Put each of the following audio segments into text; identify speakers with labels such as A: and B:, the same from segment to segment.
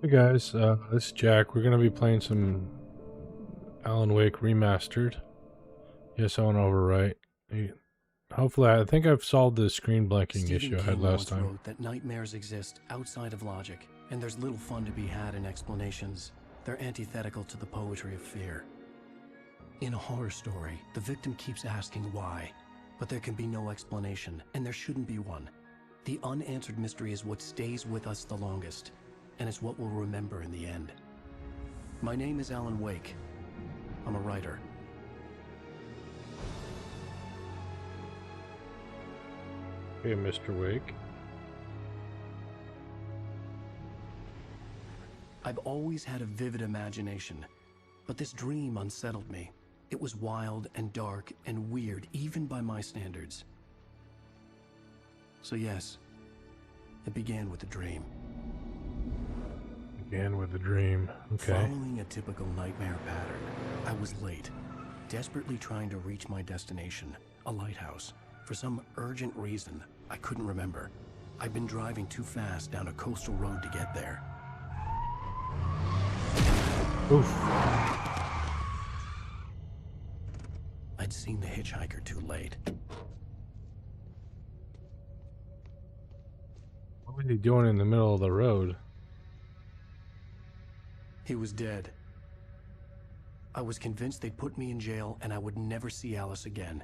A: Hey guys, this is Jack. We're gonna be playing some Alan Wake Remastered. Yes, I went over right. Hopefully, I think I've solved the screen blanking
B: Stephen
A: issue I had
B: King
A: last
B: once
A: time.
B: wrote that nightmares exist outside of logic, and there's little fun to be had in explanations. They're antithetical to the poetry of fear. In a horror story, the victim keeps asking why, but there can be no explanation, and there shouldn't be one. The unanswered mystery is what stays with us the longest, and it's what we'll remember in the end. My name is Alan Wake. I'm a writer.
A: Hey, Mr. Wake.
B: I've always had a vivid imagination, but this dream unsettled me. It was wild and dark and weird, even by my standards. So yes, it began with a dream.
A: Began with a dream. Okay.
B: Following a typical nightmare pattern, I was late, desperately trying to reach my destination, a lighthouse. For some urgent reason, I couldn't remember. I'd been driving too fast down a coastal road to get there.
A: Oof.
B: I'd seen the hitchhiker too late.
A: What was he doing in the middle of the road?
B: He was dead. I was convinced they'd put me in jail and I would never see Alice again.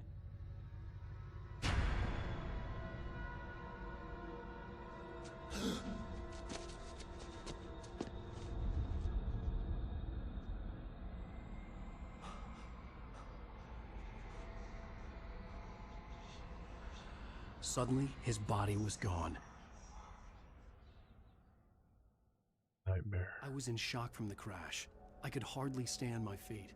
B: Suddenly, his body was gone.
A: Nightmare.
B: I was in shock from the crash. I could hardly stay on my feet.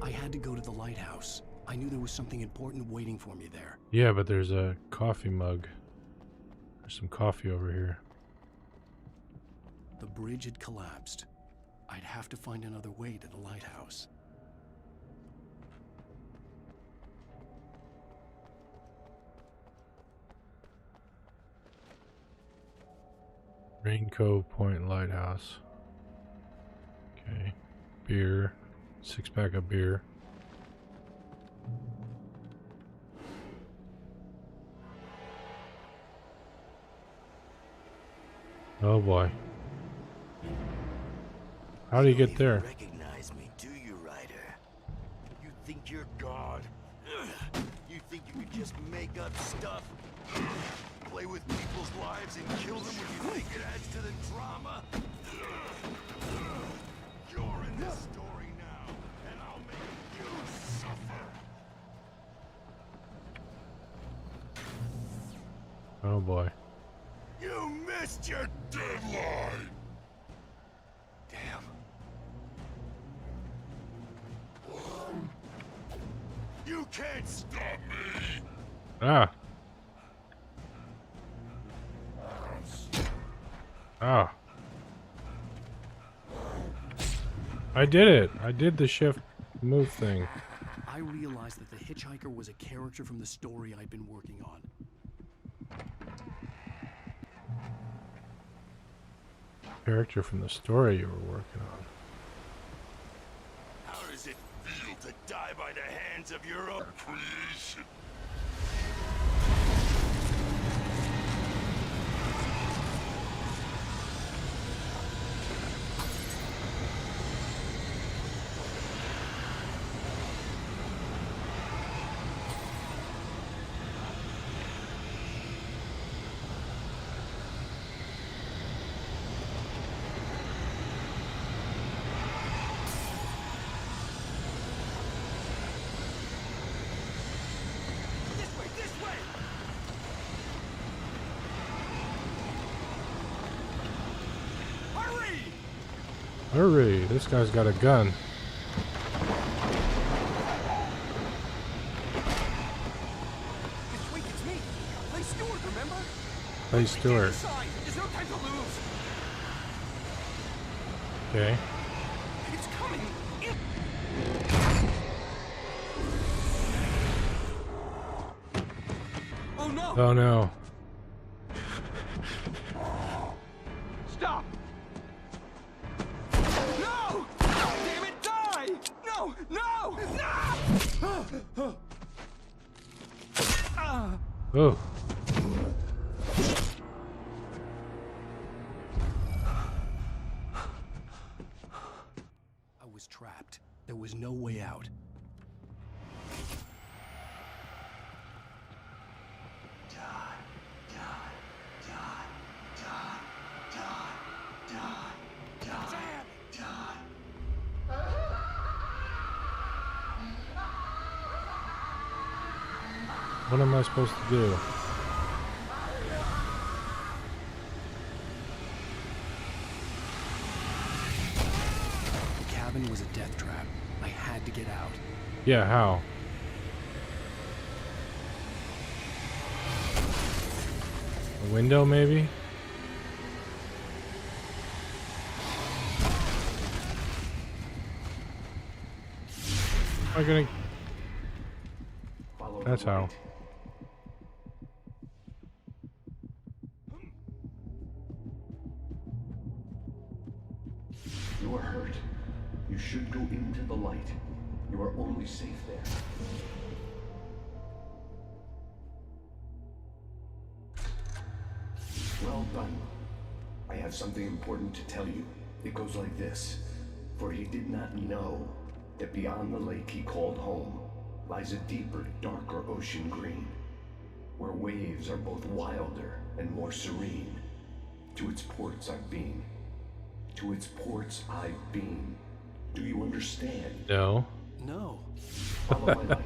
B: I had to go to the lighthouse. I knew there was something important waiting for me there.
A: Yeah, but there's a coffee mug. There's some coffee over here.
B: The bridge had collapsed. I'd have to find another way to the lighthouse.
A: Rain Cove Point Lighthouse. Okay. Beer. 6-pack of beer. Oh boy. How do you get there?
C: Recognize me, do you, Ryder? You think you're God? You think you could just make up stuff? Play with people's lives and kill them when you think it adds to the drama? You're in this story now, and I'll make you suffer.
A: Oh boy.
C: You missed your deadline! Damn. You can't stop me!
A: Ah. Ah. I did it. I did the shift move thing.
B: I realized that the hitchhiker was a character from the story I'd been working on.
A: Character from the story you were working on.
C: How does it feel to die by the hands of your own creation?
A: Hurry! This guy's got a gun.
B: Wait, it's me. Play Stewart, remember?
A: Play Stewart.
B: There's no time to lose.
A: Okay.
B: It's coming. Oh no!
A: Oh no.
B: Stop! No! Damn it, die! No! No! No!
A: Oh.
B: I was trapped. There was no way out.
A: What am I supposed to do?
B: The cabin was a death trap. I had to get out.
A: Yeah, how? A window, maybe? Am I gonna... That's how.
D: You are hurt. You should go into the light. You are only safe there. Well done. I have something important to tell you. It goes like this. For he did not know that beyond the lake he called home lies a deeper, darker ocean green, where waves are both wilder and more serene. To its ports I've been. To its ports I've been. Do you understand?
A: No.
B: No.
D: Follow my light.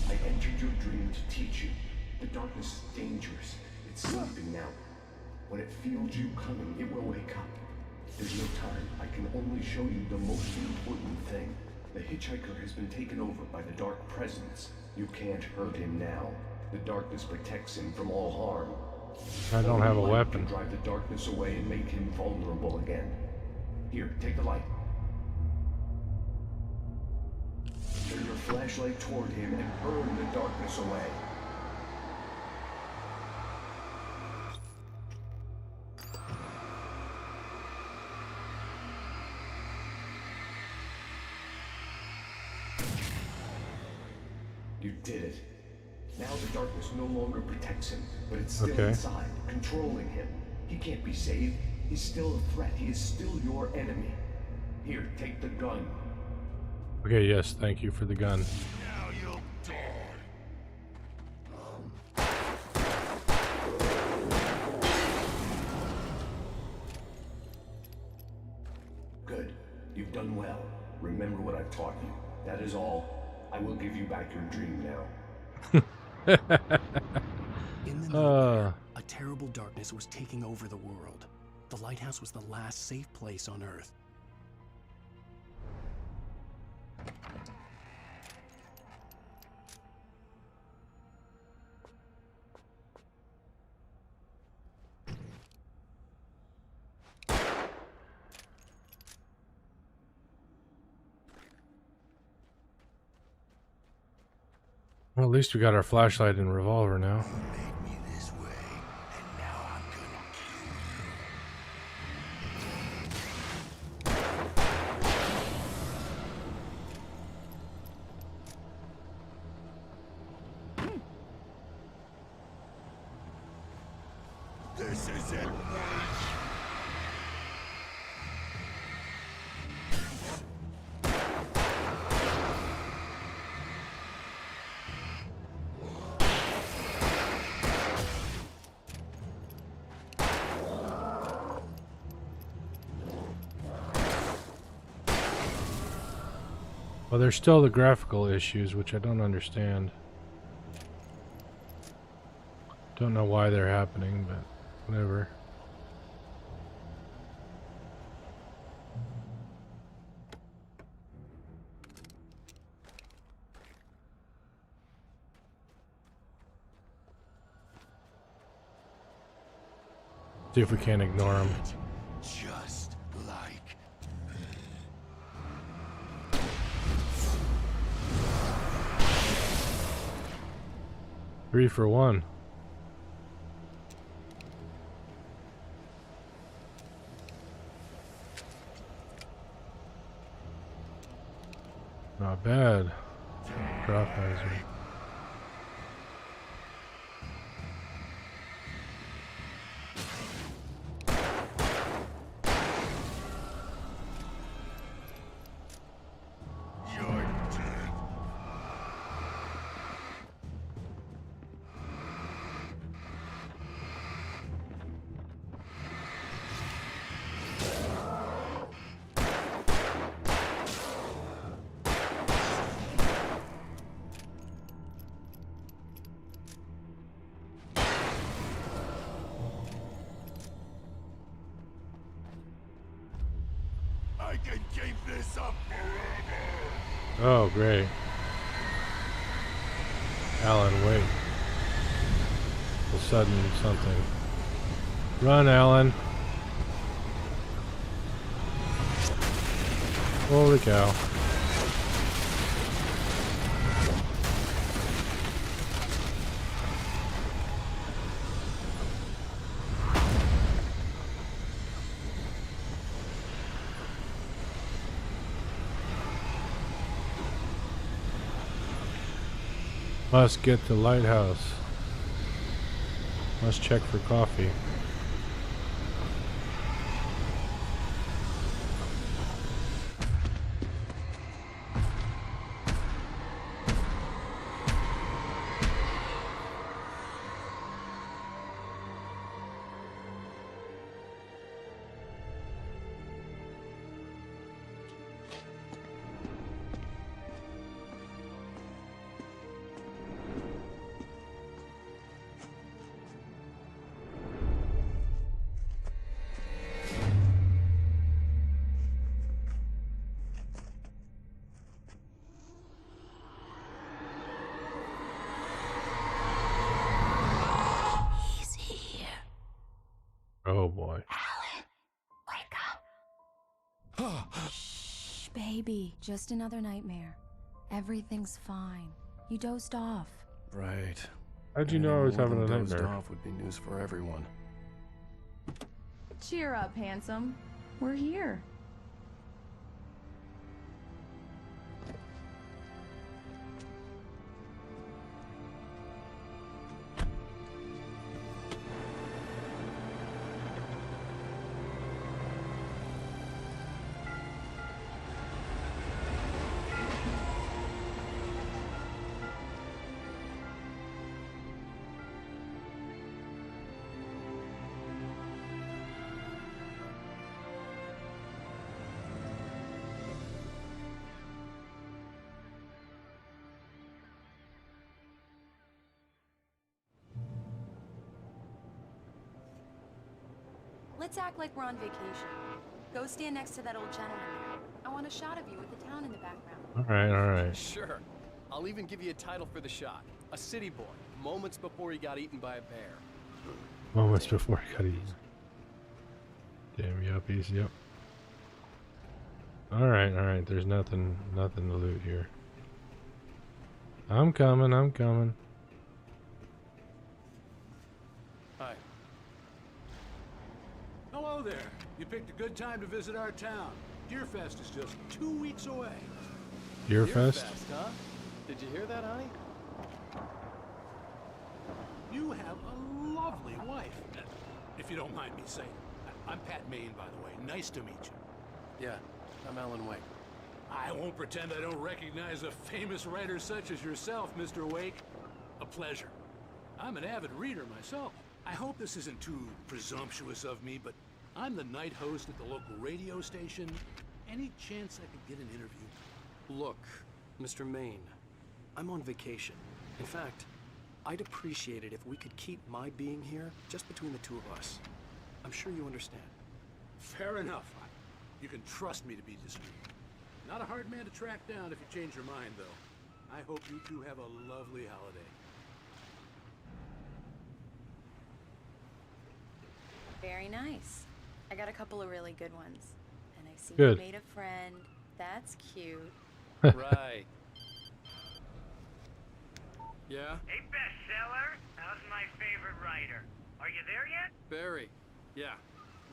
D: I entered your dream to teach you. The darkness is dangerous. It's sleeping now. When it feels you coming, it will wake up. There's no time. I can only show you the most important thing. The hitchhiker has been taken over by the dark presence. You can't hurt him now. The darkness protects him from all harm.
A: I don't have a
D: Only light
A: weapon.
D: can drive the darkness away and make him vulnerable again. Here, take the light. Turn your flashlight toward him and burn the darkness away. You did it. Now the darkness no longer protects him, but it's still
A: Okay.
D: inside, controlling him. He can't be saved. He's still a threat. He is still your enemy. Here, take the gun.
A: Okay, yes, thank you for the gun.
C: Now you'll die.
D: Good. You've done well. Remember what I've taught you. That is all. I will give you back your dream now.
B: In the night, a terrible darkness was taking over the world. The lighthouse was the last safe place on Earth.
A: Well, at least we got our flashlight and revolver now.
C: Made me this way, and now I'm gonna kill you. This is it.
A: Well, there's still the graphical issues, which I don't understand. Don't know why they're happening, but whatever. See if we can't ignore them.
C: Just like
A: 3 for 1. Not bad. Drop hazard.
C: you're dead. I can keep this up forever.
A: Oh, great. Alan, wait. All of a sudden, something. Run, Alan. Holy cow. Must get to lighthouse. Must check for coffee.
E: He's here.
A: Oh boy.
E: Alan, wake up. Shh, baby. Just another nightmare. Everything's fine. You dozed off.
B: Right.
A: How'd you know I was having a
B: Dozed
A: nightmare?
B: off would be news for everyone.
F: Cheer up, handsome. We're here.
E: Let's act like we're on vacation. Go stand next to that old gentleman there. I want a shot of you with the town in the background.
A: Alright.
B: Sure. I'll even give you a title for the shot. A city boy, moments before he got eaten by a bear.
A: Moments before I got eaten. Damn yuppies, yep. Alright. There's nothing to loot here. I'm coming.
B: Hi.
G: Hello there. You picked a good time to visit our town. Deerfest is just 2 weeks away.
A: Deerfest?
B: Huh? Did you hear that, honey?
G: You have a lovely wife. If you don't mind me saying. I'm Pat Maine, by the way. Nice to meet you.
B: Yeah, I'm Alan Wake.
G: I won't pretend I don't recognize a famous writer such as yourself, Mr. Wake. A pleasure. I'm an avid reader myself. I hope this isn't too presumptuous of me, but I'm the night host at the local radio station. Any chance I could get an interview?
B: Look, Mr. Maine, I'm on vacation. In fact, I'd appreciate it if we could keep my being here just between the two of us. I'm sure you understand.
G: Fair enough. You can trust me to be discreet. Not a hard man to track down if you change your mind, though. I hope you two have a lovely holiday.
F: Very nice. I got a couple of really good ones. And I see
A: Good.
F: you made a friend. That's cute.
B: Right. Yeah?
H: Hey, bestseller. How's my favorite writer? Are you there yet?
B: Barry. Yeah.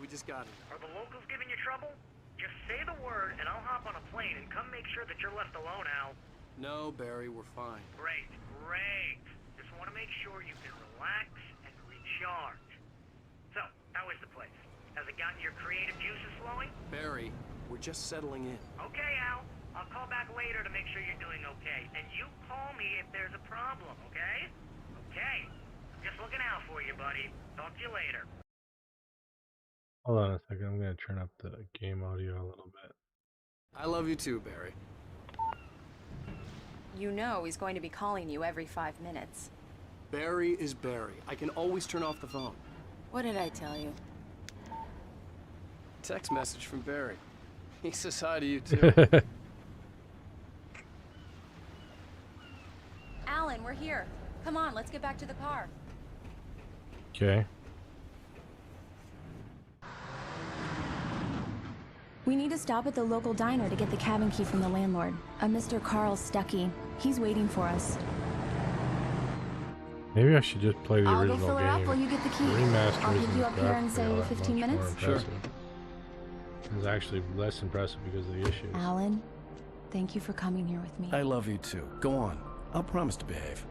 B: We just got it.
H: Are the locals giving you trouble? Just say the word and I'll hop on a plane and come make sure that you're left alone, Al.
B: No, Barry, we're fine.
H: Great, great. Just want to make sure you can relax and recharge. So, how is the place? Has it gotten your creative juices flowing?
B: Barry, we're just settling in.
H: Okay, Al. I'll call back later to make sure you're doing okay. And you call me if there's a problem, okay? Okay. I'm just looking out for you, buddy. Talk to you later.
A: Hold on a second. I'm going to turn up the game audio a little bit.
B: I love you too, Barry.
F: You know he's going to be calling you every 5 minutes.
B: Barry is Barry. I can always turn off the phone.
F: What did I tell you?
B: Text message from Barry. He says hi to you too.
F: Alan, we're here. Come on, let's get back to the car.
A: Okay.
E: We need to stop at the local diner to get the cabin key from the landlord, a Mr. Carl Stuckey. He's waiting for us.
A: Maybe I should just play the
E: I'll go
A: original
E: fill her
A: game.
E: up while you get the key.
A: Remastered
E: I'll
A: isn't
E: pick you up here in,
A: graphically all
E: say,
A: that
E: 15
A: much more
E: minutes.
B: Sure.
A: impressive. It's actually less impressive because of the issues.
E: Alan, thank you for coming here with me.
B: I love you too. Go on. I'll promise to behave.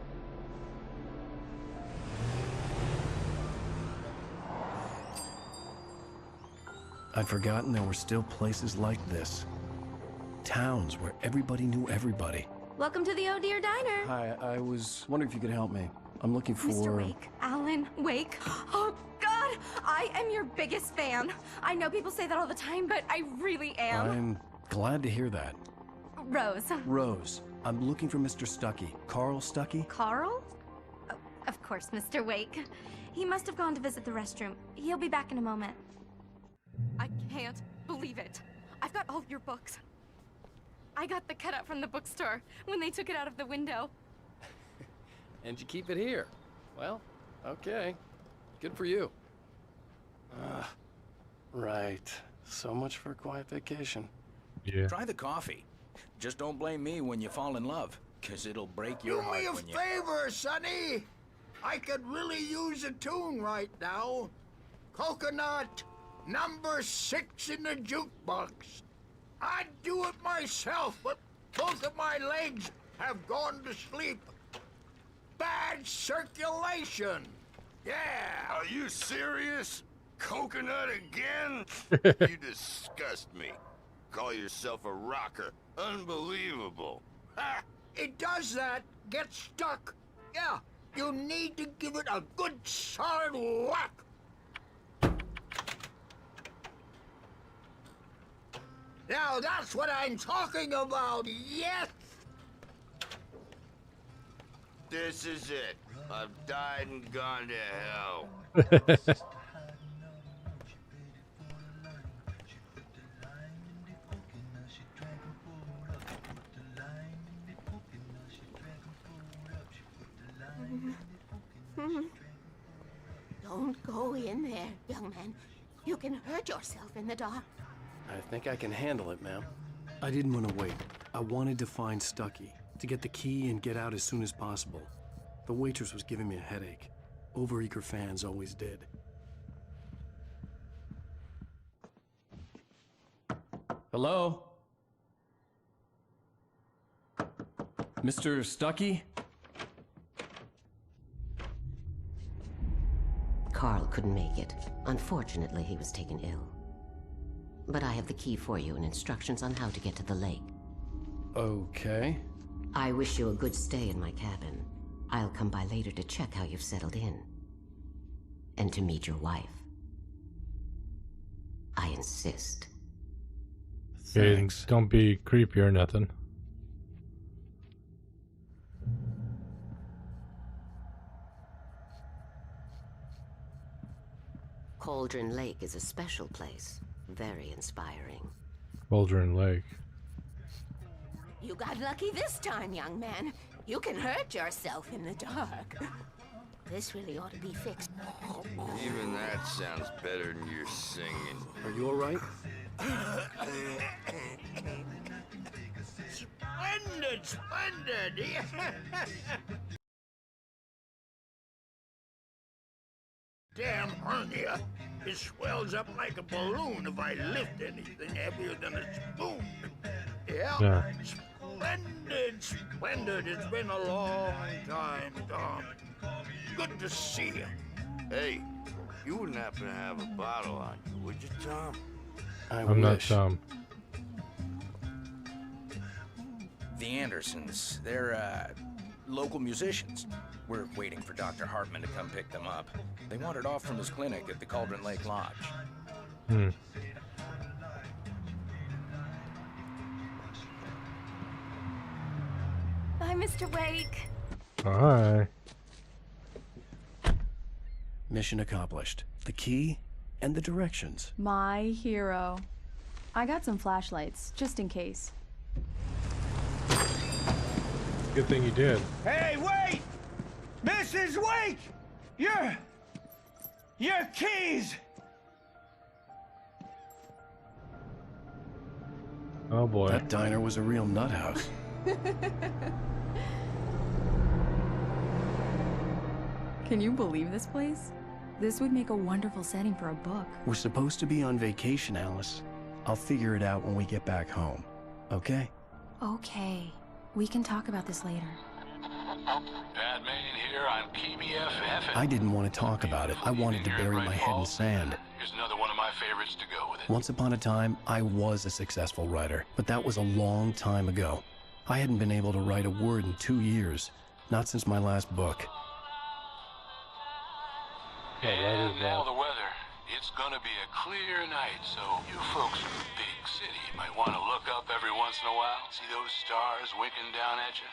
B: I'd forgotten there were still places like this. Towns where everybody knew everybody.
I: Welcome to the Oh Dear Diner.
B: Hi, I was wondering if you could help me. I'm looking for...
I: Mr. Wake. Alan Wake. Oh, God! I am your biggest fan. I know people say that all the time, but I really am.
B: I'm glad to hear that.
I: Rose.
B: Rose, I'm looking for Mr. Stuckey. Carl Stuckey?
I: Carl? Oh, of course, Mr. Wake. He must have gone to visit the restroom. He'll be back in a moment. I can't believe it. I've got all your books. I got the cutout from the bookstore when they took it out of the window.
B: And you keep it here. Well, okay. Good for you. Right. So much for a quiet vacation.
A: Yeah.
J: Try the coffee. Just don't blame me when you fall in love, 'cause it'll break your heart when you...
C: Do me a favor, Sonny. I could really use a tune right now. Coconut, number 6 in the jukebox. I'd do it myself, but both of my legs have gone to sleep. Bad circulation. Yeah.
K: Are you serious? Coconut again? You disgust me. Call yourself a rocker. Unbelievable.
C: Ha! It does that. Get stuck. Yeah, you need to give it a good solid whack. Now that's what I'm talking about, yes!
K: This is it. I've died and gone to hell.
I: Don't go in there, young man. You can hurt yourself in the dark.
B: I think I can handle it, ma'am. I didn't want to wait. I wanted to find Stuckey, to get the key and get out as soon as possible. The waitress was giving me a headache. Overeager fans always did. Hello? Mr. Stuckey?
L: Carl couldn't make it. Unfortunately, he was taken ill. But I have the key for you and instructions on how to get to the lake.
B: Okay.
L: I wish you a good stay in my cabin. I'll come by later to check how you've settled in. And to meet your wife. I insist.
A: Okay, don't be creepy or nothing.
L: Cauldron Lake is a special place. Very inspiring.
A: Cauldron Lake.
M: You got lucky this time, young man. You can hurt yourself in the dark. This really ought to be fixed.
K: Even that sounds better than your singing.
B: Are you all right?
K: Splendid, splendid! Damn hernia. It swells up like a balloon if I lift anything heavier than a spoon. Yeah. Splendid, splendid. It's been a long time, Tom. Good to see you. Hey, you wouldn't happen to have a bottle on you, would you, Tom?
A: I'm not Tom.
J: The Andersons, they're, local musicians. We're waiting for Dr. Hartman to come pick them up. They wandered off from his clinic at the Cauldron Lake Lodge.
I: Bye, Mr. Wake.
A: Hi.
B: Mission accomplished. The key and the directions.
N: My hero. I got some flashlights, just in case.
A: Good thing you did.
O: Hey, wait! Mrs. Wake! Your keys!
A: Oh boy.
B: That diner was a real nut house.
N: Can you believe this place? This would make a wonderful setting for a book.
B: We're supposed to be on vacation, Alice. I'll figure it out when we get back home. Okay?
E: Okay. We can talk about this later.
G: Batman here on KBFF.
B: I didn't want to talk about it. I wanted to bury my head in sand.
G: Here's another one of my favorites to go with it.
B: Once upon a time, I was a successful writer, but that was a long time ago. I hadn't been able to write a word in 2 years. Not since my last book.
G: And now the weather. It's gonna be a clear night, so you folks in the big city might want to look up every once in a while. See those stars winking down at you?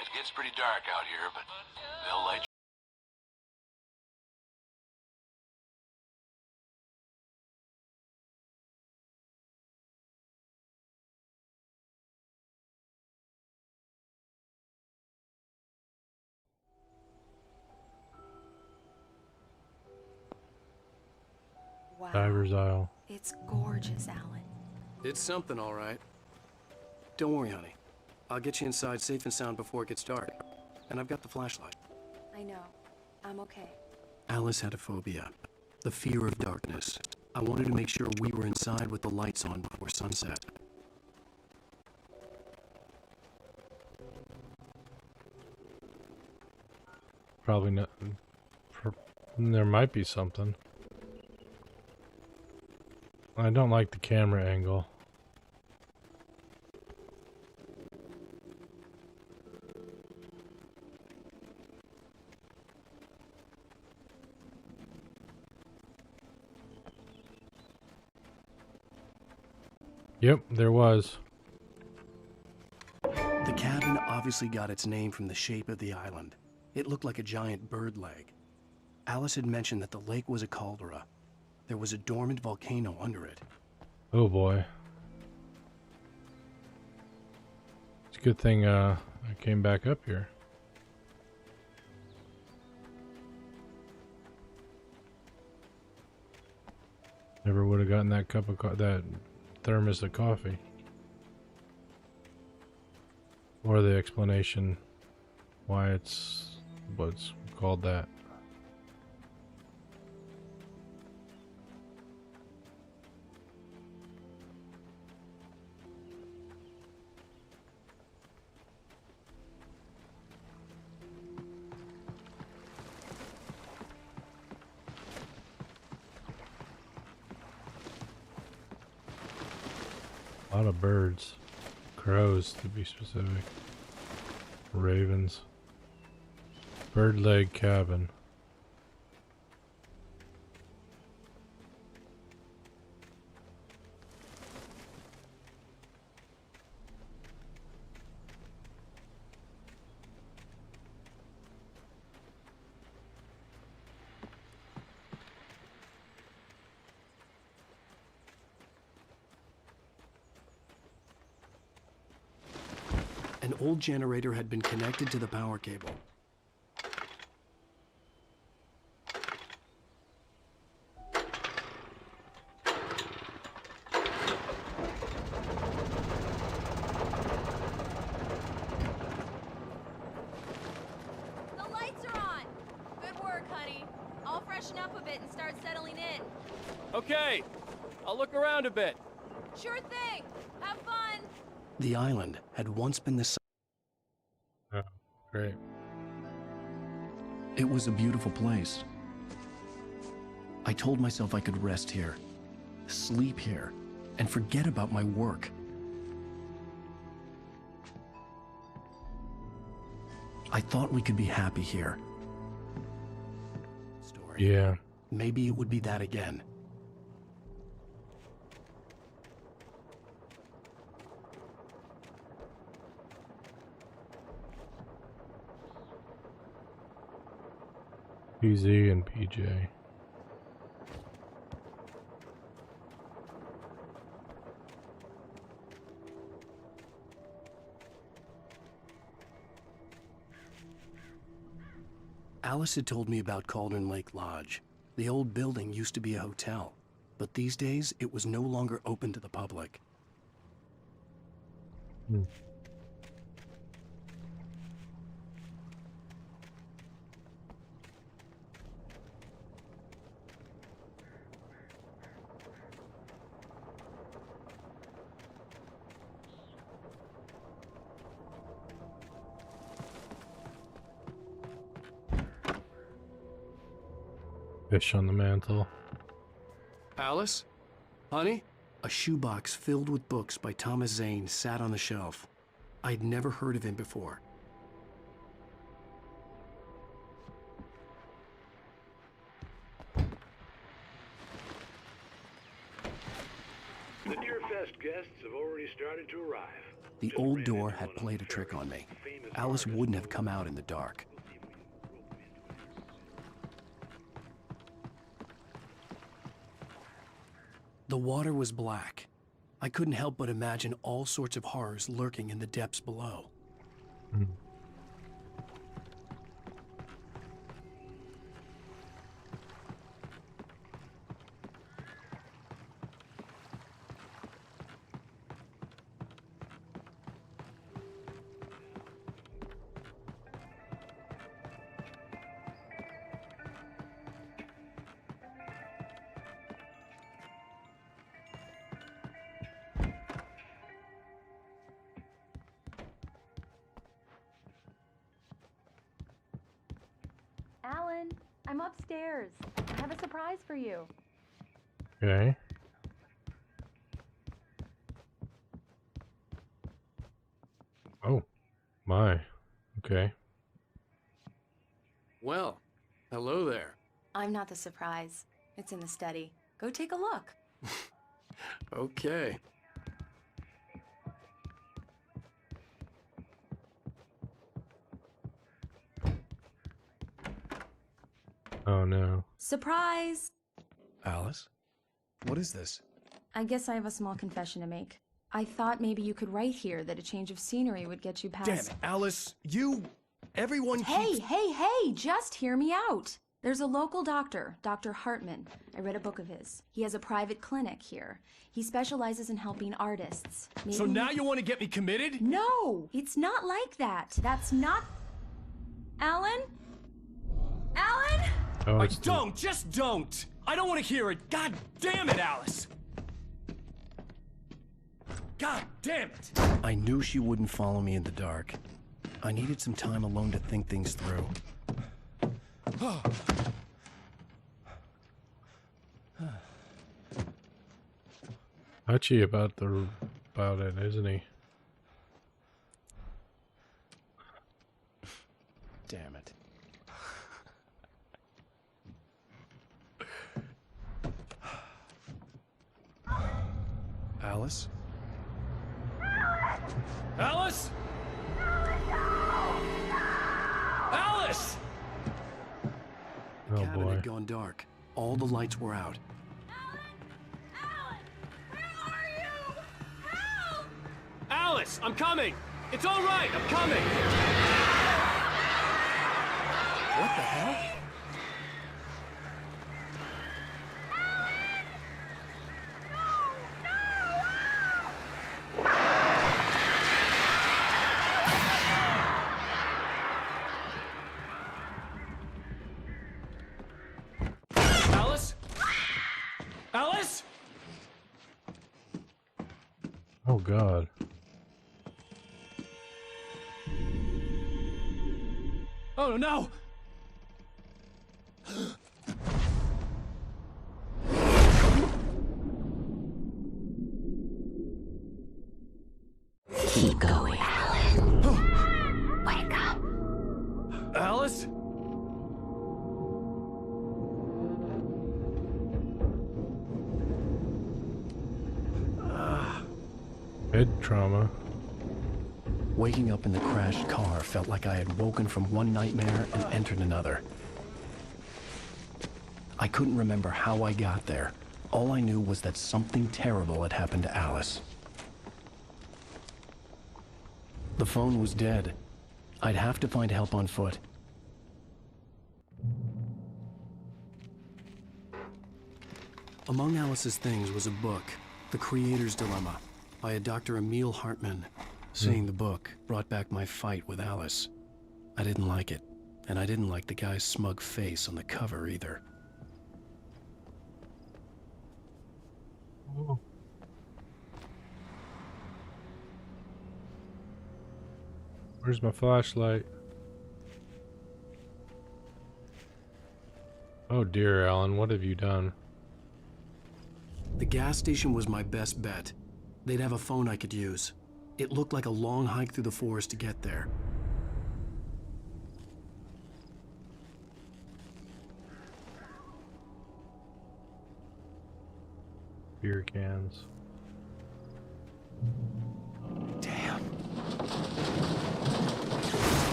G: It gets pretty dark out here, but they'll light you.
E: Wow.
A: Diver's Isle.
E: It's gorgeous, Alan.
B: It's something, all right. Don't worry, honey. I'll get you inside safe and sound before it gets dark. And I've got the flashlight.
E: I know. I'm okay.
B: Alice had a phobia. The fear of darkness. I wanted to make sure we were inside with the lights on before sunset.
A: Probably not. There might be something. I don't like the camera angle. Yep, there was.
B: The cabin obviously got its name from the shape of the island. It looked like a giant bird leg. Alice had mentioned that the lake was a caldera. There was a dormant volcano under it.
A: Oh boy. It's a good thing I came back up here. Never would have gotten that cup of that thermos of coffee. Or the explanation why it's what's called that. A lot of birds. Crows, to be specific. Ravens. Bird leg cabin.
B: An old generator had been connected to the power cable.
P: The lights are on! Good work, honey. I'll freshen up a bit and start settling in.
Q: Okay, I'll look around a bit.
P: Sure thing! Have fun!
B: The island had once been the site.
A: Oh, great.
B: It was a beautiful place. I told myself I could rest here, sleep here, and forget about my work. I thought we could be happy here. Story.
A: Yeah.
B: Maybe it would be that again.
A: PZ and PJ.
B: Alice had told me about Cauldron Lake Lodge. The old building used to be a hotel, but these days it was no longer open to the public.
A: Fish on the mantle.
B: Alice? Honey? A shoebox filled with books by Thomas Zane sat on the shelf. I'd never heard of him before.
G: The Deerfest guests have already started to arrive.
B: The old door had played a trick on me. Alice wouldn't have come out in the dark. The water was black. I couldn't help but imagine all sorts of horrors lurking in the depths below.
P: Alan, I'm upstairs. I have a surprise for you.
A: Okay. Oh, my. Okay.
B: Well, hello there.
F: I'm not the surprise. It's in the study. Go take a look.
B: Okay.
A: Oh no.
E: Surprise!
B: Alice? What is this?
E: I guess I have a small confession to make. I thought maybe you could write here that a change of scenery would get you past...
B: Damn it, Alice! Everyone keeps...
E: Hey, just hear me out! There's a local doctor, Dr. Hartman. I read a book of his. He has a private clinic here. He specializes in helping artists.
O: So now you want to get me committed?
E: No! It's not like that. That's not... Alan? Alan?
A: Oh,
O: Just don't! I don't want to hear it! God damn it, Alice! God damn it!
B: I knew she wouldn't follow me in the dark. I needed some time alone to think things through.
A: touchy about it, isn't he?
B: Damn it. Alice?
O: Alice? Alice!
A: Oh
B: The cabin
A: boy.
B: had gone dark. All the lights were out.
O: Alice, I'm coming!
Q: It's all right. I'm coming.
B: What the hell?
Q: Alice? Alice?
A: Oh God.
Q: Oh no!
L: Keep going, Alan. Wake up.
Q: Alice?
A: Head trauma.
B: Waking up in the crashed car felt like I had woken from one nightmare and entered another. I couldn't remember how I got there. All I knew was that something terrible had happened to Alice. The phone was dead. I'd have to find help on foot. Among Alice's things was a book, The Creator's Dilemma, by a Dr. Emil Hartman. Seeing the book brought back my fight with Alice. I didn't like it, and I didn't like the guy's smug face on the cover either.
A: Oh. Where's my flashlight? Oh dear, Alan, what have you done?
B: The gas station was my best bet. They'd have a phone I could use. It looked like a long hike through the forest to get there.
A: Beer cans.
B: Damn.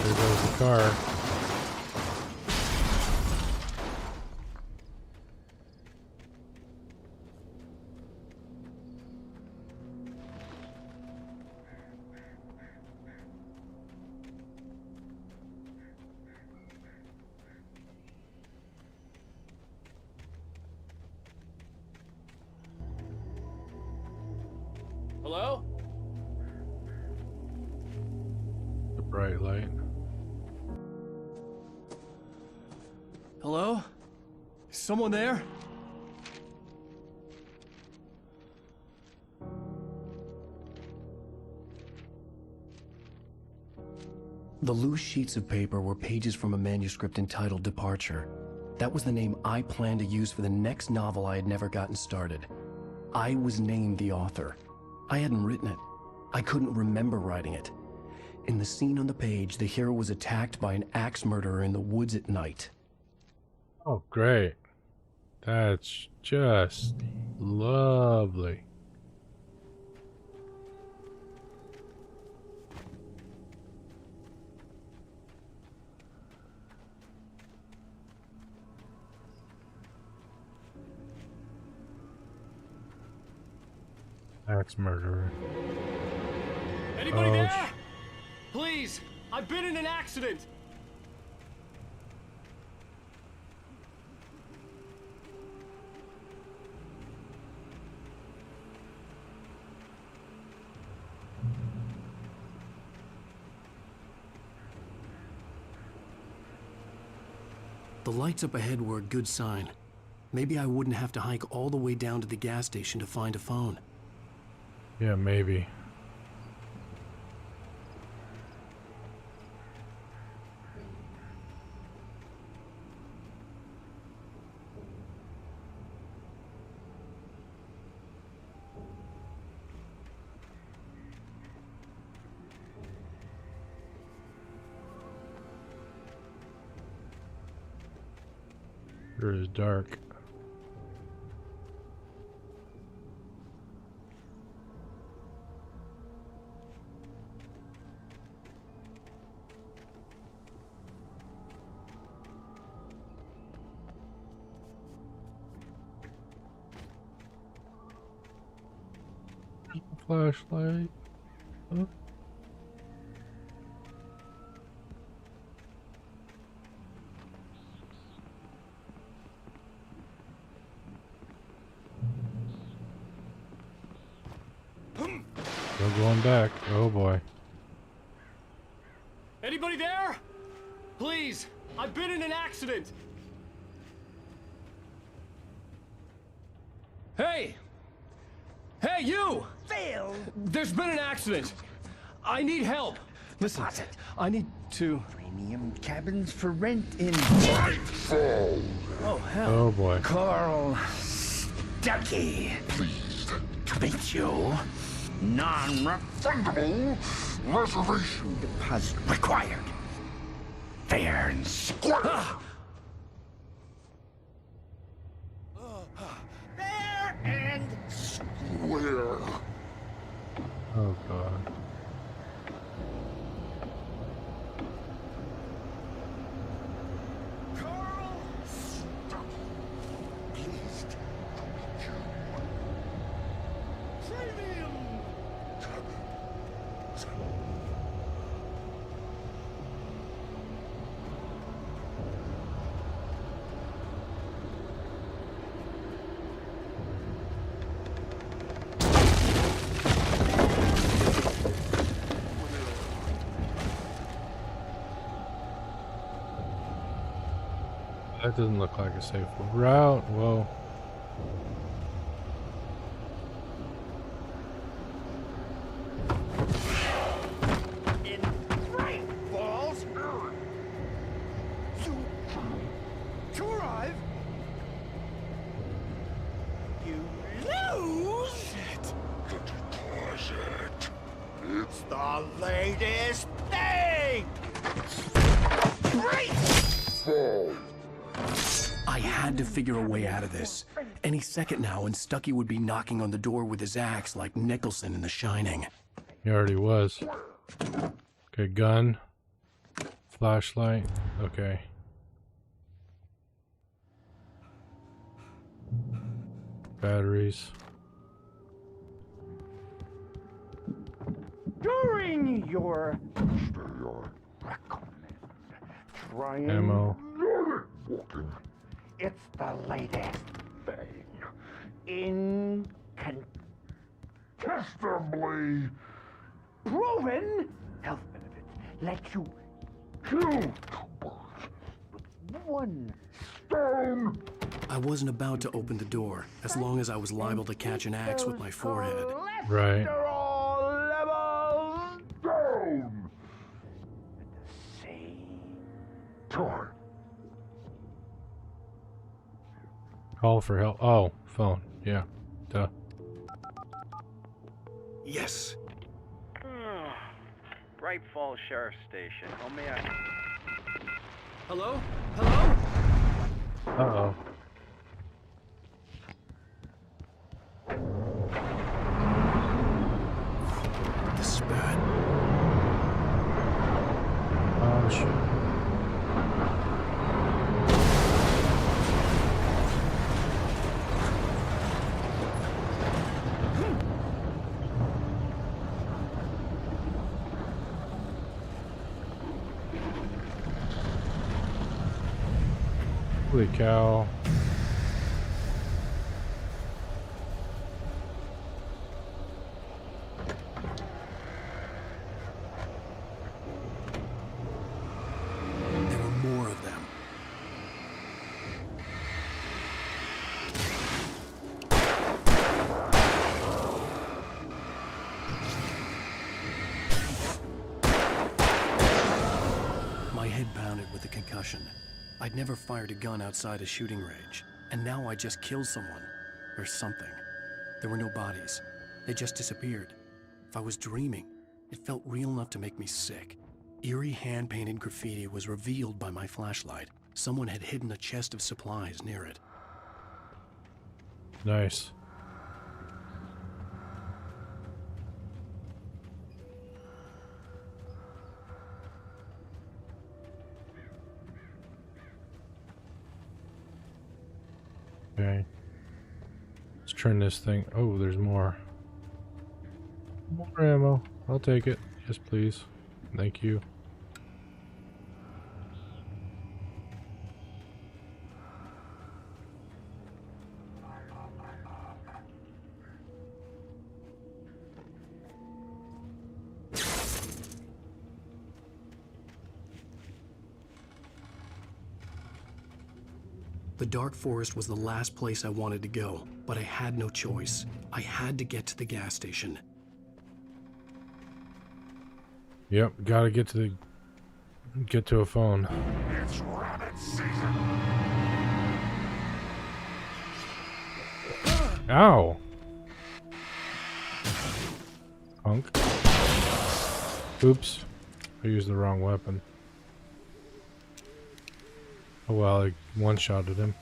A: There goes the car.
Q: Hello?
A: The bright light.
B: Hello? Is someone there? The loose sheets of paper were pages from a manuscript entitled Departure. That was the name I planned to use for the next novel I had never gotten started. I was named the author. I hadn't written it. I couldn't remember writing it. In the scene on the page, the hero was attacked by an axe murderer in the woods at night.
A: Oh, great. That's just lovely. Axe murderer.
Q: Anybody
A: Oh,
Q: there? Please, I've been in an accident.
B: The lights up ahead were a good sign. Maybe I wouldn't have to hike all the way down to the gas station to find a phone.
A: Yeah, maybe. Sure is dark. Flashlight. Huh? No going back. Oh boy.
Q: Anybody there? Please, I've been in an accident. Hey! Hey, you!
K: Phil!
Q: There's been an accident. I need help. Listen, I need to...
K: Premium cabins for rent in...
Q: Oh, hell.
A: Oh boy.
K: Carl Stuckey. Pleased to meet you. Non-refundable reservation deposit required. Fair and square. Fair and square.
A: Oh god.
K: Carl Stuckey. Pleased to meet you. Premium cabins.
A: That doesn't look like a safe route. Whoa.
K: In Great Falls, to arrive, you lose it. The deposit. It's the latest thing. Great Falls.
B: I had to figure a way out of this. Any second now, and Stuckey would be knocking on the door with his axe like Nicholson in The Shining.
A: He already was. Okay, gun. Flashlight. Okay. Batteries.
K: During your recommend trying
A: Ammo.
K: walking. It's the latest thing. Incontestably proven health benefits let you kill two birds with one stone.
B: I wasn't about to open the door, as long as I was liable to catch an axe with my forehead.
A: Right.
K: Cholesterol levels down at the same time.
A: Call for help. Oh, phone. Yeah. Duh.
B: Yes.
R: Bright Falls Sheriff Station. How may I...
Q: Hello? Hello?
A: Uh-oh.
B: This is bad.
A: Oh, shit. Holy cow.
B: There were more of them. My head pounded with the concussion. I'd never fired a gun outside a shooting range, and now I just killed someone. Or something. There were no bodies. They just disappeared. If I was dreaming, it felt real enough to make me sick. Eerie hand-painted graffiti was revealed by my flashlight. Someone had hidden a chest of supplies near it.
A: Nice. Okay. Let's turn this thing. Oh, there's more. More ammo. I'll take it. Yes, please. Thank you.
B: The dark forest was the last place I wanted to go, but I had no choice. I had to get to the gas station.
A: Yep, gotta get to a phone.
K: It's rabbit season.
A: Ow! Punk. Oops. I used the wrong weapon. Oh well, I one-shotted him.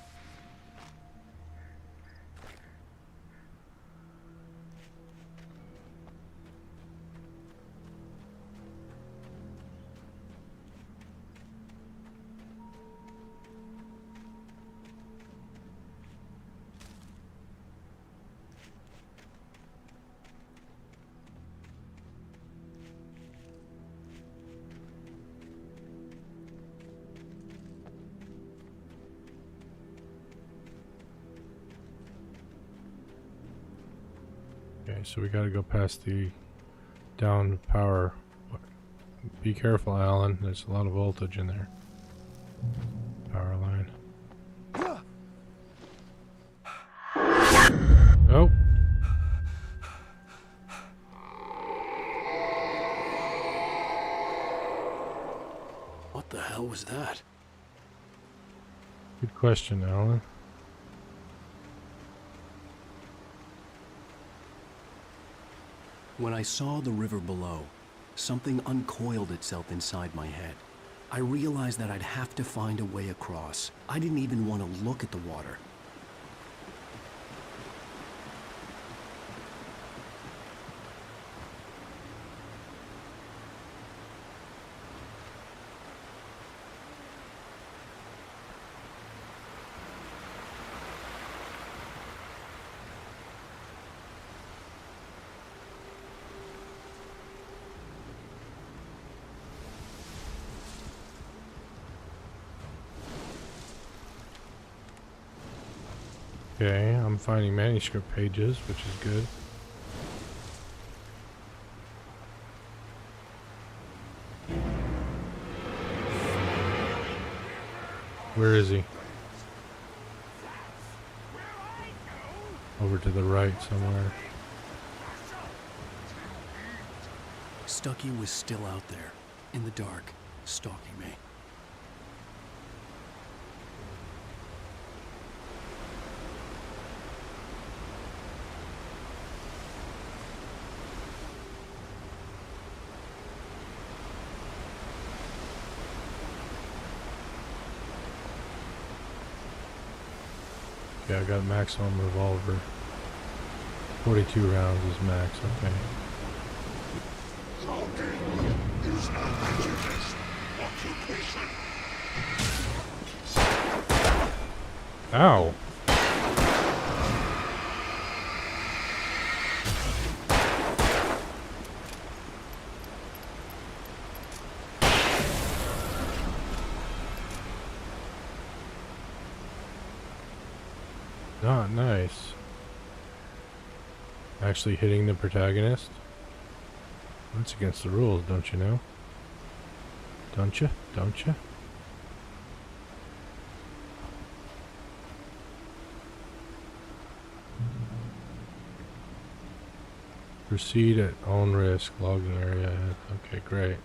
A: Okay, so we gotta go past the down power. Be careful, Alan. There's a lot of voltage in there. Power line. Oh!
B: What the hell was that?
A: Good question, Alan.
B: When I saw the river below, something uncoiled itself inside my head. I realized that I'd have to find a way across. I didn't even want to look at the water.
A: Okay, I'm finding manuscript pages, which is good. Where is he? Over to the right somewhere.
B: Stucky was still out there, in the dark, stalking me.
A: Okay, I got maximum revolver. 42 rounds is max, okay.
K: Is unprejudiced occupation.
A: Ow! Not nice. Actually hitting the protagonist? That's against the rules, don't you know? Don't you? Don't you? Proceed at own risk, logging area. Okay, great.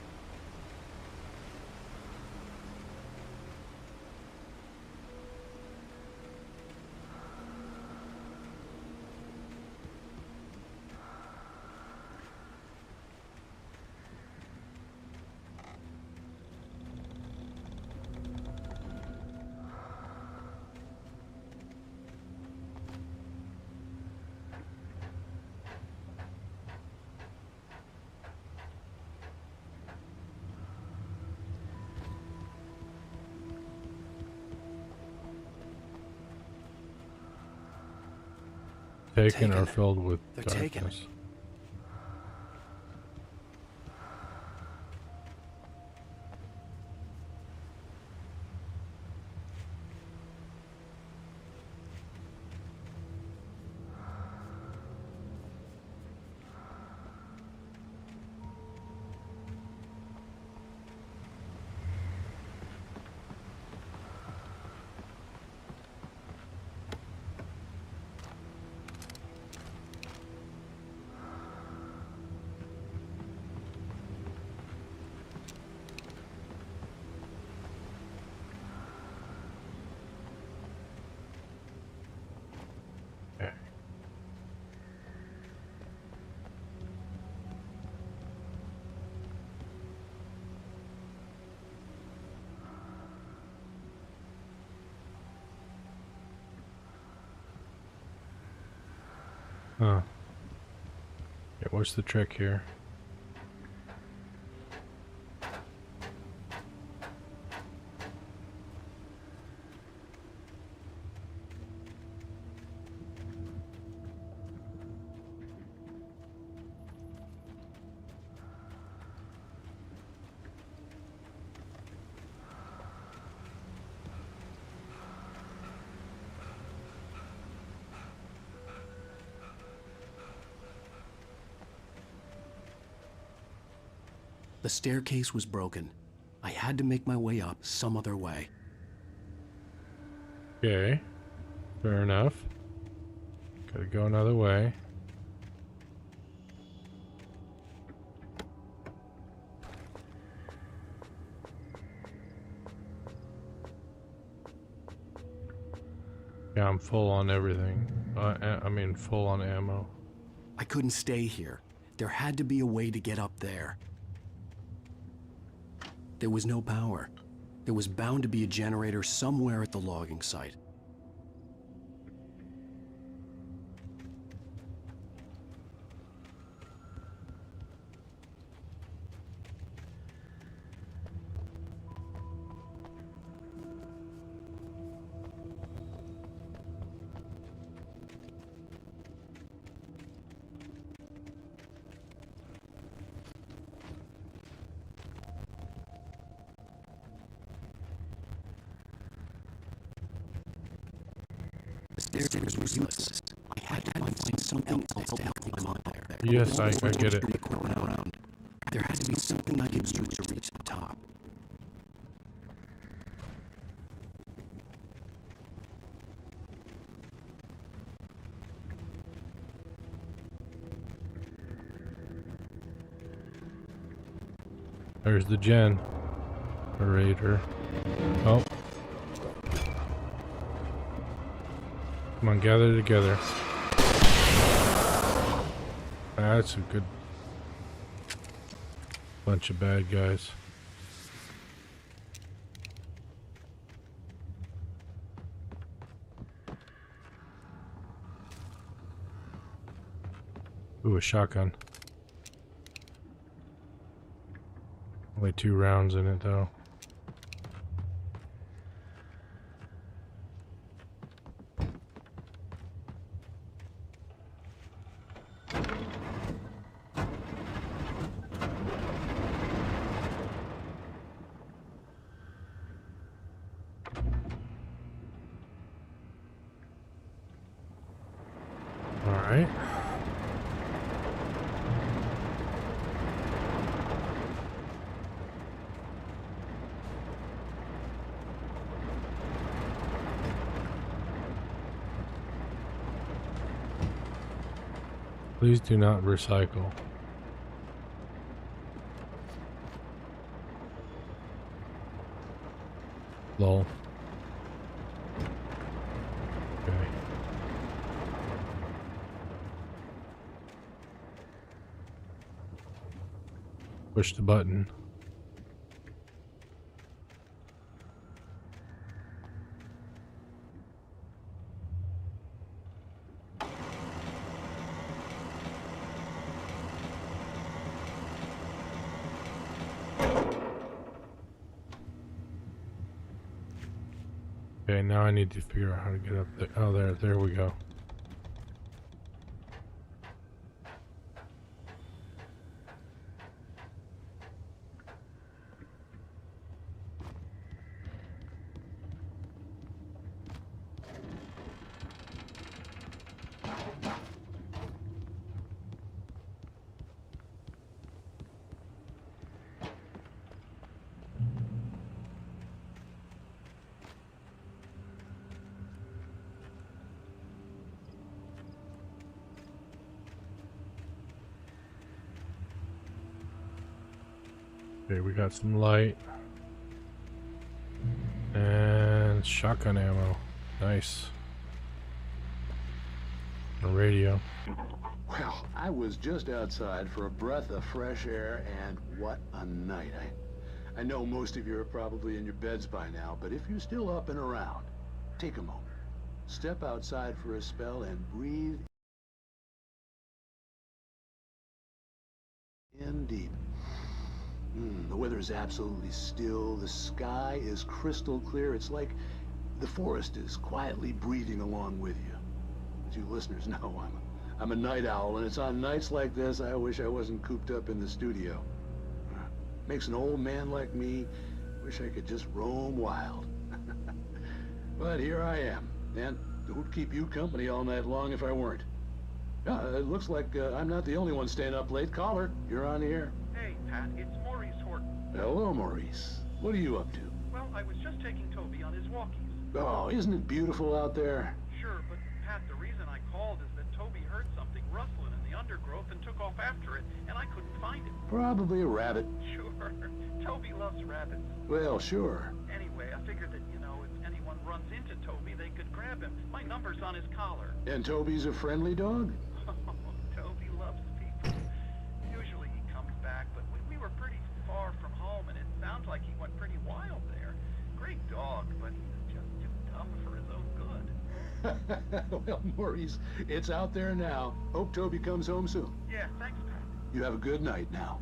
A: Taken or filled with darkness. Huh. Yeah, what's the trick here?
B: The staircase was broken. I had to make my way up some other way.
A: Okay. Fair enough. Gotta go another way. Yeah, I'm full on everything. I mean, full on ammo.
B: I couldn't stay here. There had to be a way to get up there. There was no power. There was bound to be a generator somewhere at the logging site. The stairs was useless. I had to find something else to help me climb there.
A: Yes, I get it.
B: There had to be something I could use to reach the top.
A: There's the generator. Oh. Come on, gather together. That's a good bunch of bad guys. Ooh, a shotgun. Only 2 rounds in it, though. All right. Please do not recycle. Lol. Okay. Push the button. Okay, now I need to figure out how to get up there. Oh, there we go. Okay, we got some light. And shotgun ammo. Nice. A radio.
S: Well, I was just outside for a breath of fresh air, and what a night. I know most of you are probably in your beds by now, but if you're still up and around, take a moment. Step outside for a spell and breathe In deep. The weather is absolutely still. The sky is crystal clear. It's like the forest is quietly breathing along with you. As you listeners know, I'm a night owl, and it's on nights like this I wish I wasn't cooped up in the studio. Makes an old man like me wish I could just roam wild. But here I am, and who'd keep you company all night long if I weren't? It looks like I'm not the only one staying up late. Caller, you're on the air.
T: Hey, Pat, it's Maurice Horton.
S: Hello, Maurice. What are you up to?
T: Well, I was just taking Toby on his walkies.
S: Oh, isn't it beautiful out there?
T: Sure, but Pat, the reason I called is that Toby heard something rustling in the undergrowth and took off after it, and I couldn't find it.
S: Probably a rabbit.
T: Sure. Toby loves rabbits.
S: Well, sure.
T: Anyway, I figured that, if anyone runs into Toby, they could grab him. My number's on his collar.
S: And Toby's a friendly dog?
T: Toby loves people. Usually he comes back, but we were pretty far from home, and it sounds like he went pretty wild there. Great dog, but he's just too tough for his own good.
S: Well, Maurice, it's out there now. Hope Toby comes home soon.
T: Yeah, thanks, Pat.
S: You have a good night now.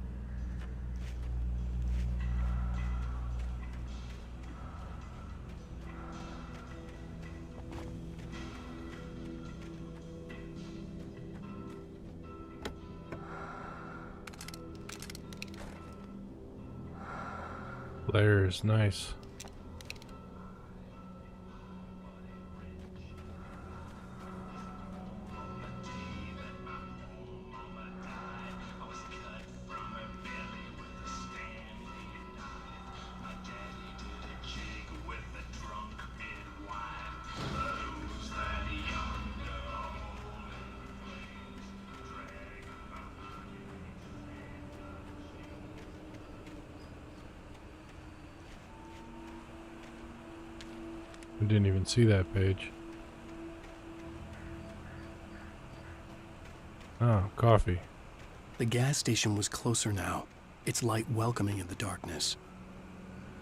A: Layers, nice. I didn't even see that page. Oh, coffee.
B: The gas station was closer now, its light welcoming in the darkness.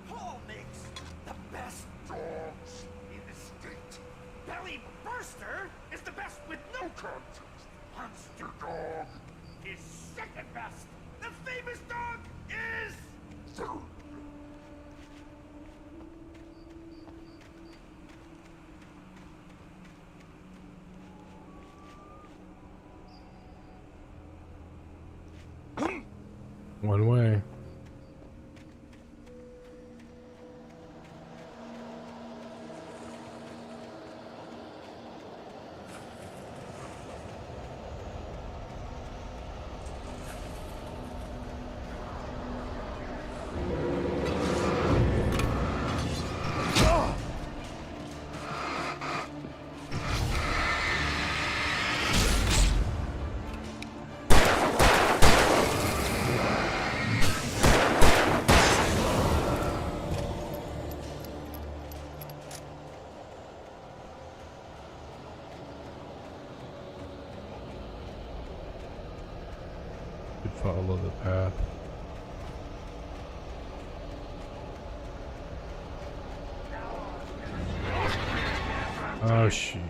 K: Paul makes the best dogs in the state. Belly Burster is the best with no contest. Monster Dog is second best. The famous dog is third.
A: One way. Follow the path. Oh, shoot.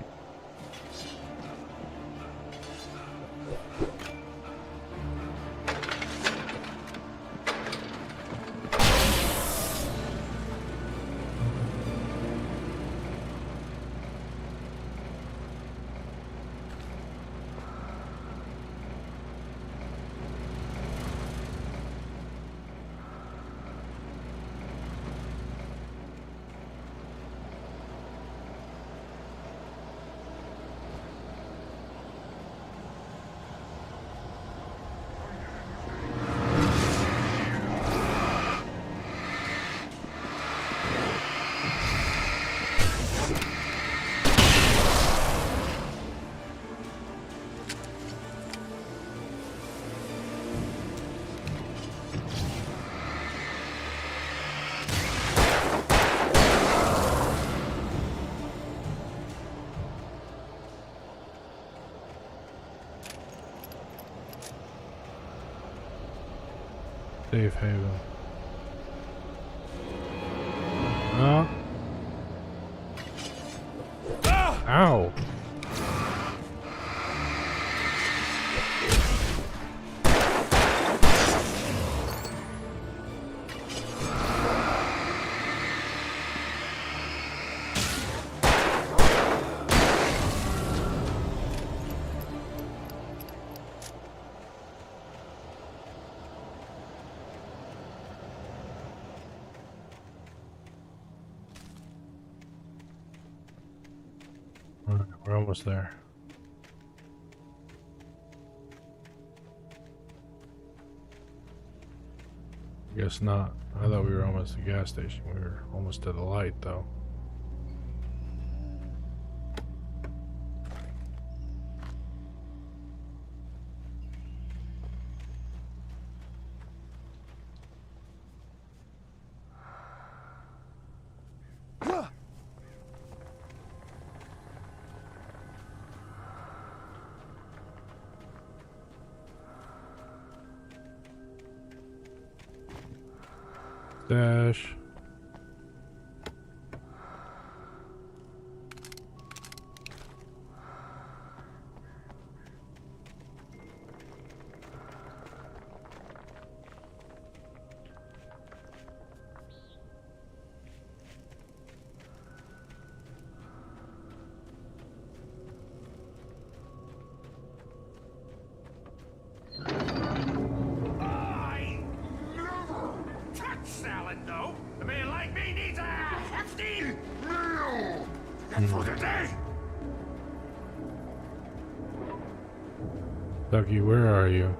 A: Safe haven. Oh. Ow. We're almost there. Guess not. I thought we were almost at the gas station. We were almost at the light, though. Dash.
K: Salad, though. A man like me needs a hefty meal. That's for today.
A: Ducky, where are you?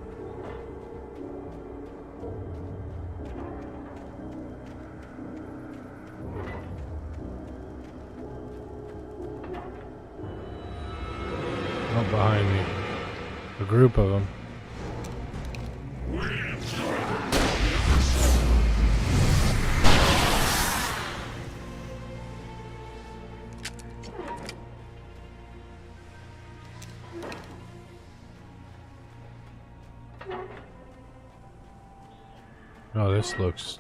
A: Oh, behind me. A group of them. Oh, this looks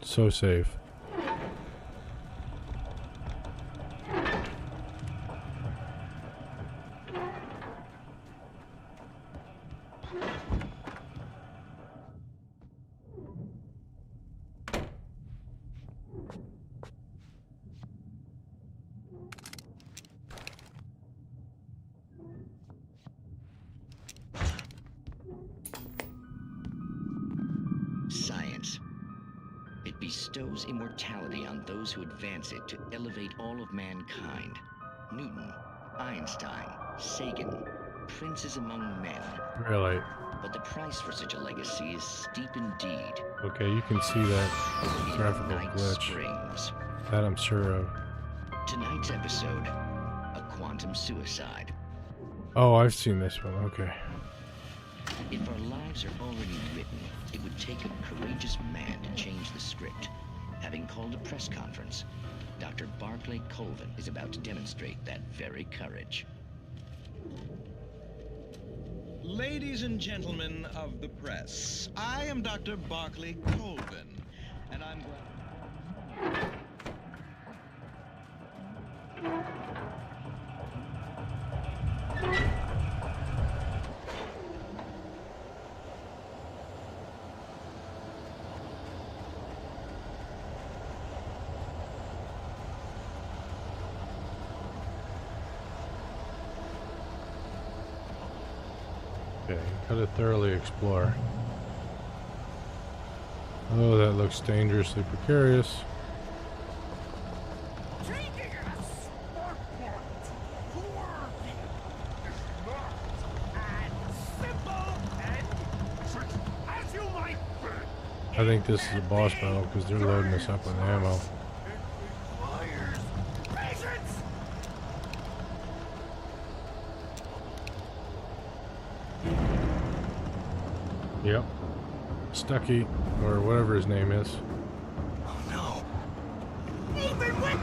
A: so safe.
U: Science. It bestows immortality on those who advance it to elevate all of mankind. Newton, Einstein, Sagan, princes among men.
A: Really?
U: But the price for such a legacy is steep indeed.
A: Okay, you can see that graphical glitch.
U: Springs.
A: That I'm sure of.
U: Tonight's episode, a quantum suicide.
A: Oh, I've seen this one. Okay.
U: If our lives are already written, it would take a courageous man to change the script. Having called a press conference, Dr. Barclay Colvin is about to demonstrate that very courage.
V: Ladies and gentlemen of the press, I am Dr. Barclay Colvin, and I'm glad...
A: Okay, gotta thoroughly explore. Oh, that looks dangerously precarious. I think this is a boss battle because they're loading us up with ammo. Yep. Stucky, or whatever his name is.
K: Oh no. Even with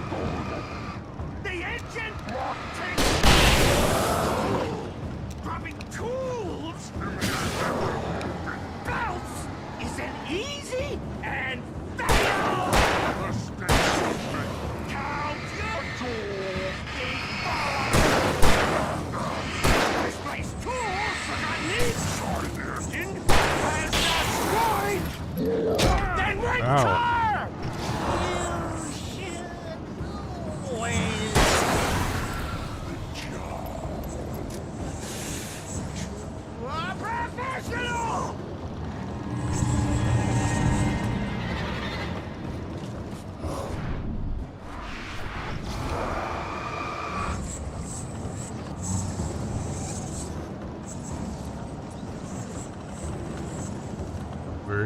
K: the engine dropping tools. Bounce isn't easy and fail. Count your tools. Misplaced tools forgotten needs. Then wait
A: Ow.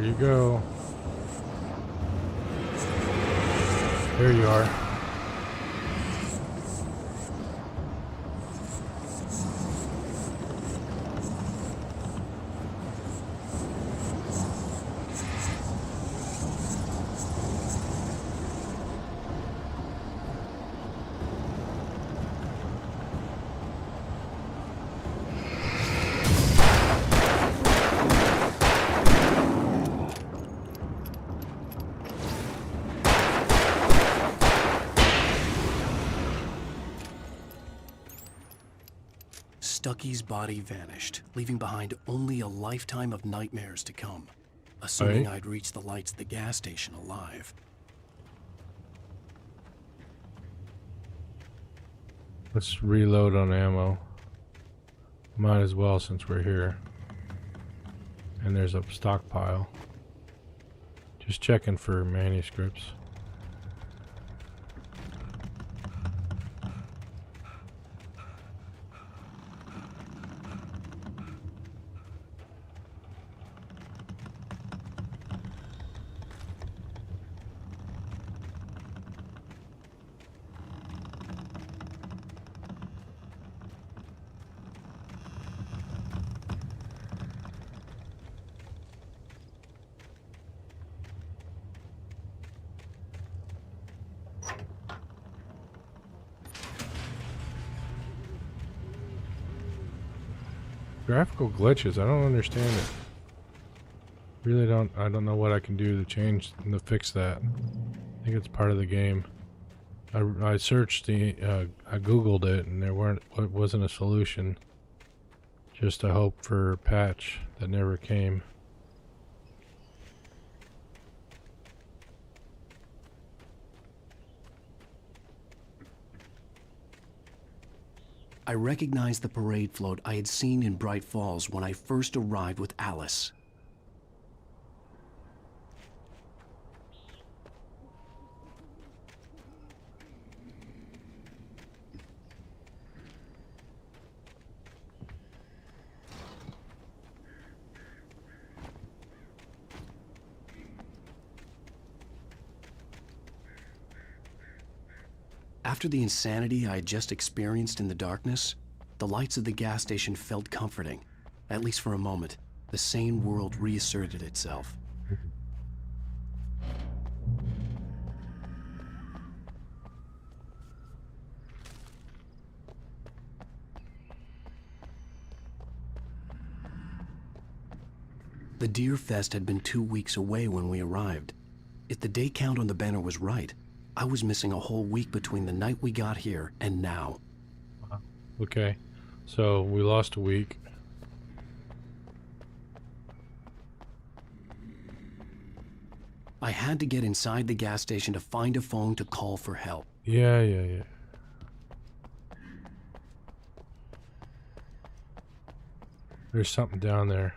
A: Where you go? There you are.
B: Stucky's body vanished, leaving behind only a lifetime of nightmares to come. Assuming I'd reach the lights at the gas station alive.
A: Let's reload on ammo. Might as well since we're here. And there's a stockpile. Just checking for manuscripts. Graphical glitches, I don't understand it. Really don't, I don't know what I can do to change, to fix that. I think it's part of the game. I searched I googled it and it wasn't a solution. Just a hope for a patch that never came.
B: I recognized the parade float I had seen in Bright Falls when I first arrived with Alice. After the insanity I had just experienced in the darkness, the lights of the gas station felt comforting. At least for a moment, the sane world reasserted itself. The Deer Fest had been 2 weeks away when we arrived. If the day count on the banner was right, I was missing a whole week between the night we got here and now.
A: Okay, so we lost a week.
B: I had to get inside the gas station to find a phone to call for help.
A: Yeah. There's something down there.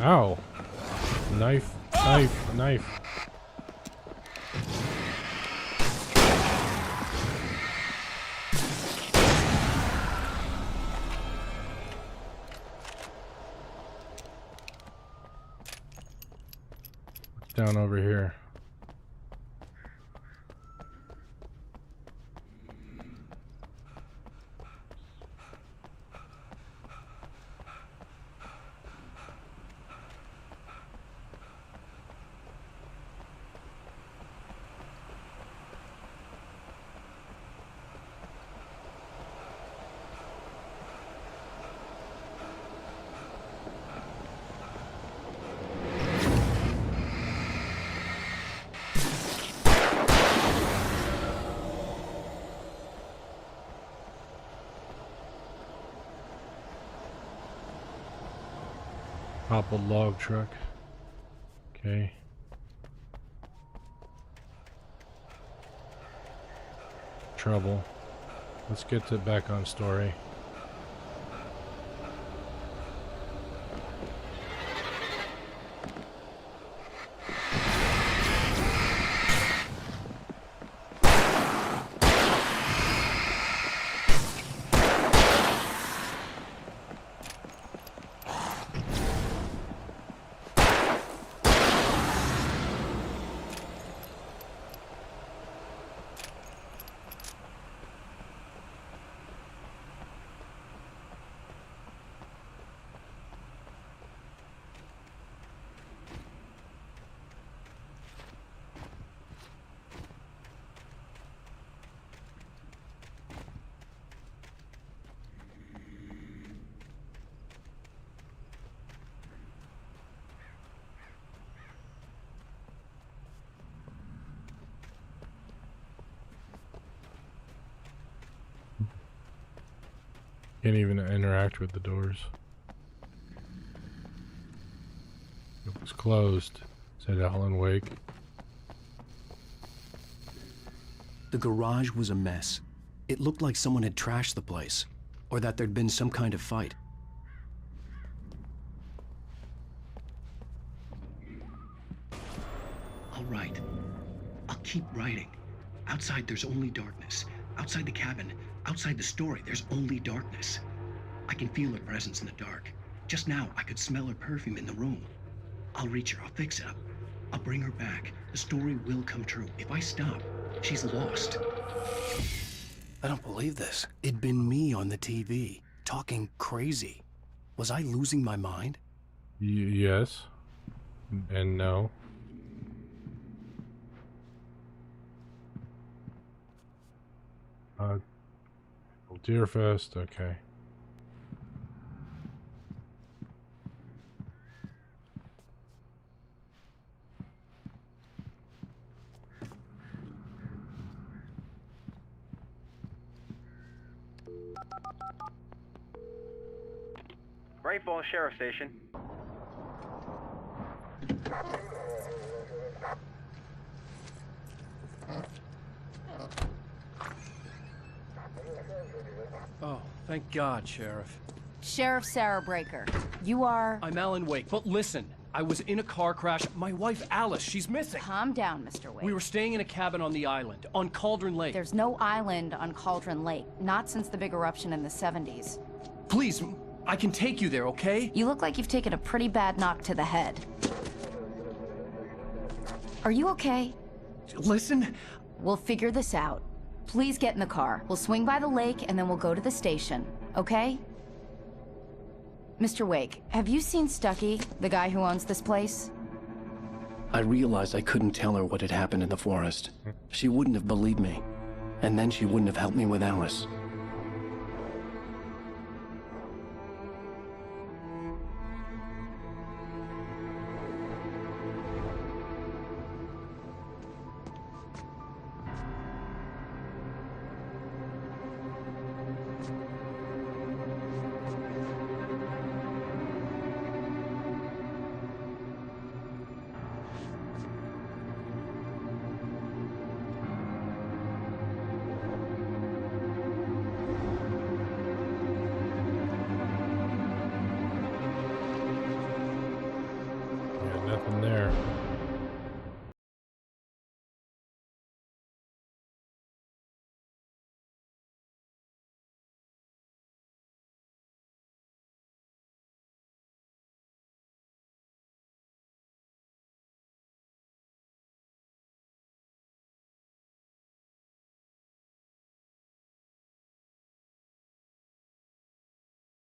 A: Ow. Knife. What's down over here? Toppled log truck. Okay. Trouble. Let's get to back on story. Can't even interact with the doors. It was closed, said Alan Wake.
B: The garage was a mess. It looked like someone had trashed the place, or that there'd been some kind of fight.
D: All right. I'll keep writing. Outside, there's only darkness. Outside the cabin, outside the story, there's only darkness. I can feel her presence in the dark. Just now, I could smell her perfume in the room. I'll reach her. I'll fix it up. I'll bring her back. The story will come true. If I stop, she's lost.
B: I don't believe this. It'd been me on the TV, talking crazy. Was I losing my mind?
A: Yes. And no. Deerfest, okay.
R: Great Falls Sheriff Station.
O: Oh, thank God, Sheriff.
N: Sheriff Sarah Breaker, you are...
O: I'm Alan Wake, but listen, I was in a car crash. My wife, Alice, she's missing.
N: Calm down, Mr. Wake.
O: We were staying in a cabin on the island, on Cauldron Lake.
N: There's no island on Cauldron Lake, not since the big eruption in the 70s.
O: Please, I can take you there, okay?
N: You look like you've taken a pretty bad knock to the head. Are you okay?
O: Listen.
N: We'll figure this out. Please get in the car. We'll swing by the lake and then we'll go to the station, okay? Mr. Wake, have you seen Stucky, the guy who owns this place?
B: I realized I couldn't tell her what had happened in the forest. She wouldn't have believed me. And then she wouldn't have helped me with Alice.
A: Nothing there.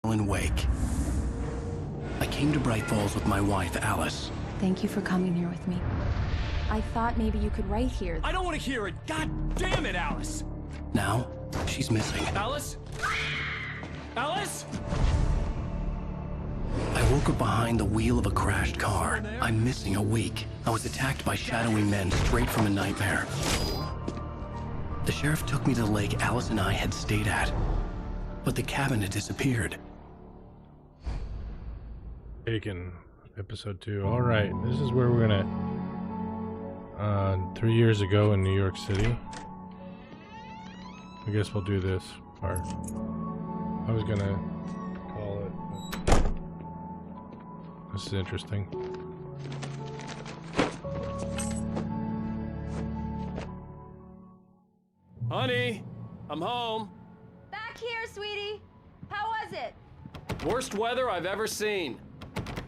B: Alan Wake. I came to Bright Falls with my wife, Alice.
N: Thank you for coming here with me.
E: I thought maybe you could write here.
O: I don't want to hear it! God damn it, Alice!
B: Now, she's missing.
O: Alice? Alice?
B: I woke up behind the wheel of a crashed car. I'm missing a week. I was attacked by shadowy men straight from a nightmare. The sheriff took me to the lake Alice and I had stayed at. But the cabin had disappeared.
A: Taken. episode 2. Alright, this is where we're gonna 3 years ago in New York City. I guess we'll do this part. I was gonna call it, but this is interesting.
O: Honey, I'm home.
P: Back here, sweetie. How was it?
O: Worst weather I've ever seen.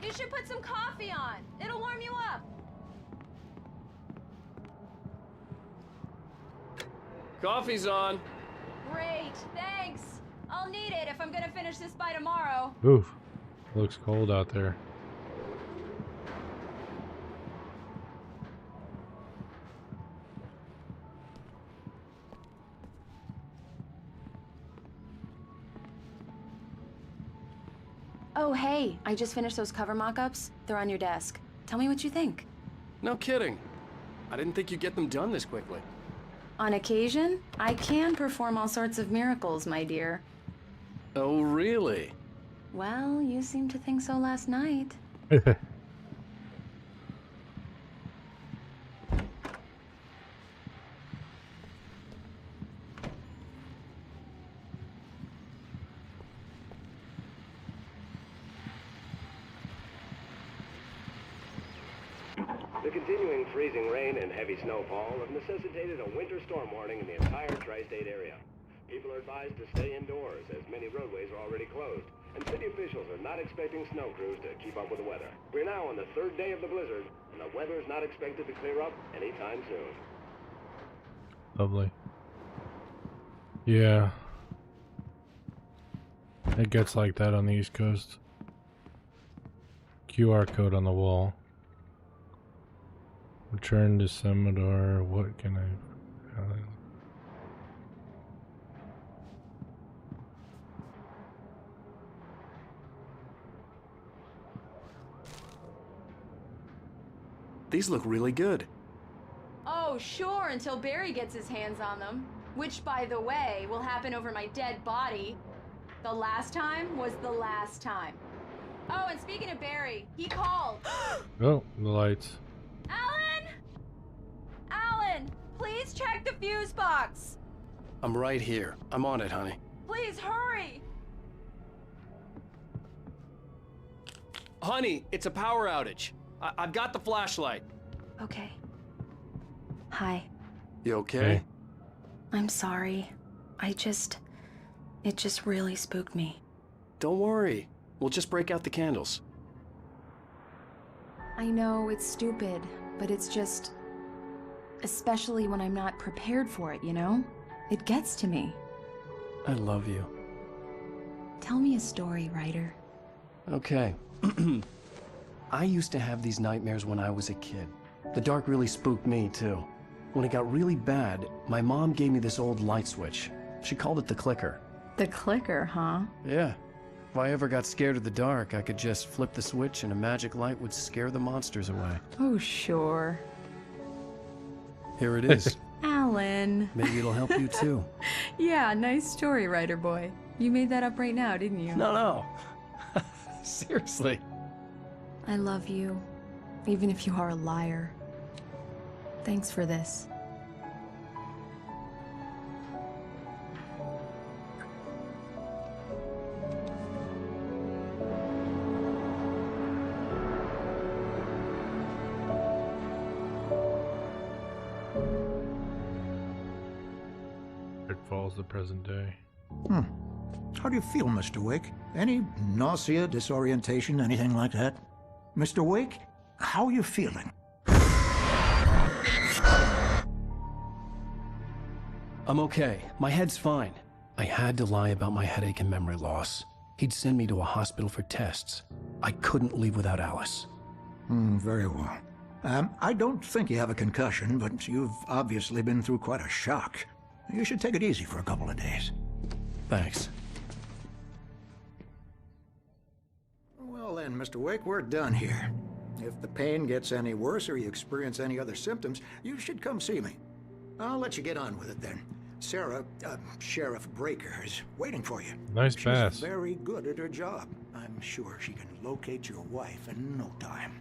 P: You should put some coffee on. It'll warm you up.
O: Coffee's on.
P: Great, thanks. I'll need it if I'm gonna finish this by tomorrow.
A: Oof, looks cold out there.
E: Oh, hey, I just finished those cover mock-ups. They're on your desk. Tell me what you think.
O: No kidding. I didn't think you'd get them done this quickly.
E: On occasion, I can perform all sorts of miracles, my dear.
O: Oh, really?
E: Well, you seemed to think so last night.
C: The continuing freezing rain and heavy snowfall have necessitated a winter storm warning in the entire tri-state area. People are advised to stay indoors as many roadways are already closed, and city officials are not expecting snow crews to keep up with the weather. We're now on the 3rd day of the blizzard, and the weather is not expected to clear up anytime soon.
A: Lovely. Yeah. It gets like that on the East Coast. QR code on the wall. Return to Semador. What can I...
O: These look really good.
P: Oh, sure, until Barry gets his hands on them. Which, by the way, will happen over my dead body. The last time was the last time. Oh, and speaking of Barry, he called.
A: Oh, the lights.
P: Alan! Alan, please check the fuse box.
O: I'm right here. I'm on it, honey.
P: Please hurry.
O: Honey, it's a power outage. I've got the flashlight.
E: Okay. Hi.
O: You okay?
A: Hey.
E: I'm sorry. It just really spooked me.
O: Don't worry. We'll just break out the candles.
E: I know it's stupid, but it's just... especially when I'm not prepared for it, you know? It gets to me.
O: I love you.
E: Tell me a story, writer.
O: Okay. I used to have these nightmares when I was a kid. The dark really spooked me, too. When it got really bad, my mom gave me this old light switch. She called it the clicker.
E: The clicker, huh?
O: Yeah. If I ever got scared of the dark, I could just flip the switch and a magic light would scare the monsters away.
E: Oh, sure.
O: Here it is.
E: Alan.
O: Maybe it'll help you, too.
E: Yeah, nice story, writer boy. You made that up right now, didn't you?
O: No. Seriously.
E: I love you, even if you are a liar. Thanks for this.
A: It falls the present day.
H: How do you feel, Mr. Wake? Any nausea, disorientation, anything like that? Mr. Wake, how are you feeling?
O: I'm okay. My head's fine. I had to lie about my headache and memory loss. He'd send me to a hospital for tests. I couldn't leave without Alice.
H: Very well. I don't think you have a concussion, but you've obviously been through quite a shock. You should take it easy for a couple of days.
O: Thanks.
H: Well then, Mr. Wake, we're done here. If the pain gets any worse or you experience any other symptoms, you should come see me. I'll let you get on with it then. Sarah, Sheriff Breaker, is waiting for you.
A: Nice
H: She's
A: pass.
H: very good at her job. I'm sure she can locate your wife in no time.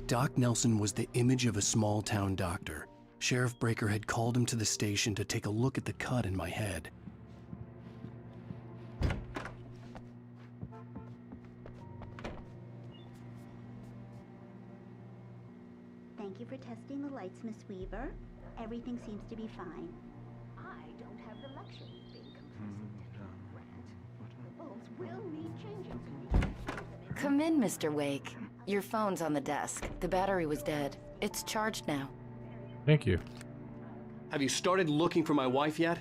B: Doc Nelson was the image of a small-town doctor. Sheriff Breaker had called him to the station to take a look at the cut in my head.
J: Thank you for testing the lights, Miss Weaver. Everything seems to be fine. I don't have the luxury of being complacent, Grant. The bulbs will need changing.
N: Come in, Mr. Wake. Your phone's on the desk. The battery was dead. It's charged now.
A: Thank you.
O: Have you started looking for my wife yet?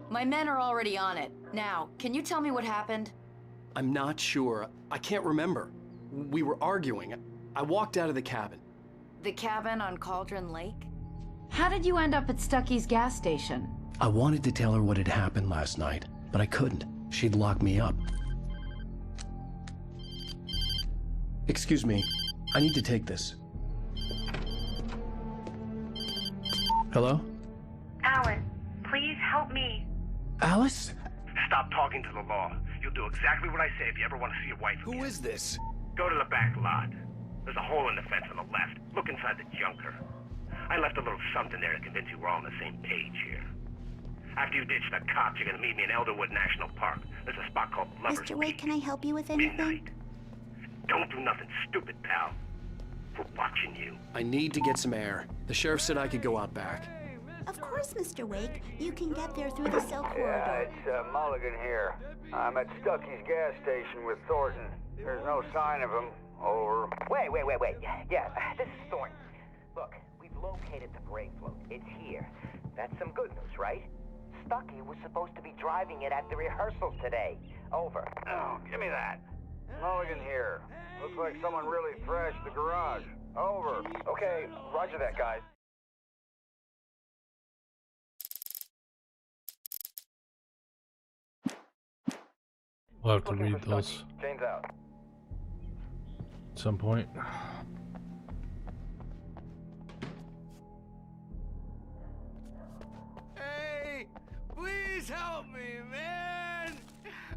N: My men are already on it. Now, can you tell me what happened?
O: I'm not sure. I can't remember. We were arguing. I walked out of the cabin.
N: The cabin on Cauldron Lake? How did you end up at Stucky's gas station?
B: I wanted to tell her what had happened last night, but I couldn't. She'd lock me up. Excuse me. I need to take this. Hello?
M: Alan, please help me.
O: Alice?
M: Stop talking to the law. You'll do exactly what I say if you ever want to see your wife again.
O: Who is this?
M: Go to the back lot. There's a hole in the fence on the left. Look inside the junker. I left a little something there to convince you we're all on the same page here. After you ditch the cops, you're gonna meet me in Elderwood National Park. There's a spot called Lover's
J: Mr. Wake, can I help you with anything?
M: Midnight. Don't do nothing stupid, pal. We're watching you.
O: I need to get some air. The sheriff said I could go out back.
J: Of course, Mr. Wake. You can get there through the cell
W: Yeah,
J: corridor.
W: it's Mulligan here. I'm at Stucky's gas station with Thornton. There's no sign of him. Over.
M: Wait. Yeah, this is Thornton. Look, we've located the brake float. It's here. That's some good news, right? Stucky was supposed to be driving it at the rehearsal today. Over.
W: Oh, give me that. Mulligan here. Looks like someone really thrashed the garage. Over.
M: Okay, roger that, guys.
A: We'll have to read those
M: Chains out.
A: at some point.
K: Hey, please help me, man!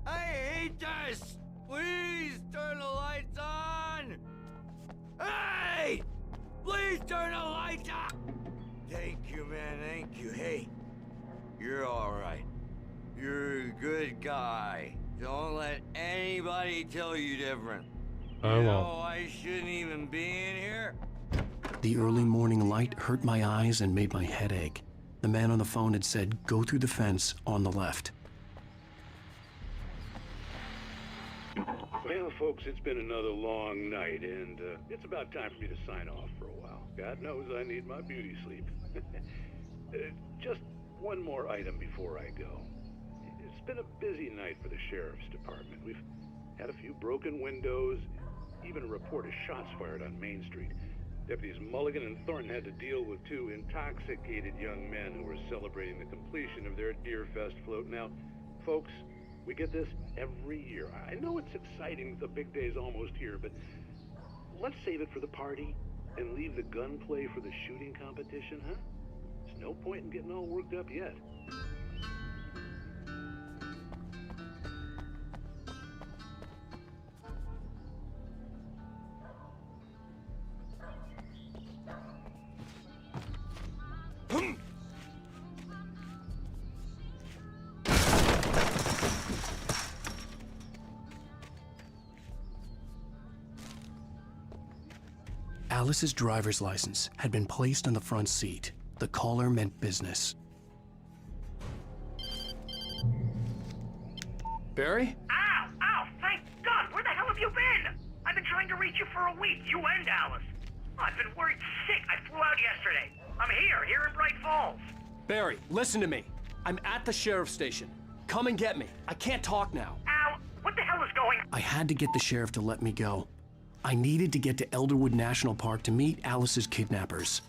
K: I hate this! Please turn the lights on! Hey! Please turn the lights on! Thank you, man, thank you. Hey, you're alright. You're a good guy. Don't let anybody tell you different.
A: I
K: You
A: won't.
K: know I shouldn't even be in here?
B: The early morning light hurt my eyes and made my head ache. The man on the phone had said, go through the fence on the left.
X: Well, folks, it's been another long night, and it's about time for me to sign off for a while. God knows I need my beauty sleep. Just one more item before I go. It's been a busy night for the Sheriff's Department. We've had a few broken windows, even a report of shots fired on Main Street. Deputies Mulligan and Thornton had to deal with two intoxicated young men who were celebrating the completion of their Deerfest float. Now, folks, we get this every year. I know it's exciting, the big day's almost here, but let's save it for the party and leave the gunplay for the shooting competition, huh? There's no point in getting all worked up yet.
B: Alice's driver's license had been placed on the front seat. The caller meant business. Barry?
M: Ow! Thank God! Where the hell have you been? I've been trying to reach you for a week, you and Alice. I've been worried sick. I flew out yesterday. I'm here in Bright Falls.
O: Barry, listen to me. I'm at the sheriff's station. Come and get me. I can't talk now.
M: Ow! What the hell is going on?
B: I had to get the sheriff to let me go. I needed to get to Elderwood National Park to meet Alice's kidnappers.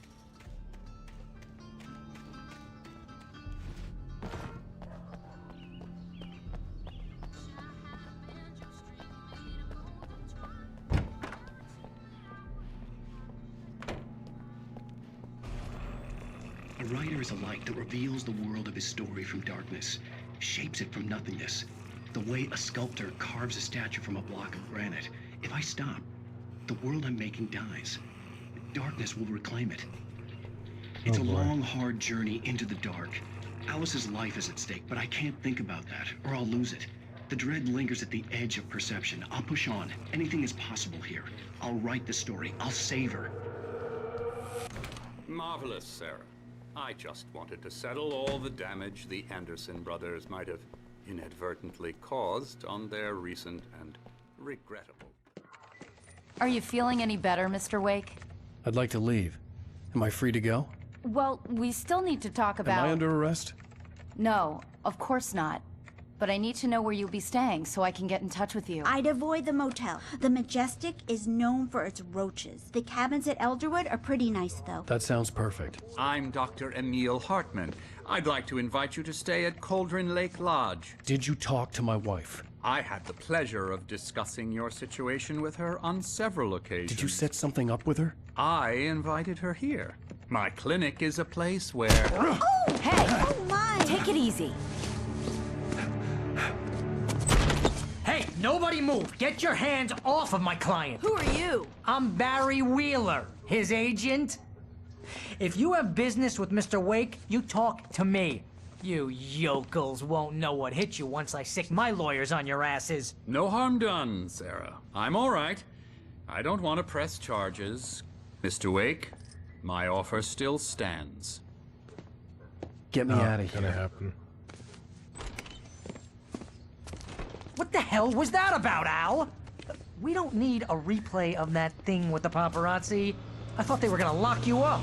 D: A writer is a light that reveals the world of his story from darkness, shapes it from nothingness. The way a sculptor carves a statue from a block of granite. If I stop, the world I'm making dies. Darkness will reclaim it. It's a long, hard journey into the dark. Alice's life is at stake, but I can't think about that, or I'll lose it. The dread lingers at the edge of perception. I'll push on. Anything is possible here. I'll write the story. I'll save her.
F: Marvelous, Sarah. I just wanted to settle all the damage the Anderson brothers might have inadvertently caused on their recent and regrettable.
N: Are you feeling any better, Mr. Wake?
O: I'd like to leave. Am I free to go?
N: Well, we still need to talk about...
O: Am I under arrest?
N: No, of course not. But I need to know where you'll be staying so I can get in touch with you.
J: I'd avoid the motel. The Majestic is known for its roaches. The cabins at Elderwood are pretty nice, though.
O: That sounds perfect.
F: I'm Dr. Emil Hartman. I'd like to invite you to stay at Cauldron Lake Lodge.
O: Did you talk to my wife?
F: I had the pleasure of discussing your situation with her on several occasions.
O: Did you set something up with her?
F: I invited her here. My clinic is a place where...
J: Oh!
N: Hey!
J: Oh, my!
N: Take it easy.
G: Hey, nobody move! Get your hands off of my client!
P: Who are you?
G: I'm Barry Wheeler, his agent. If you have business with Mr. Wake, you talk to me. You yokels won't know what hit you once I sick my lawyers on your asses.
F: No harm done, Sarah. I'm all right. I don't want to press charges. Mr. Wake, my offer still stands.
O: Get me out of here.
A: Gonna happen.
G: What the hell was that about, Al? We don't need a replay of that thing with the paparazzi. I thought they were gonna lock you up.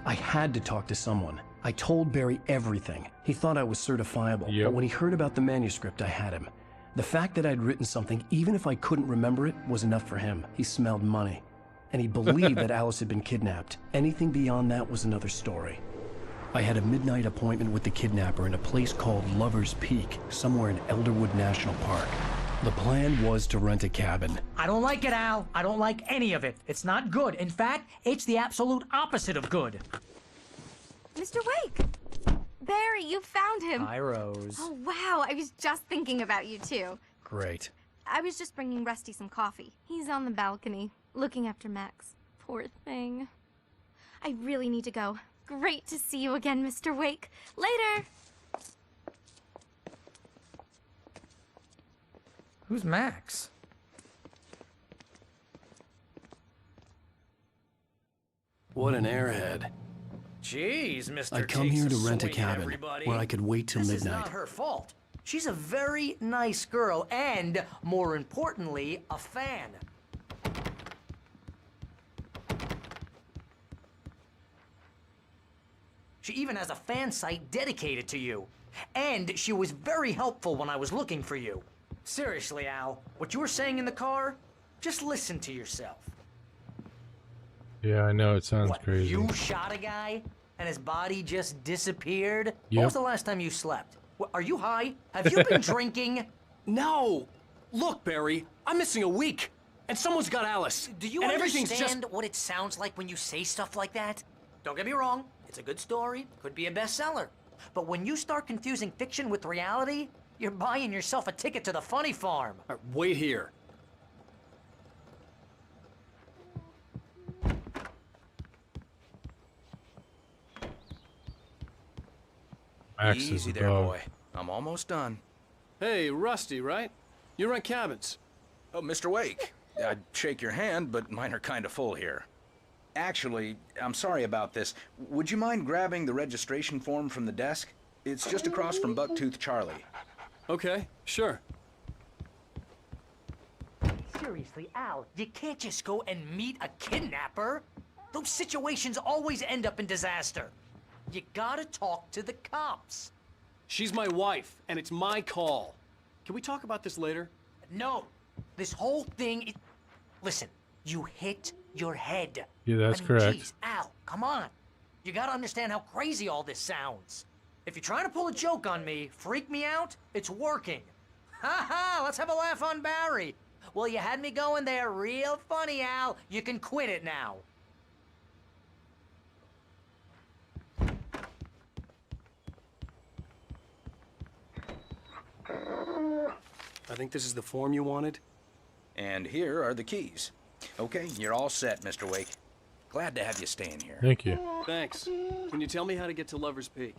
O: I had to talk to someone. I told Barry everything. He thought I was certifiable, but when he heard about the manuscript, I had him. The fact that I'd written something, even if I couldn't remember it, was enough for him. He smelled money. And he believed that Alice had been kidnapped. Anything beyond that was another story. I had a midnight appointment with the kidnapper in a place called Lover's Peak, somewhere in Elderwood National Park. The plan was to rent a cabin.
G: I don't like it, Al. I don't like any of it. It's not good. In fact, it's the absolute opposite of good.
I: Mr. Wake! Barry, you found him!
O: Hi, Rose.
I: Oh, wow. I was just thinking about you, too.
O: Great.
I: I was just bringing Rusty some coffee. He's on the balcony, looking after Max. Poor thing. I really need to go. Great to see you again, Mr. Wake. Later!
G: Who's Max?
O: What an airhead.
G: Jeez, Mr.
O: I'd come here to rent a cabin where I could wait till
G: This
O: midnight.
G: is not her fault. She's a very nice girl and, more importantly, a fan. She even has a fan site dedicated to you. And she was very helpful when I was looking for you. Seriously, Al, what you were saying in the car, just listen to yourself.
A: Yeah, I know, it sounds
G: What,
A: crazy.
G: you shot a guy and his body just disappeared? When
A: Yep.
G: was the last time you slept? What, are you high? Have you been drinking?
Q: No! Look, Barry, I'm missing a week, and someone's got Alice.
G: Do you
Q: and everything's
G: understand what it sounds like when you say stuff like that? Don't get me wrong, it's a good story, could be a bestseller. But when you start confusing fiction with reality, you're buying yourself a ticket to the funny farm.
Q: Wait here.
A: Max is
L: Easy
A: the
L: there,
A: dog.
L: boy. I'm almost done.
Q: Hey, Rusty, right? You rent cabins.
L: Oh, Mr. Wake. I'd shake your hand, but mine are kind of full here. Actually, I'm sorry about this. Would you mind grabbing the registration form from the desk? It's just across from Bucktooth Charlie.
Q: Okay, sure.
G: Seriously, Al, you can't just go and meet a kidnapper. Those situations always end up in disaster. You gotta talk to the cops.
Q: She's my wife, and it's my call. Can we talk about this later?
G: No, this whole thing is... Listen, you hit your head.
A: Yeah, that's
G: I mean,
A: correct.
G: Geez, Al, come on. You gotta understand how crazy all this sounds. If you're trying to pull a joke on me, freak me out, it's working. Ha ha, let's have a laugh on Barry. Well, you had me going there real funny, Al. You can quit it now.
O: I think this is the form you wanted.
L: And here are the keys. Okay, you're all set, Mr. Wake. Glad to have you staying here.
A: Thank you.
O: Thanks. Can you tell me how to get to Lover's Peak?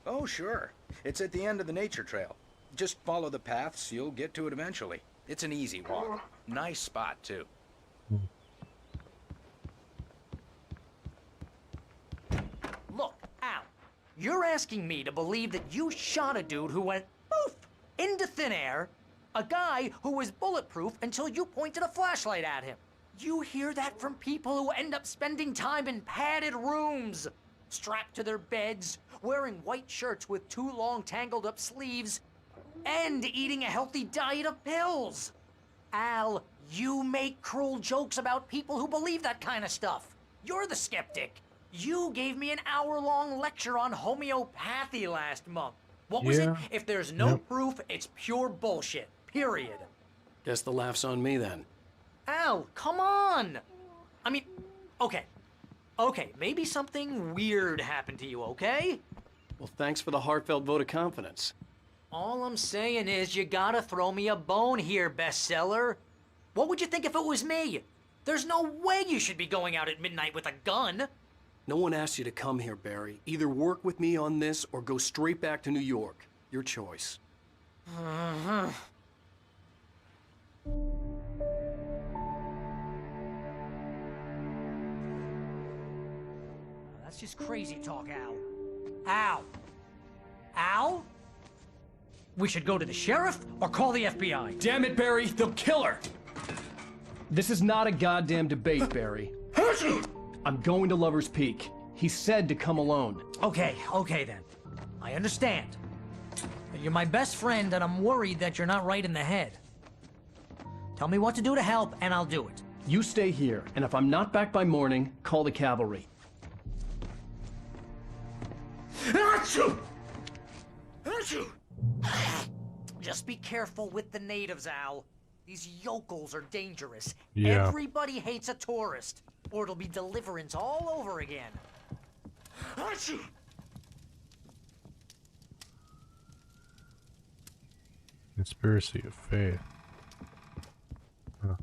L: Oh, sure. It's at the end of the nature trail. Just follow the paths, you'll get to it eventually. It's an easy walk. Nice spot, too.
G: Look, Al, you're asking me to believe that you shot a dude who went poof into thin air, a guy who was bulletproof until you pointed a flashlight at him. You hear that from people who end up spending time in padded rooms, strapped to their beds, wearing white shirts with too long tangled up sleeves, and eating a healthy diet of pills. Al, you make cruel jokes about people who believe that kind of stuff. You're the skeptic. You gave me an hour-long lecture on homeopathy last month. What was it? If there's no proof, it's pure bullshit. Period.
O: Guess the laugh's on me then.
G: Al, come on! I mean, okay. Okay, maybe something weird happened to you, okay?
O: Well, thanks for the heartfelt vote of confidence.
G: All I'm saying is you gotta throw me a bone here, bestseller. What would you think if it was me? There's no way you should be going out at midnight with a gun.
O: No one asked you to come here, Barry. Either work with me on this or go straight back to New York. Your choice.
G: That's just crazy talk, Al. Al? Al? We should go to the sheriff or call the FBI.
Q: Damn it, Barry, they'll kill her! This is not a goddamn debate, Barry. I'm going to Lover's Peak. He said to come alone.
G: Okay then. I understand. But you're my best friend and I'm worried that you're not right in the head. Tell me what to do to help and I'll do it.
Q: You stay here, and if I'm not back by morning, call the cavalry.
G: Achoo! Achoo! Just be careful with the natives, Al. These yokels are dangerous.
A: Yeah.
G: Everybody hates a tourist, or it'll be Deliverance all over again. Achoo!
A: Conspiracy of faith. Huh.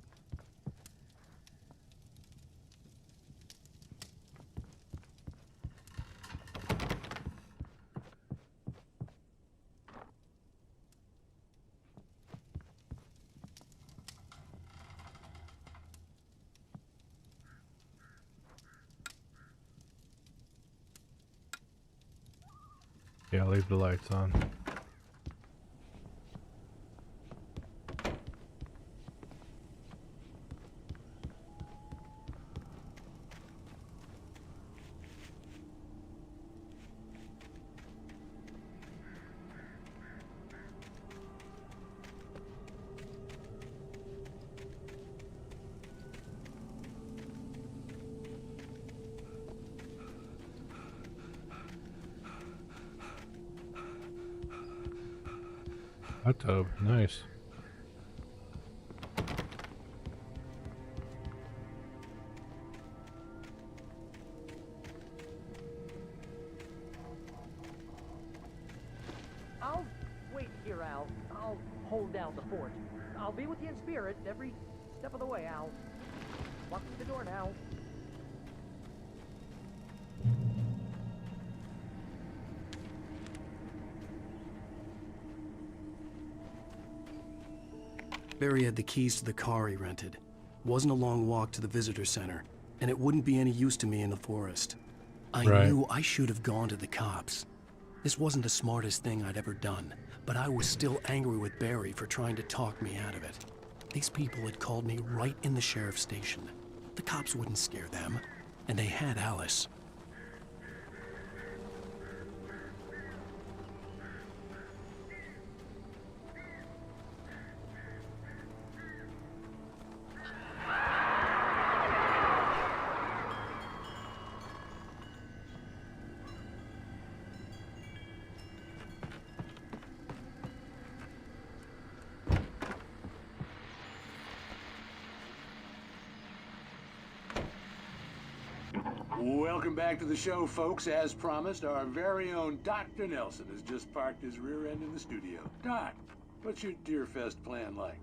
A: Yeah, leave the lights on. Hot tub, nice.
G: I'll wait here, Al. I'll hold down the fort. I'll be with you in spirit every step of the way, Al. Walk through the door now.
O: Barry had the keys to the car he rented. Wasn't a long walk to the visitor center, and it wouldn't be any use to me in the forest. I knew I should have gone to the cops. This wasn't the smartest thing I'd ever done, but I was still angry with Barry for trying to talk me out of it. These people had called me right in the sheriff's station. The cops wouldn't scare them, and they had Alice.
X: Welcome back to the show, folks. As promised, our very own Dr. Nelson has just parked his rear end in the studio. Doc, what's your Deerfest plan like?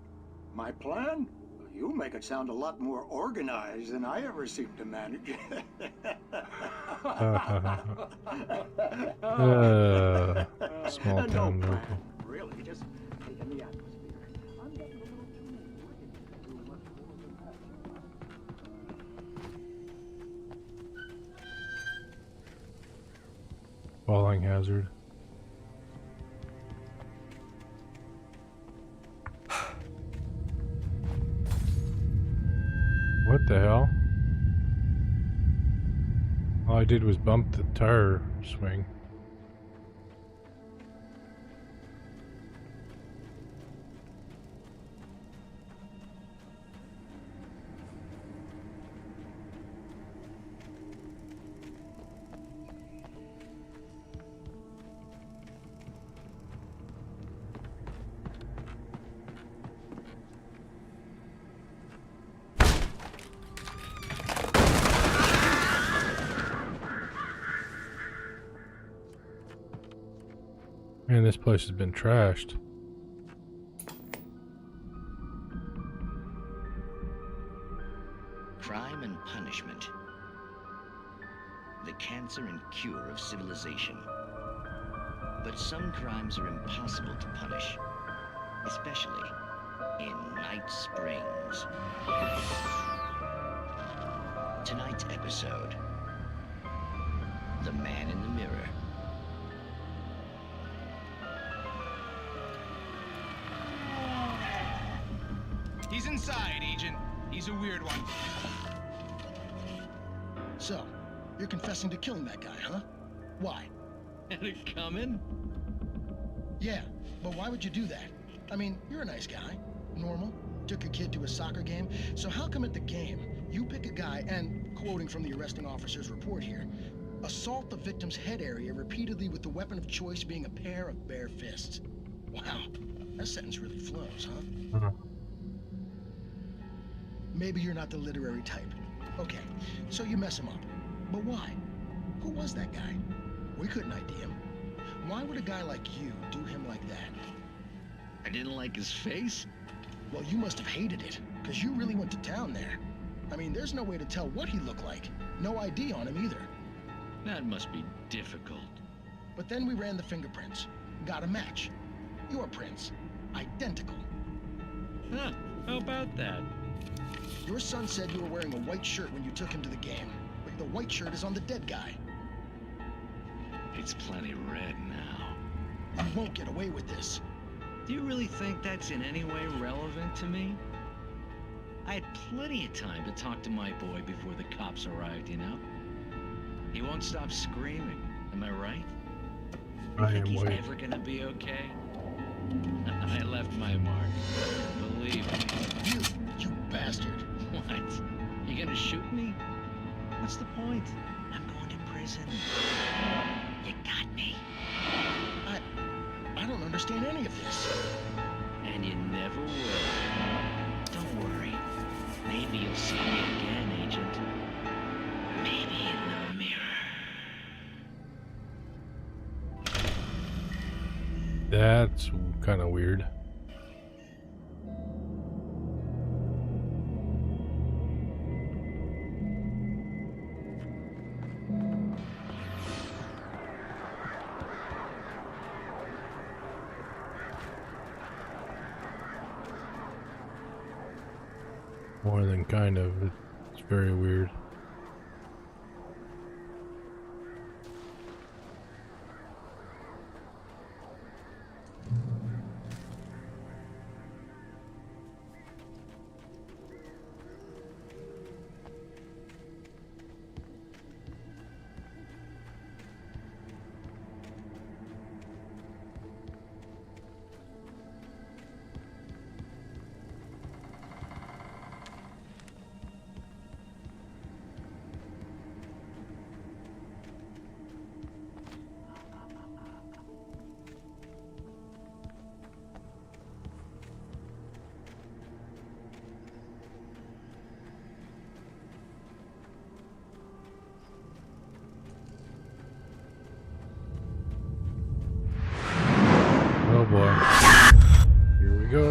H: My plan? You make it sound a lot more organized than I ever seem to manage.
A: Small town
H: no
A: local.
H: plan, really, just in the atmosphere. I'm getting a little too working to do much more than that.
A: Falling hazard. What the hell? All I did was bump the tire swing. Man, this place has been trashed.
S: Crime and punishment. The cancer and cure of civilization. But some crimes are impossible to punish, especially in Night Springs. Tonight's episode, The Man in the Mirror.
T: He's inside, Agent. He's a weird one.
U: So, you're confessing to killing that guy, huh? Why?
S: Had it coming?
U: Yeah, but why would you do that? I mean, you're a nice guy. Normal. Took your kid to a soccer game. So how come at the game, you pick a guy and, quoting from the arresting officer's report here, assault the victim's head area repeatedly with the weapon of choice being a pair of bare fists? Wow, that sentence really flows, huh? Maybe you're not the literary type. Okay, so you mess him up. But why? Who was that guy? We couldn't ID him. Why would a guy like you do him like that?
S: I didn't like his face?
U: Well, you must have hated it, because you really went to town there. I mean, there's no way to tell what he looked like. No ID on him either.
S: That must be difficult.
U: But then we ran the fingerprints. Got a match. Your prints. Identical.
S: Huh, how about that?
U: Your son said you were wearing a white shirt when you took him to the game, but the white shirt is on the dead guy.
S: It's plenty red now.
U: You won't get away with this.
S: Do you really think that's in any way relevant to me? I had plenty of time to talk to my boy before the cops arrived, you know? He won't stop screaming, am I right? You think he's ever gonna be okay? I left my mark. Believe me.
U: You bastard.
S: What? You gonna shoot me? What's the point? I'm going to prison. You got me.
U: I don't understand any of this.
S: And you never will. Don't worry. Maybe you'll see me again, Agent. Maybe in the mirror.
A: That's kind of weird. More than kind of. It's very weird.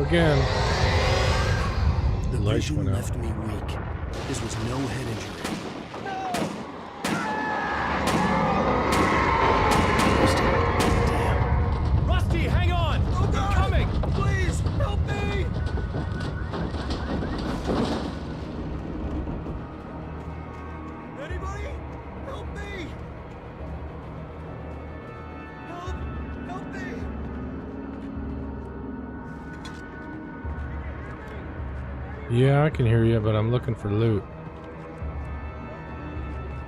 A: again.
B: The
A: Lights
B: vision
A: went out.
B: left me weak. This was no head injury.
Q: Rusty, hang on! Oh, God. I'm coming! Please, help me! Anybody? Help me! Help me!
A: Yeah, I can hear you, but I'm looking for loot.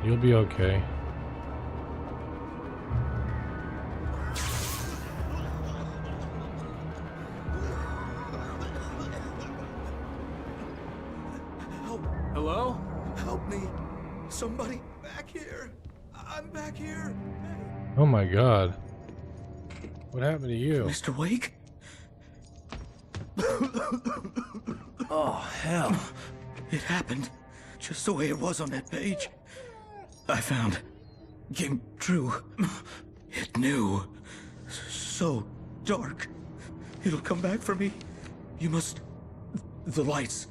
A: You'll be okay.
Q: Hello?
C: Help me. Somebody back here. I'm back here.
A: Oh my god. What happened to you?
H: Mr. Wake?
O: Oh, hell.
H: It happened just the way it was on that page. I found. Came true. It knew. So dark. It'll come back for me. You must. The lights.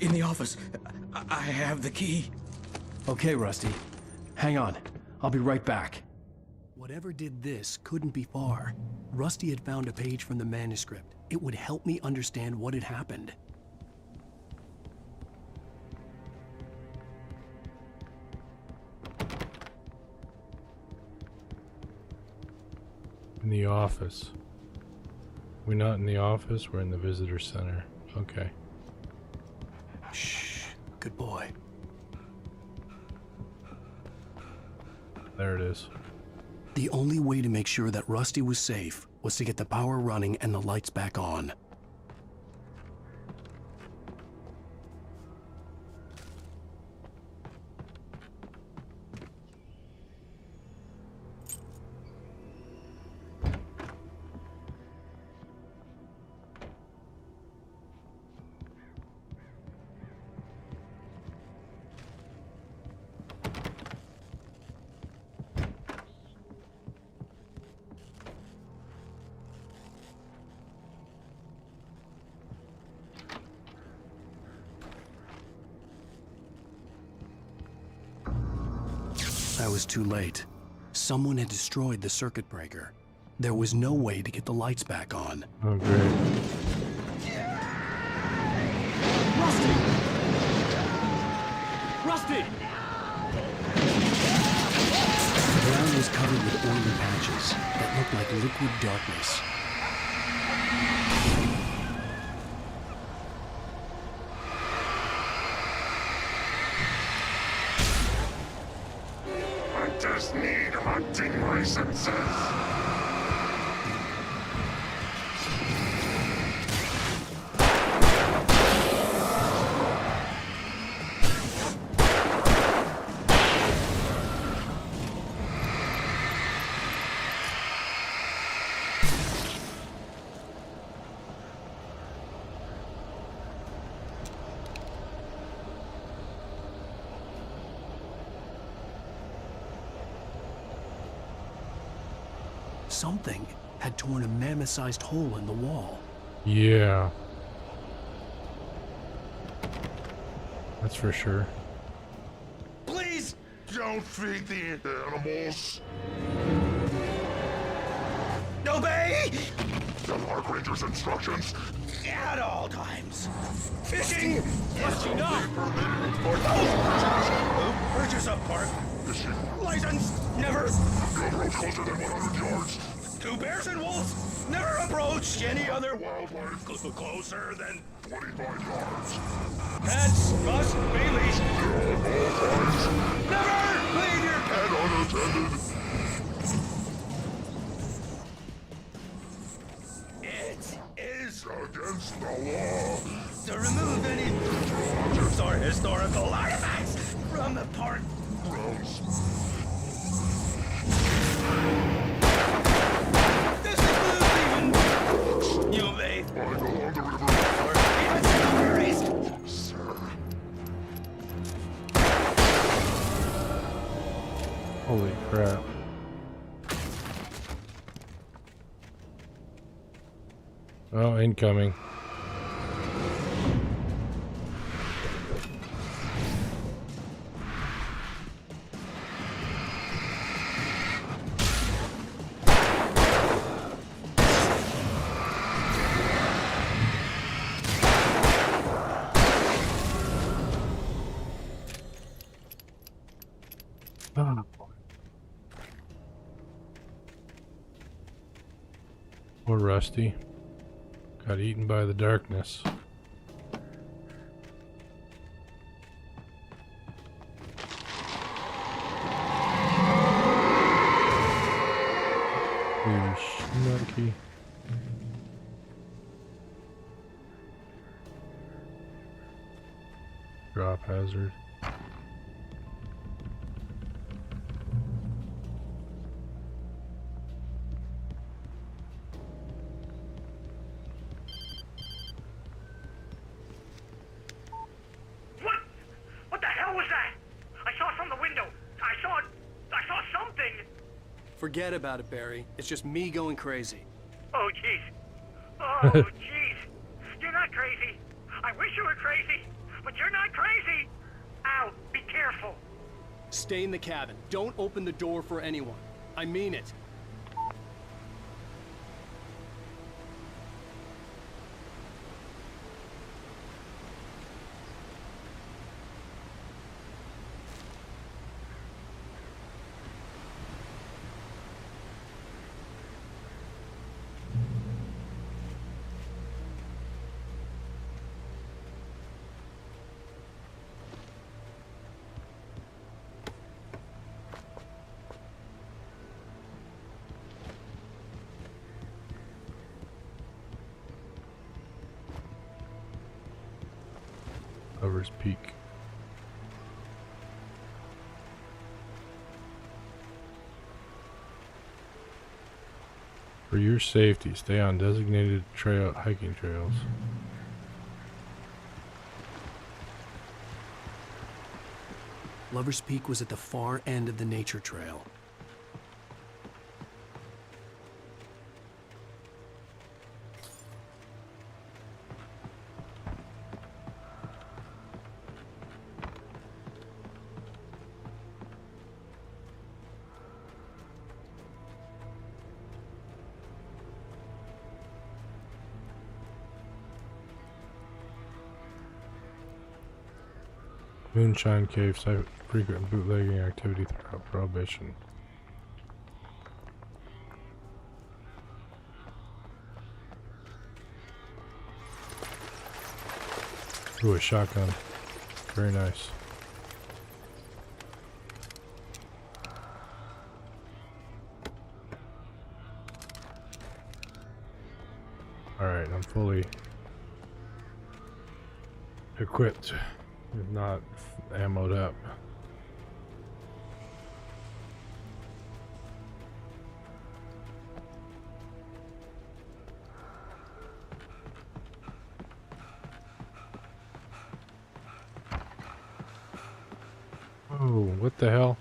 H: In the office. I have the key.
O: Okay, Rusty. Hang on. I'll be right back.
B: Whatever did this couldn't be far. Rusty had found a page from the manuscript. It would help me understand what had happened.
A: In the office. We're not in the office, we're in the visitor center. Okay.
B: Shh. Good boy.
A: There it is.
B: The only way to make sure that Rusty was safe was to get the power running and the lights back on. I was too late. Someone had destroyed the circuit breaker. There was no way to get the lights back on.
A: Oh, great.
Q: Rusty! Rusty!
B: The ground was covered with oily patches that looked like liquid darkness.
E: Hunters need hunting licenses.
B: Something had torn a mammoth-sized hole in the wall.
A: Yeah. That's for sure.
E: Please don't feed the animals. Obey the Park Ranger's instructions at all times. Fishing must you not for those purchase of park. Fishing license never approach closer than 100 yards. To bears and wolves, never approach any other wildlife closer than 25 yards. Pets must be leashed at all times. Never leave your pet unattended. It is against the law to remove any objects or historical artifacts from the park grounds. This includes even books you may find along the river or even strawberries, sir.
A: Holy crap. Oh, incoming. Poor Rusty. Got eaten by the darkness. You snarky. Drop hazard.
M: What the hell was that? I saw it from the window. I saw something.
B: Forget about it, Barry. It's just me going crazy.
M: Oh, jeez. Oh, jeez. You're not crazy. I wish you were crazy, but you're not crazy. Ow, be careful.
B: Stay in the cabin. Don't open the door for anyone. I mean it.
A: Lover's Peak. For your safety, stay on designated hiking trails.
B: Lover's Peak was at the far end of the nature trail.
A: Moonshine Cave site frequent bootlegging activity throughout Prohibition. Ooh, a shotgun. Very nice. Alright, I'm fully equipped, if not ammoed up. Oh, what the hell?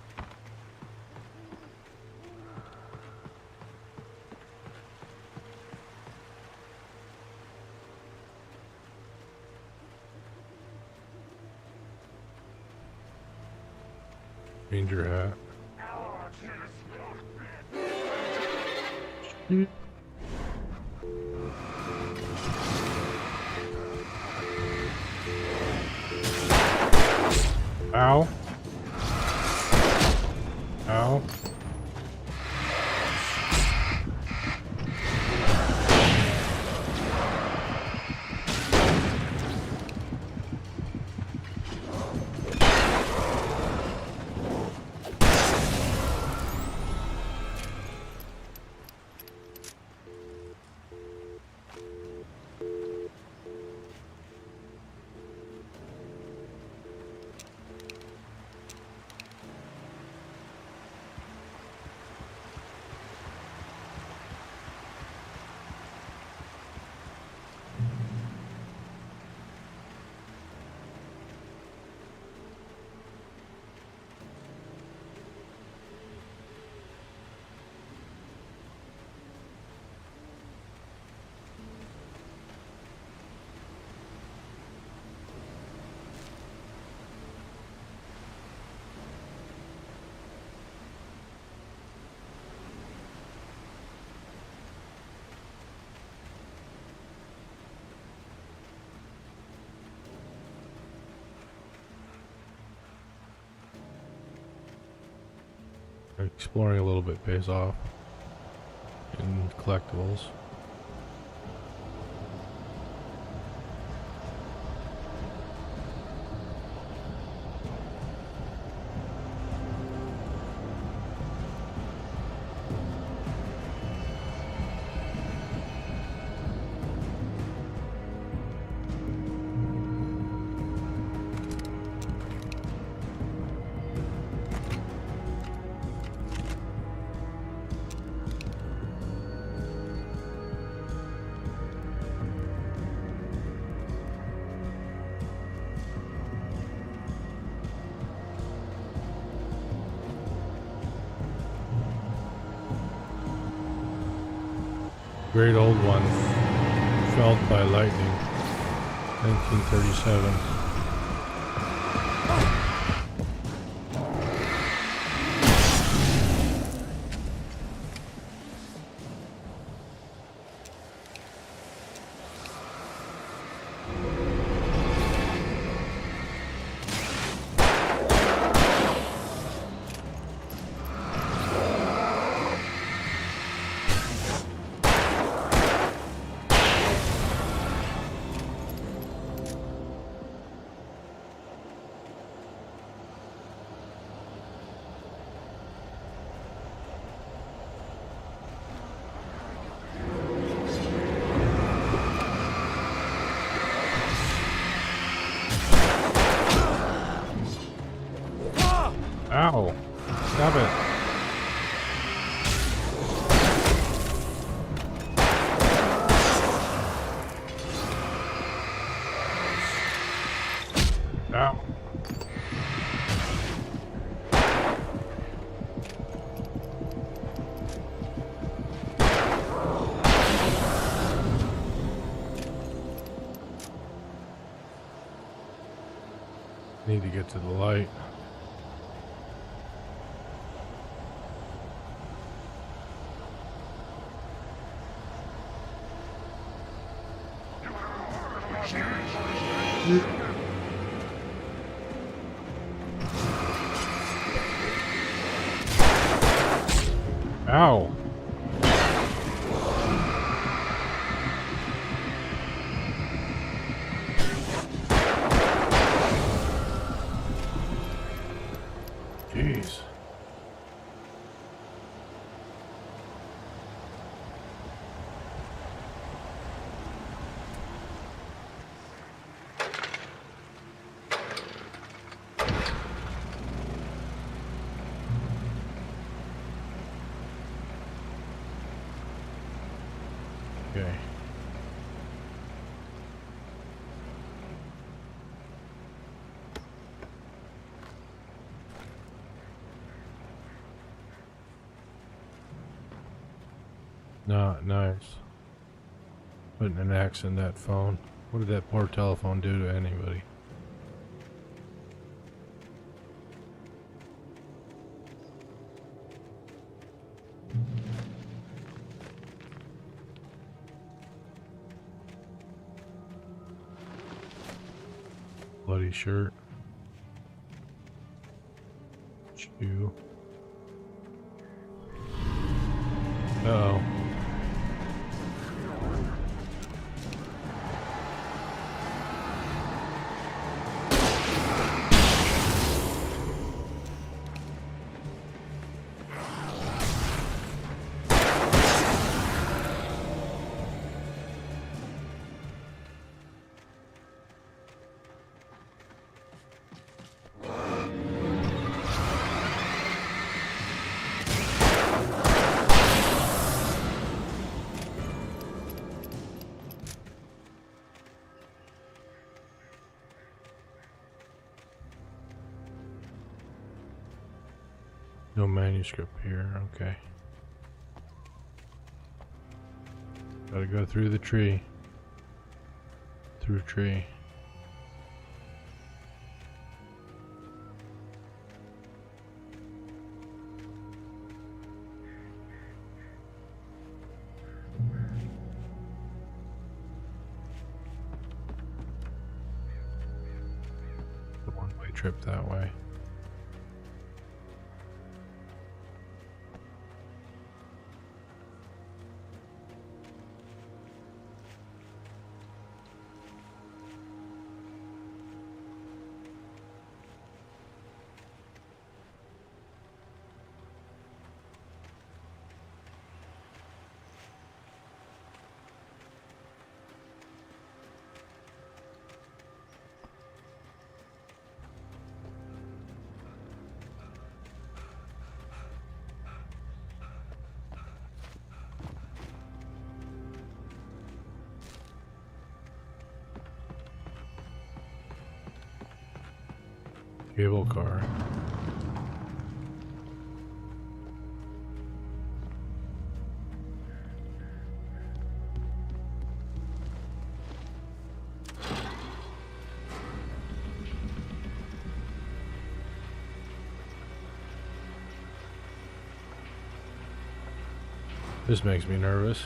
A: Ranger hat. Ow. Ow. Exploring a little bit pays off in collectibles. great old one, felled by lightning, 1937. Ow! Stop it! Ow! Need to get to the light. Ow. Jeez. Okay. Not nice. Putting an axe in that phone. What did that poor telephone do to anybody? Bloody shirt. Shoe. Uh-oh. No manuscript here, okay. Gotta go through the tree. Through a tree. The one-way trip that way. Cable car. This makes me nervous.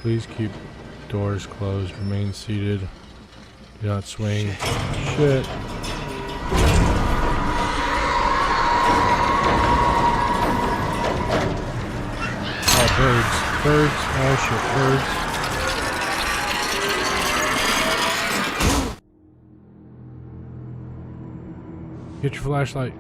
A: Please keep doors closed. Remain seated. Do not swing. Shit. Oh, birds. Birds. Oh shit, birds. Get your flashlight.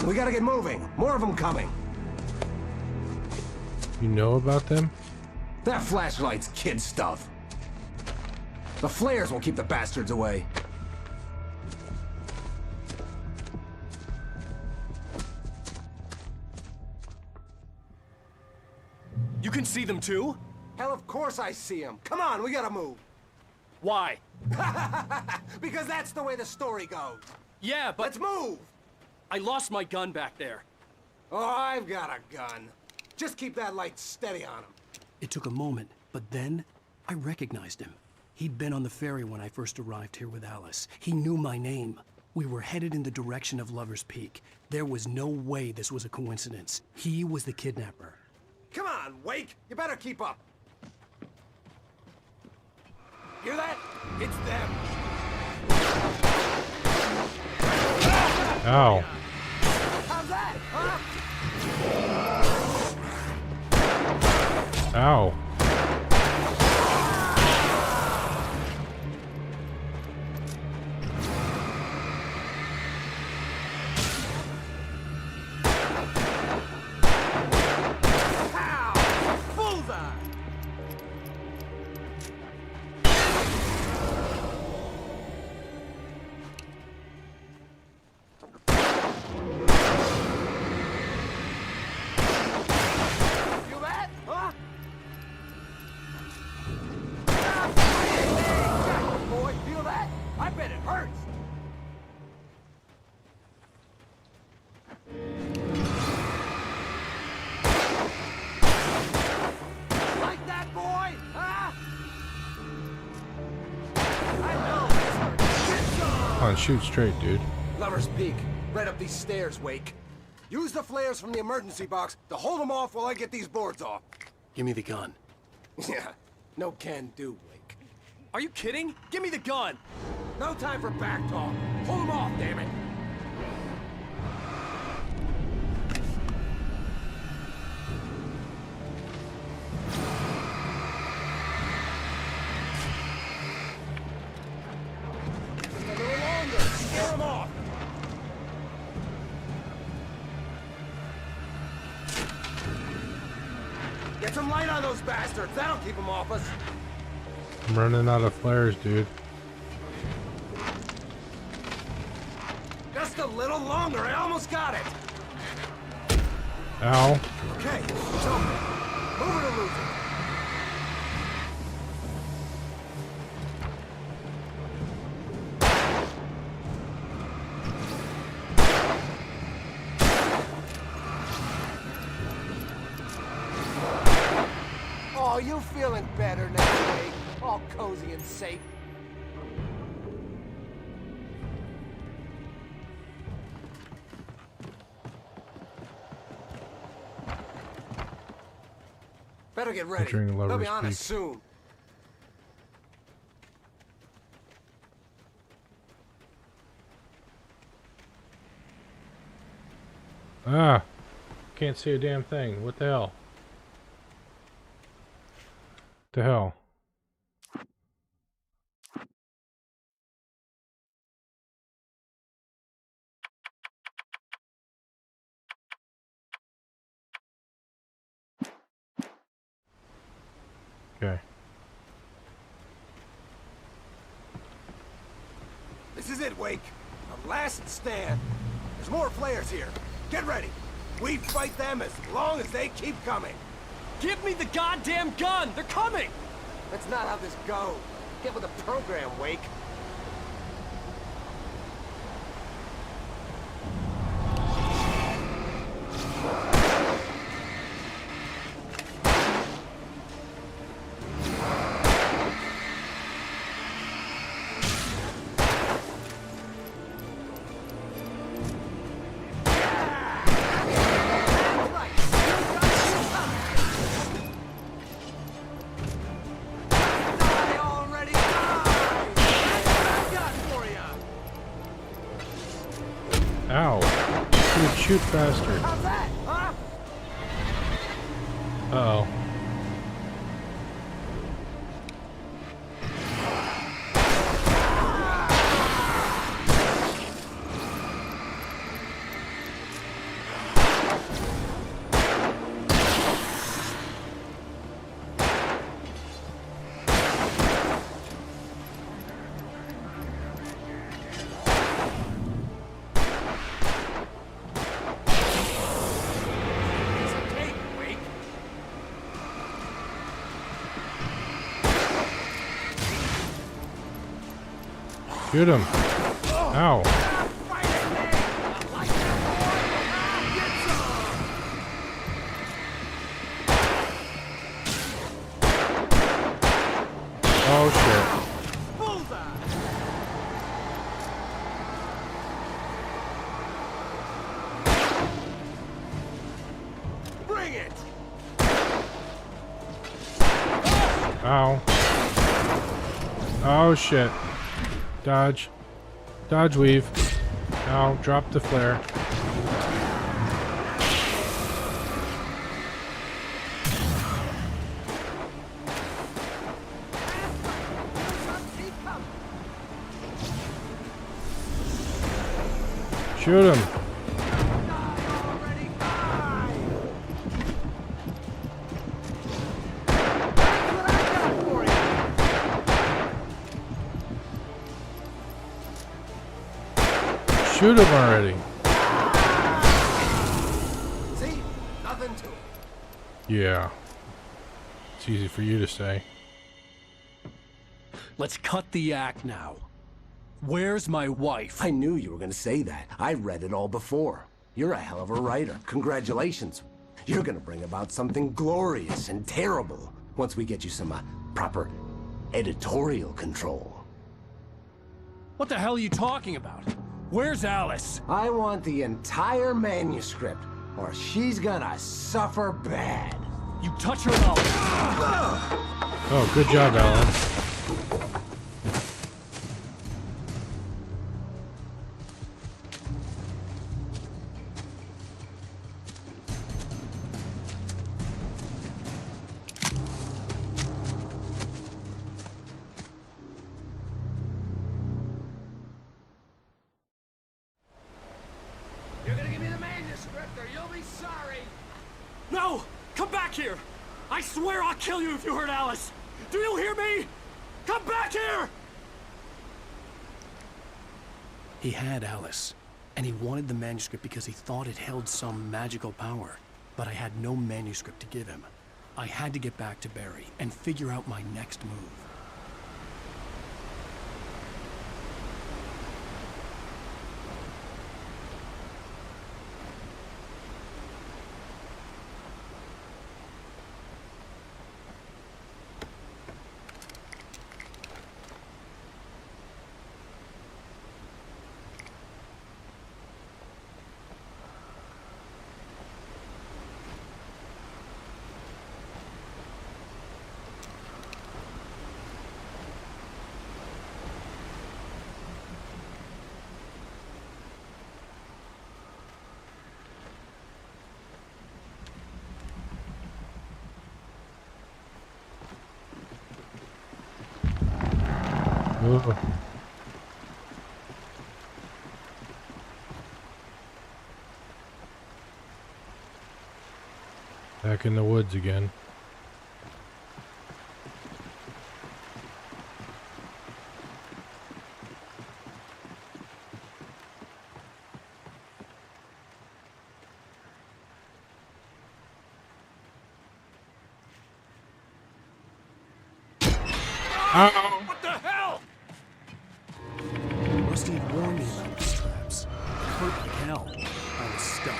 K: We gotta get moving. More of them coming.
A: You know about them?
K: That flashlight's kid stuff. The flares will keep the bastards away.
Q: You can see them too?
K: Hell, of course I see them. Come on, we gotta move.
Q: Why?
K: Because that's the way the story goes.
Q: Yeah, but...
K: Let's move!
Q: I lost my gun back there.
K: Oh, I've got a gun. Just keep that light steady on him.
B: It took a moment, but then I recognized him. He'd been on the ferry when I first arrived here with Alice. He knew my name. We were headed in the direction of Lover's Peak. There was no way this was a coincidence. He was the kidnapper.
K: Come on, Wake! You better keep up. Hear that? It's them.
A: Ow.
K: How's that, huh?
A: Ow.
K: Bullseye! Feel that, huh? Boy, feel that? I bet it hurts. Like that, boy? Huh? I know this hurts. Get some!
A: Come on, shoot straight, dude.
K: Lover's Peak. Right up these stairs, Wake. Use the flares from the emergency box to hold them off while I get these boards off.
B: Give me the gun.
K: Yeah, no can do, Wake.
Q: Are you kidding? Give me the gun!
K: No time for back talk. Hold them off, damn it. Just a little longer. Scare them off. Get some light on those bastards. That'll keep them off us.
A: I'm running out of flares, dude.
K: Just a little longer. I almost got it.
A: Ow.
K: Okay, it's open. Move it or lose it. Oh, you feeling better now, Wake? All cozy and safe. Better get ready.
A: Entering
K: They'll
A: Lover's
K: be on us
A: Peak.
K: soon.
A: Ah. Can't see a damn thing. What the hell? What the hell? Okay.
K: This is it, Wake. A last stand. There's more flares here. Get ready. We fight them as long as they keep coming.
D: Give me the goddamn gun! They're coming!
K: That's not how this goes. Get with the program, Wake.
A: Ow. Dude, shoot faster.
K: How's that, huh?
A: Uh-oh. Shoot him. Ow. Oh shit.
K: Bring it.
A: Ow. Oh shit. Dodge. Dodge weave. Ow, drop the flare. Shoot him. Shoot him already.
K: See? Nothing to it.
A: Yeah. It's easy for you to say.
D: Let's cut the act now. Where's my wife?
K: I knew you were gonna say that. I read it all before. You're a hell of a writer. Congratulations. You're gonna bring about something glorious and terrible once we get you some proper editorial control.
D: What the hell are you talking about? Where's Alice?
K: I want the entire manuscript, or she's gonna suffer bad.
D: You touch her and
A: Oh, good job, Alan.
D: You're gonna give me the manuscript or you'll be sorry! No! Come back here! I swear I'll kill you if you hurt Alice! Do you hear me? Come back here!
B: He had Alice, and he wanted the manuscript because he thought it held some magical power. But I had no manuscript to give him. I had to get back to Barry and figure out my next move.
A: Ooh. Back in the woods again. Uh-oh.
D: What the hell?
B: Rusty had warned me about these traps. It hurt like hell. I was stuck.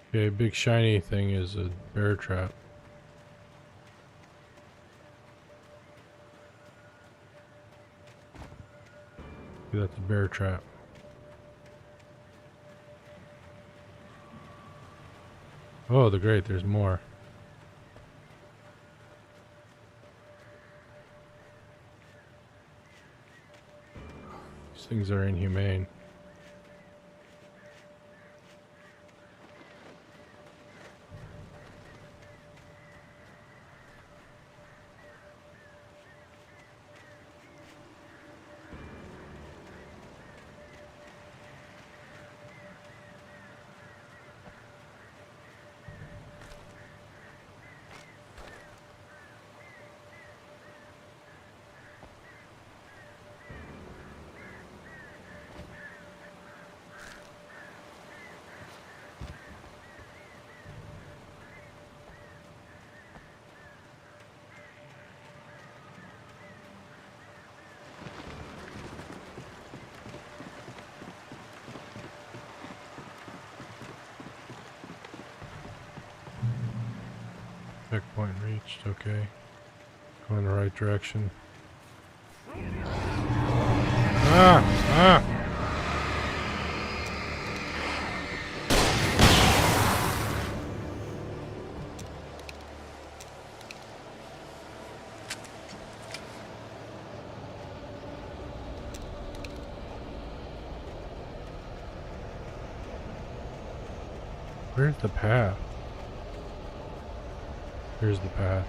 A: Okay, big shiny thing is a bear trap. That's a bear trap. Oh, the great, there's more. These things are inhumane. Checkpoint reached, okay. Going the right direction. Ah! Where's the path? Here's the path.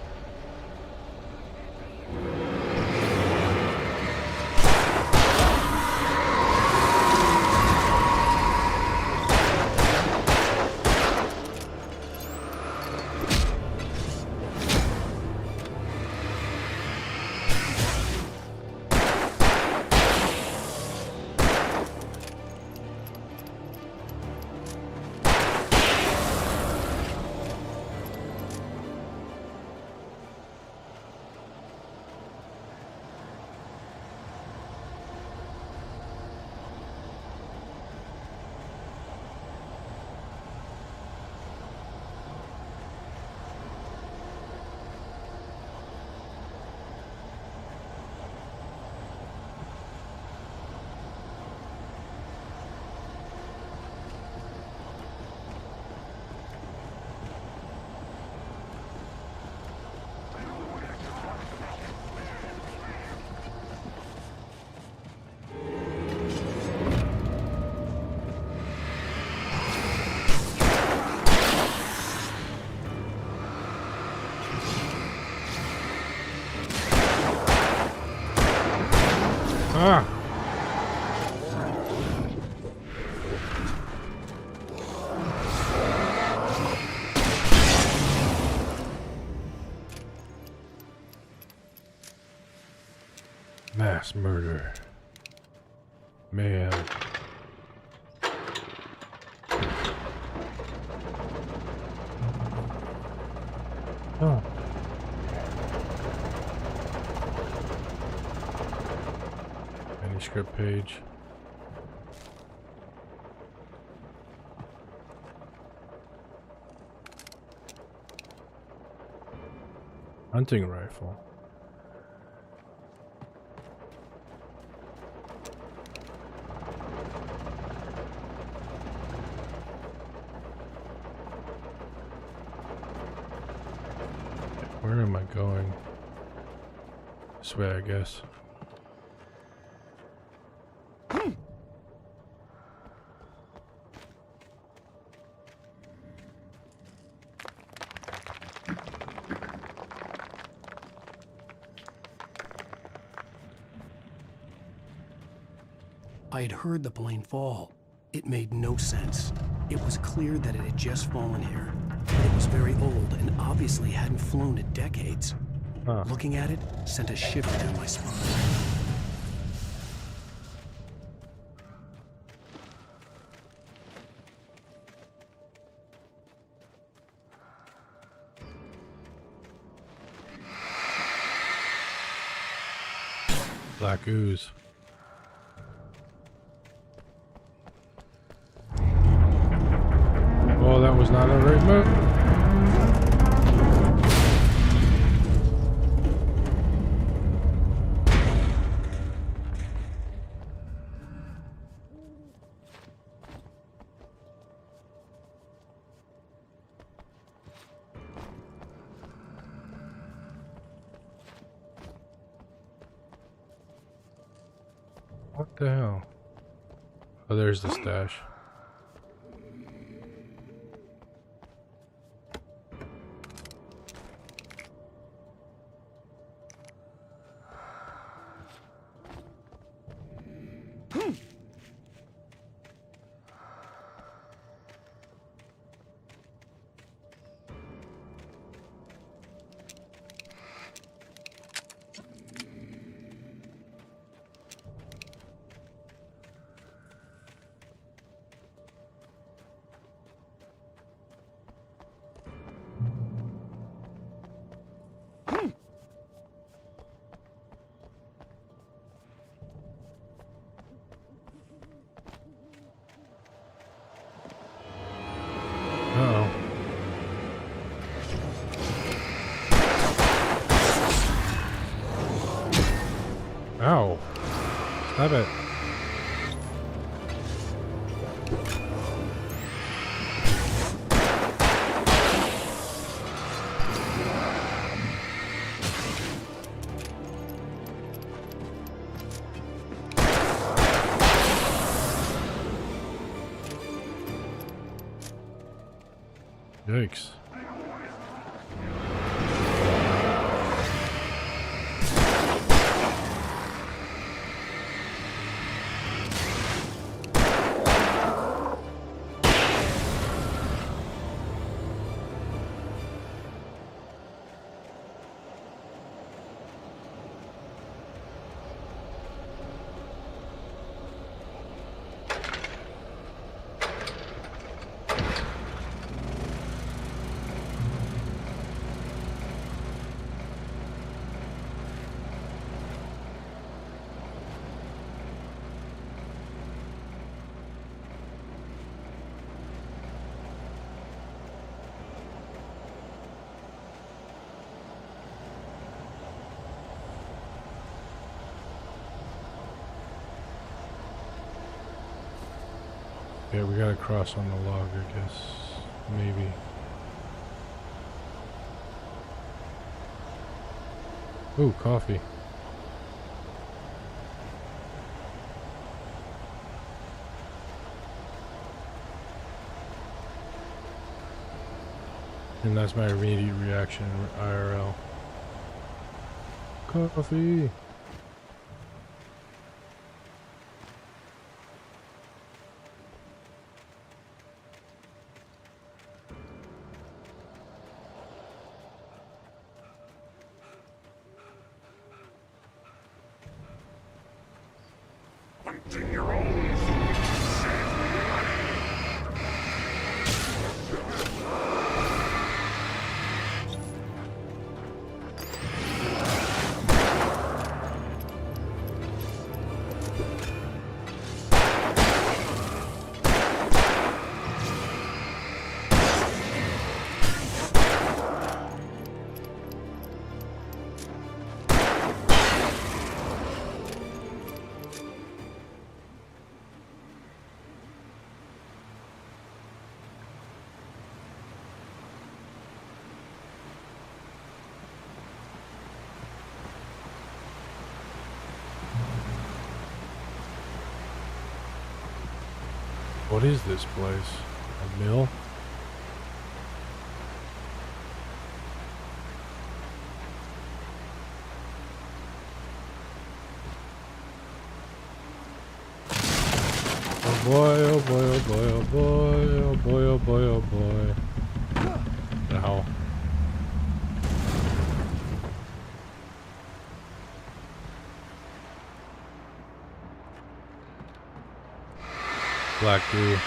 A: Ah! Mass murder. Man. Oh. Manuscript page. Hunting rifle. Where am I going? This way, I guess.
B: I had heard the plane fall. It made no sense. It was clear that it had just fallen here. It was very old and obviously hadn't flown in decades. Looking at it sent a shiver down my spine.
A: Black ooze. Oh, that was not a great move. What the hell? Oh, there's the stash. Uh-oh. Ow. Stop it. Yikes. Yeah, we gotta cross on the log, I guess. Maybe. Ooh, coffee. And that's my immediate reaction, IRL. Coffee! What is this place? A mill? Oh boy, oh boy, oh boy, oh boy, oh boy, oh boy, oh boy. Ow. Black goo.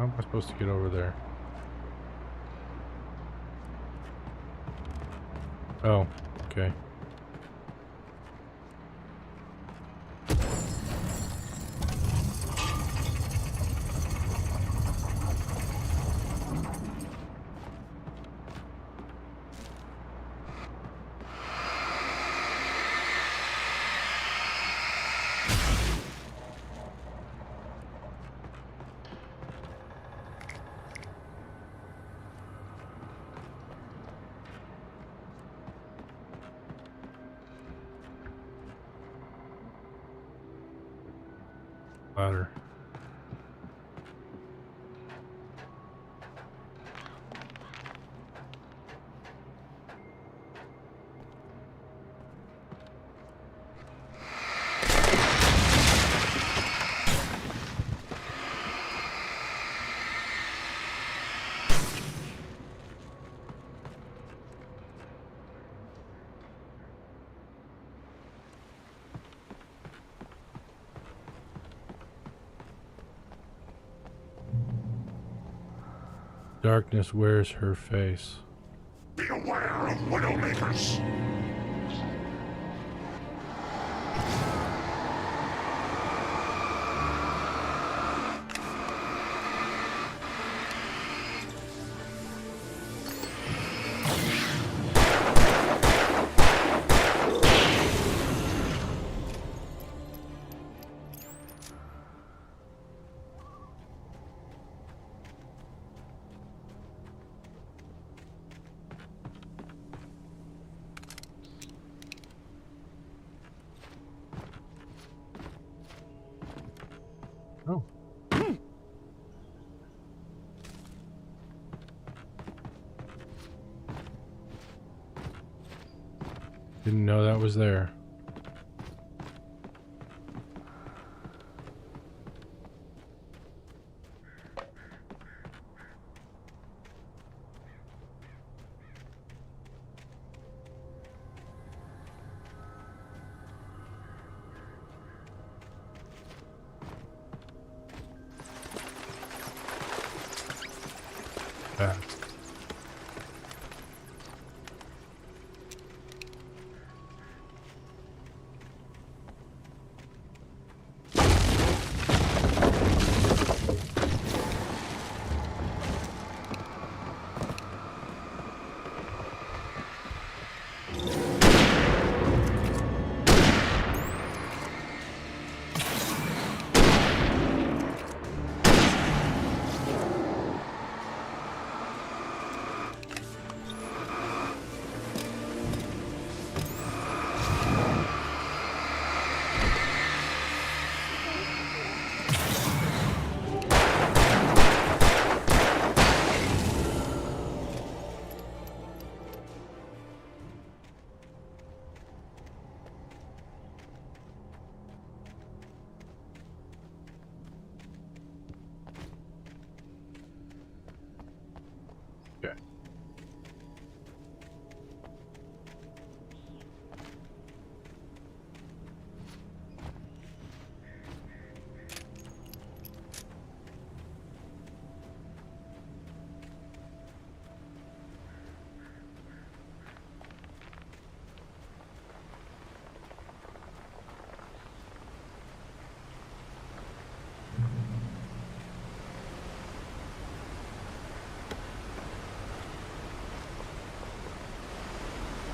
A: How am I supposed to get over there? Oh, okay. Ladder. Darkness wears her face.
E: Be aware of Widowmakers.
A: Oh. Didn't know that was there. Back. Okay.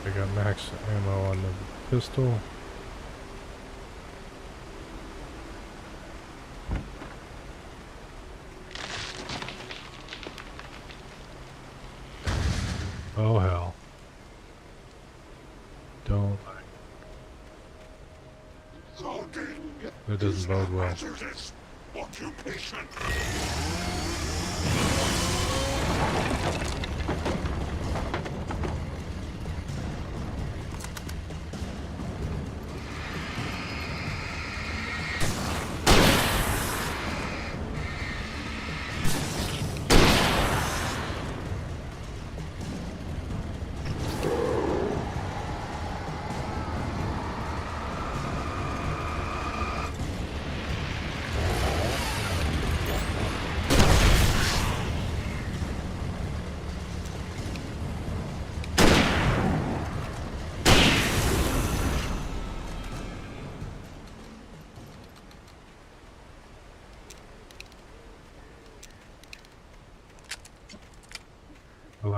A: I got max ammo on the pistol. Oh hell. Don't. That doesn't bode well.
E: Occupation.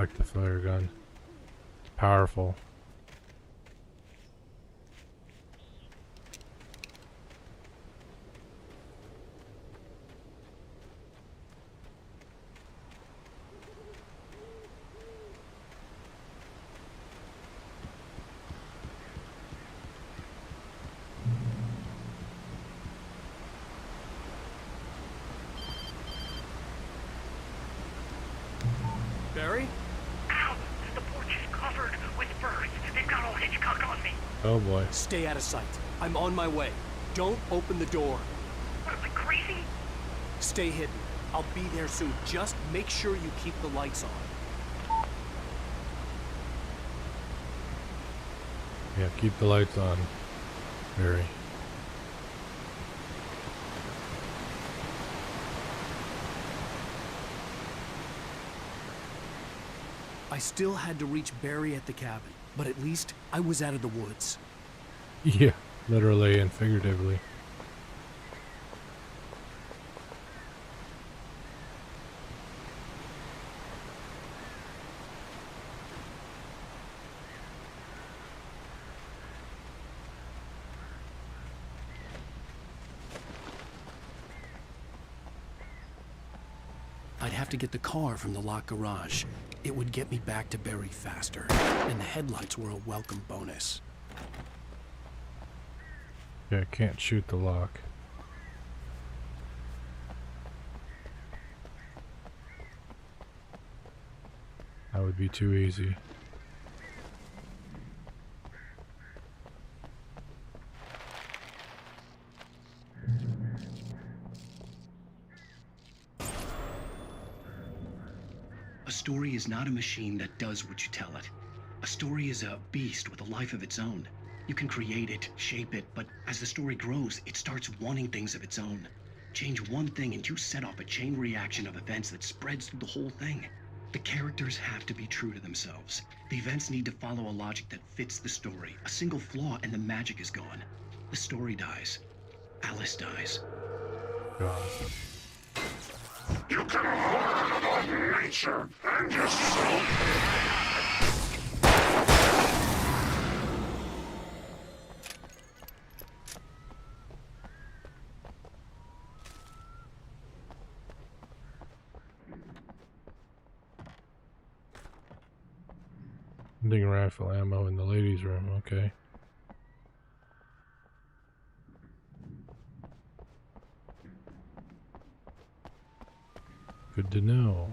A: like the flare gun. It's powerful.
D: Barry?
M: Ow! The porch is covered with birds. They've got all Hitchcock on me.
A: Oh boy.
D: Stay out of sight. I'm on my way. Don't open the door.
M: What, am I crazy?
D: Stay hidden. I'll be there soon. Just make sure you keep the lights on.
A: Yeah, keep the lights on, Barry.
B: I still had to reach Barry at the cabin, but at least I was out of the woods.
A: Yeah, literally and figuratively.
B: I'd have to get the car from the locked garage. It would get me back to Barry faster, and the headlights were a welcome bonus.
A: Yeah, I can't shoot the lock. That would be too easy.
J: A story is not a machine that does what you tell it. A story is a beast with a life of its own. You can create it, shape it, but as the story grows, it starts wanting things of its own. Change one thing and you set off a chain reaction of events that spreads through the whole thing. The characters have to be true to themselves. The events need to follow a logic that fits the story. A single flaw and the magic is gone. The story dies. Alice dies.
A: God.
E: You can learn about nature and yourself.
A: Hunting rifle ammo in the ladies' room, okay. Good to know.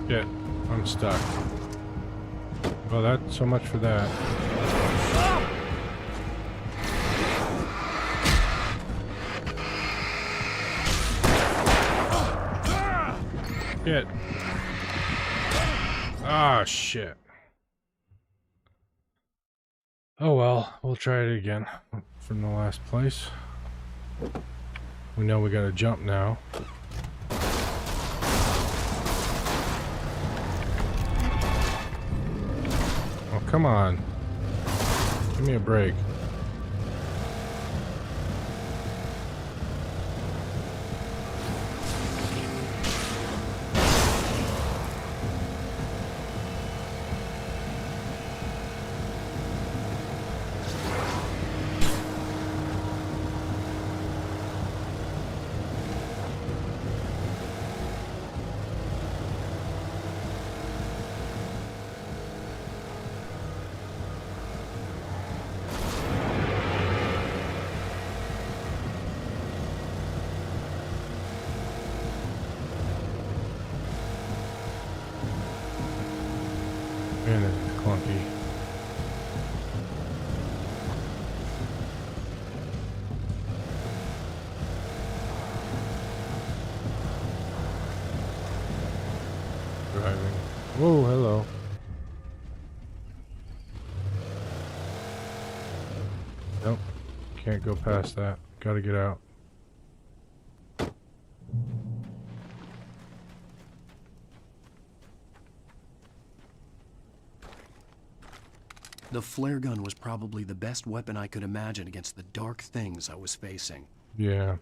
A: Shit, I'm stuck. Well, that's so much for that. Shit. Ah, shit. Oh well, we'll try it again from the last place. We know we gotta jump now. Oh, come on. Give me a break. Whoa, hello. Nope. Can't go past that. Gotta get out.
B: The flare gun was probably the best weapon I could imagine against the dark things I was facing.
A: Yeah.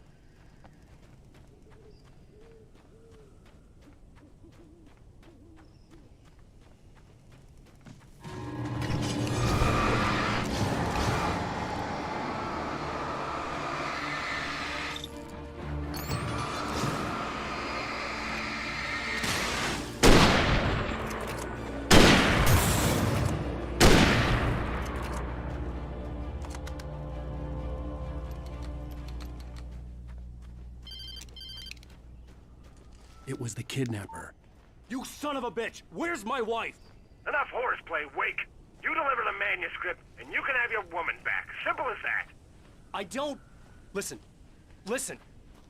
B: It was the kidnapper.
D: You son of a bitch! Where's my wife?
M: Enough horseplay, Wake. You deliver the manuscript, and you can have your woman back. Simple as that.
D: I don't... Listen.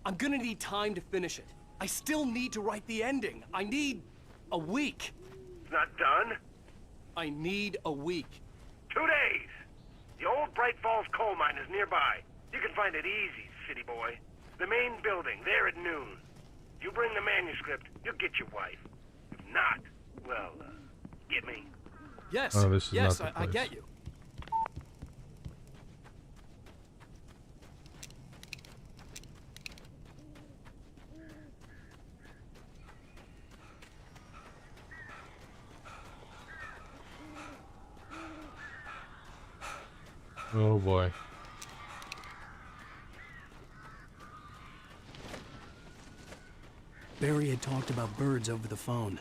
D: I'm gonna need time to finish it. I still need to write the ending. I need a week.
M: It's not done?
D: I need a week.
M: 2 days. The old Bright Falls coal mine is nearby. You can find it easy, city boy. The main building, there at noon. You bring the manuscript, you'll get your wife. If not, well, get me.
D: Yes,
A: Oh, this is
D: yes,
A: not the
D: I
A: place.
D: get you.
A: Oh boy.
B: Barry had talked about birds over the phone.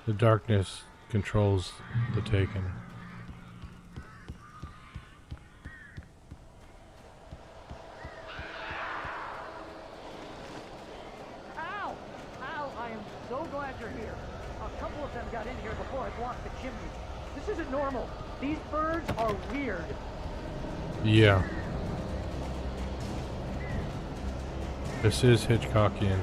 A: The darkness controls the Taken.
N: Al! Al, I am so glad you're here. A couple of them got in here before I blocked the chimney. This isn't normal. These birds are weird.
A: Yeah. This is Hitchcockian.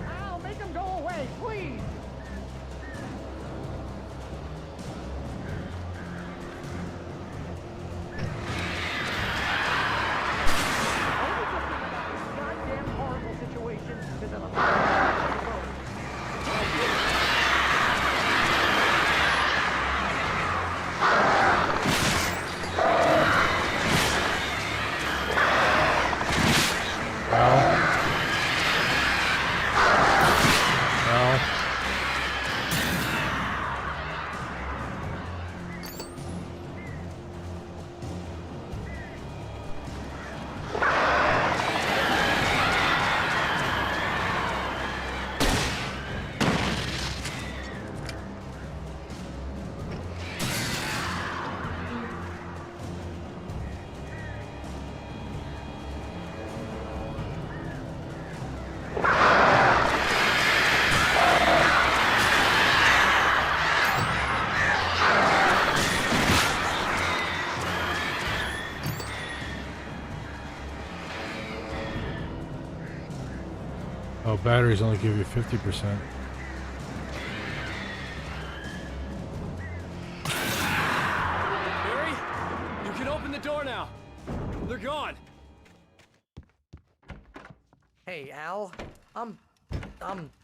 N: Al, make them go away, please! Goddamn horrible situation is in
A: Oh, batteries only give you 50%.
D: Barry, you can open the door now. They're gone.
G: Hey, Al. I'm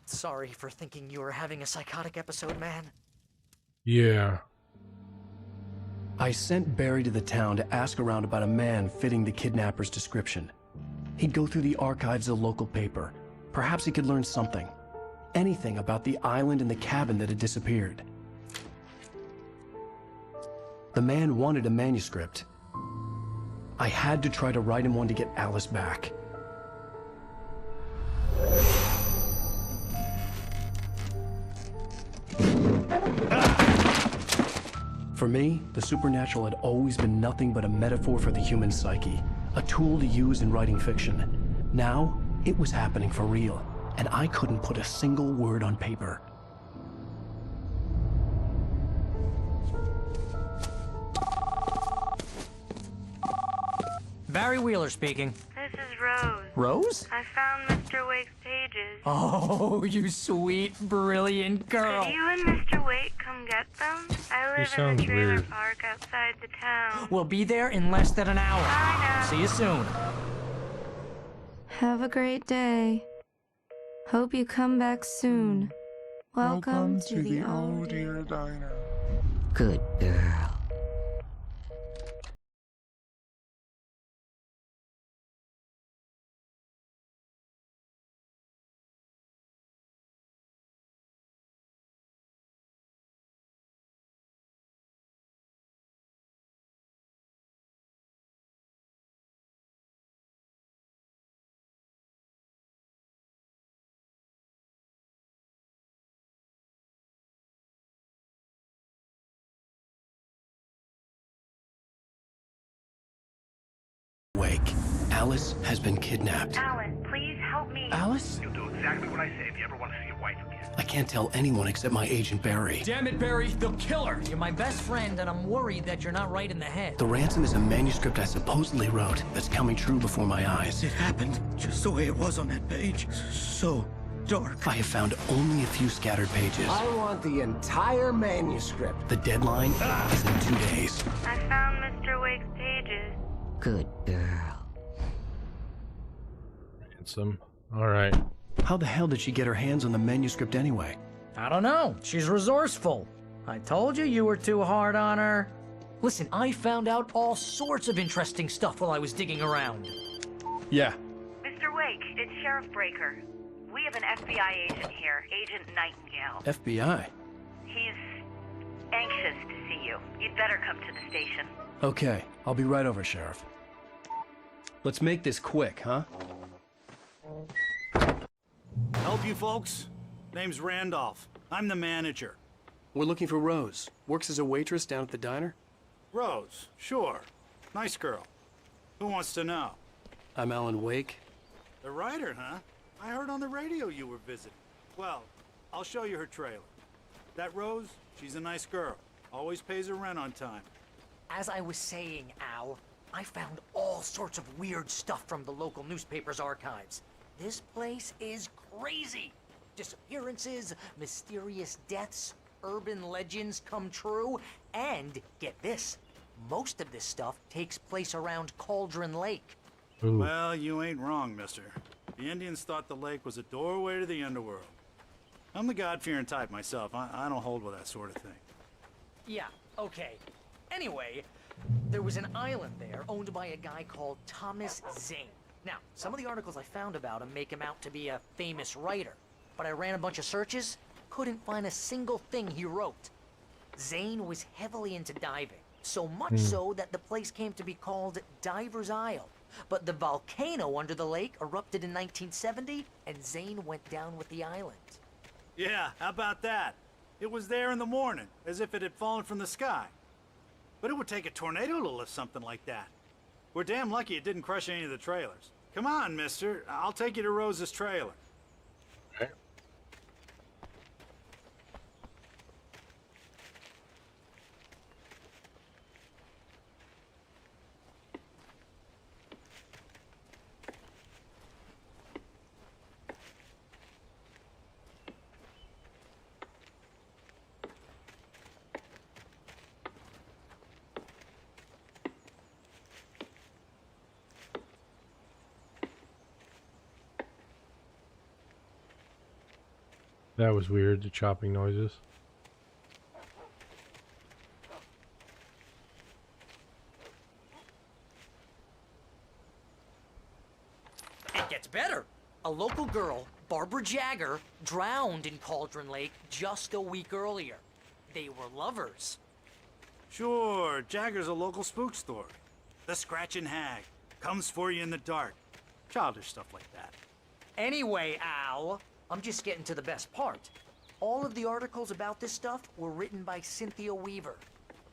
G: sorry for thinking you were having a psychotic episode, man.
A: Yeah.
O: I sent Barry to the town to ask around about a man fitting the kidnapper's description. He'd go through the archives of the local paper. Perhaps he could learn something. Anything about the island and the cabin that had disappeared. The man wanted a manuscript. I had to try to write him one to get Alice back. For me, the supernatural had always been nothing but a metaphor for the human psyche, a tool to use in writing fiction. Now, it was happening for real, and I couldn't put a single word on paper.
G: Barry Wheeler speaking.
P: This is Rose.
G: Rose?
P: I found Mr. Wake's pages.
G: Oh, you sweet, brilliant girl.
P: Could you and Mr. Wake come get them? I live in
A: sounds
P: the trailer
A: weird.
P: park outside the town.
G: We'll be there in less than an hour. See you soon.
I: Have a great day. Hope you come back soon. Welcome to the Oh Dear
R: Diner.
K: Good girl.
B: Wake. Alice has been kidnapped.
P: Alan, please help me.
B: Alice?
M: You'll do exactly what I say if you ever want to see your wife again.
B: I can't tell anyone except my agent Barry.
Q: Damn it, Barry, they'll kill her!
G: You're my best friend, and I'm worried that you're not right in the head.
B: The ransom is a manuscript I supposedly wrote that's coming true before my eyes.
H: It happened just the way it was on that page. So dark.
B: I have found only a few scattered pages.
K: I want the entire manuscript.
B: The deadline is in 2 days.
P: I found Mr. Wake's pages.
K: Good girl.
A: Ransom. All right.
B: How the hell did she get her hands on the manuscript anyway?
G: I don't know. She's resourceful. I told you were too hard on her. Listen, I found out all sorts of interesting stuff while I was digging around.
Q: Yeah.
P: Mr. Wake, it's Sheriff Breaker. We have an FBI agent here, Agent Nightingale.
B: FBI?
P: He's anxious to see you. You'd better come to the station.
B: Okay, I'll be right over, Sheriff.
Q: Let's make this quick, huh?
V: Help you folks? Name's Randolph. I'm the manager.
B: We're looking for Rose. Works as a waitress down at the diner.
V: Rose, sure. Nice girl. Who wants to know?
B: I'm Alan Wake.
V: The writer, huh? I heard on the radio you were visiting. Well, I'll show you her trailer. That Rose, she's a nice girl. Always pays her rent on time.
G: As I was saying, Al, I found all sorts of weird stuff from the local newspaper's archives. This place is crazy. Disappearances, mysterious deaths, urban legends come true, and get this, most of this stuff takes place around Cauldron Lake.
A: Ooh.
V: Well, you ain't wrong, mister. The Indians thought the lake was a doorway to the underworld. I'm the God-fearing type myself. I don't hold with that sort of thing.
G: Yeah, okay. Anyway, there was an island there owned by a guy called Thomas Zane. Now, some of the articles I found about him make him out to be a famous writer, but I ran a bunch of searches, couldn't find a single thing he wrote. Zane was heavily into diving, so much so that the place came to be called Diver's Isle. But the volcano under the lake erupted in 1970, and Zane went down with the island.
V: Yeah, how about that? It was there in the morning, as if it had fallen from the sky. But it would take a tornado to lift something like that. We're damn lucky it didn't crush any of the trailers. Come on, mister. I'll take you to Rose's trailer.
A: Okay. That was weird, the chopping noises.
G: It gets better. A local girl, Barbara Jagger, drowned in Cauldron Lake just a week earlier. They were lovers.
V: Sure, Jagger's a local spook story. The Scratching Hag comes for you in the dark. Childish stuff like that.
G: Anyway, Al, I'm just getting to the best part. All of the articles about this stuff were written by Cynthia Weaver.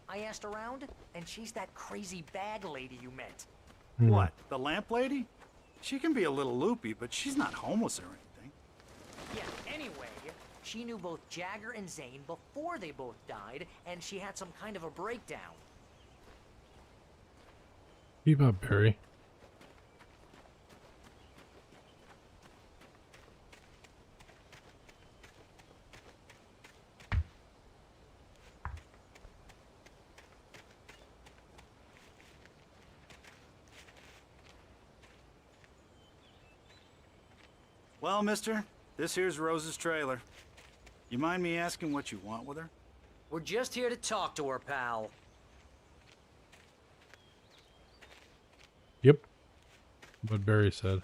G: I asked around, and she's that crazy bag lady you met.
V: What, the lamp lady? She can be a little loopy, but she's not homeless or anything.
G: Yeah, anyway, she knew both Jagger and Zane before they both died, and she had some kind of a breakdown.
A: Keep up, Barry.
V: Well, mister, this here's Rose's trailer. You mind me asking what you want with her?
G: We're just here to talk to her, pal.
A: Yep. What Barry said.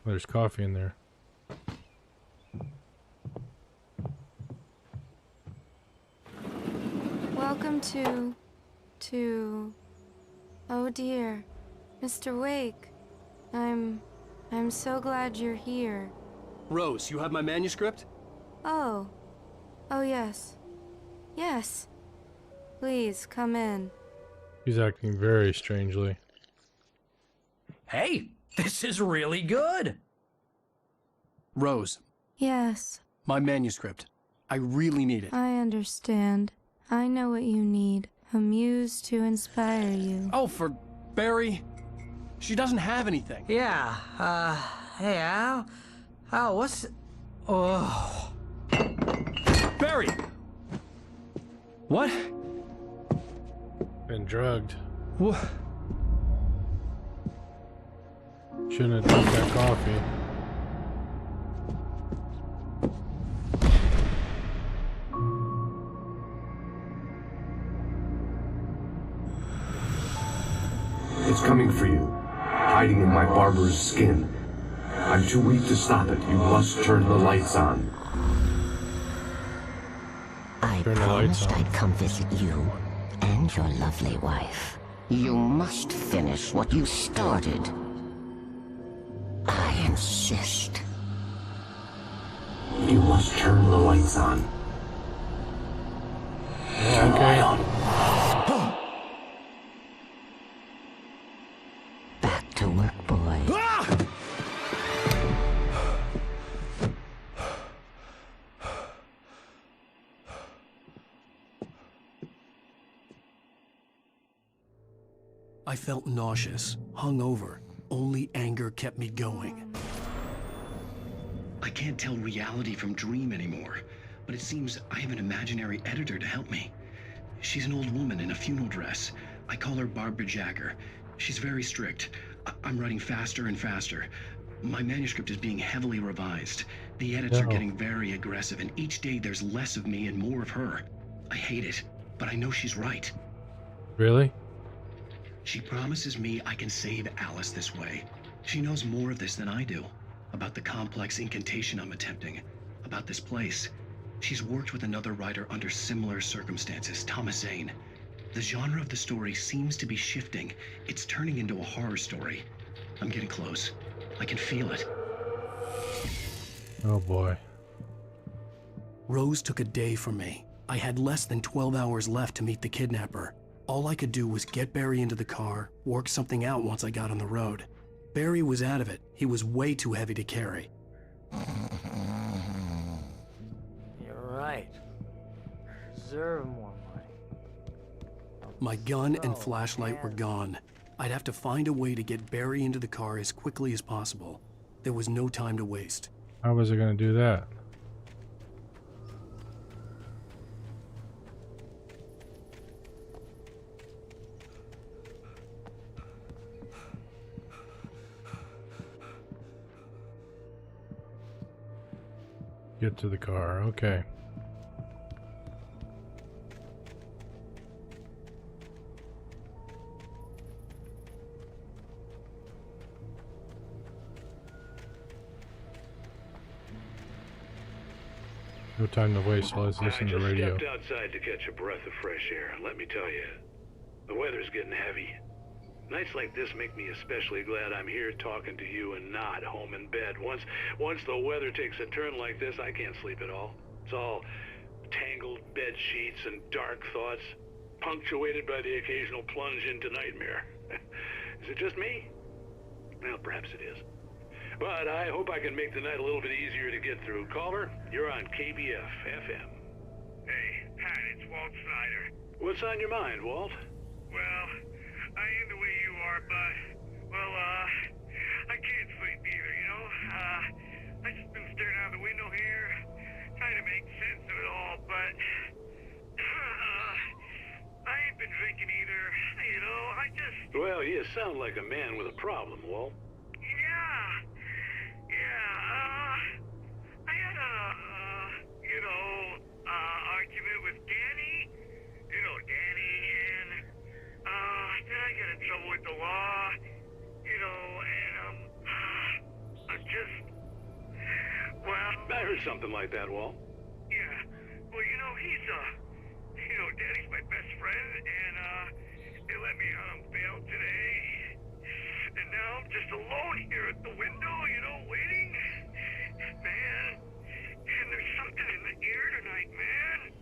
A: There's coffee in there.
I: Welcome to... Oh dear. Mr. Wake. I'm so glad you're here.
O: Rose, you have my manuscript?
I: Oh. Oh yes. Yes. Please, come in.
A: He's acting very strangely.
O: Hey, this is really good. Rose,
I: Yes,
O: my manuscript. I really need it.
I: I understand. I know what you need. A muse to inspire you.
O: Oh, for Barry. She doesn't have anything.
G: Yeah, hey, Al? Al, what's... Oh...
O: Barry! What?
A: Been drugged.
O: What?
A: Shouldn't have drunk that coffee.
K: It's coming for you, hiding in my barber's skin. I'm too weak to stop it. You must turn the lights on.
F: I promised I'd come visit you and your lovely wife. You must finish what you started. I insist.
K: You must turn the lights on. Turn the light on.
F: Back to work, boy.
B: I felt nauseous, hungover. Only anger kept me going.
J: I can't tell reality from dream anymore, but it seems I have an imaginary editor to help me. She's an old woman in a funeral dress. I call her Barbara Jagger. She's very strict. I'm writing faster and faster. My manuscript is being heavily revised. The edits are getting very aggressive, and each day there's less of me and more of her. I hate it, but I know she's right.
A: Really?
J: She promises me I can save Alice this way. She knows more of this than I do. About the complex incantation I'm attempting. About this place. She's worked with another writer under similar circumstances, Thomas Zane. The genre of the story seems to be shifting. It's turning into a horror story. I'm getting close. I can feel it.
A: Oh boy.
B: Rose took a day from me. I had less than 12 hours left to meet the kidnapper. All I could do was get Barry into the car, work something out once I got on the road. Barry was out of it. He was way too heavy to carry.
G: You're right. Deserve more money.
B: My gun and flashlight were gone. I'd have to find a way to get Barry into the car as quickly as possible. There was no time to waste.
A: How was I gonna do that? Get to the car, okay. No time to waste, so let's listen to the radio.
X: I just stepped outside to catch a breath of fresh air. Let me tell you, the weather's getting heavy. Nights like this make me especially glad I'm here talking to you and not home in bed. Once the weather takes a turn like this, I can't sleep at all. It's all tangled bed sheets and dark thoughts, punctuated by the occasional plunge into nightmare. Is it just me? Well, perhaps it is. But I hope I can make the night a little bit easier to get through. Caller, you're on KBF FM.
M: Hey, Pat, it's Walt Snyder.
X: What's on your mind, Walt?
M: Well, I am the way you are, but, well, I can't sleep either, you know? I just been staring out the window here, trying to make sense of it all, but, I ain't been drinking either, you know? I just
X: Well, you sound like a man with a problem, Walt.
E: I had argument with Danny. You know Danny, and, then I got in trouble with the law. I'm just,
X: I heard something like that, Walt.
E: yeah. Well, Danny's my best friend, and, they let me out on bail today. And now I'm just alone here at the window, waiting. Man, and there's something in the air tonight, man.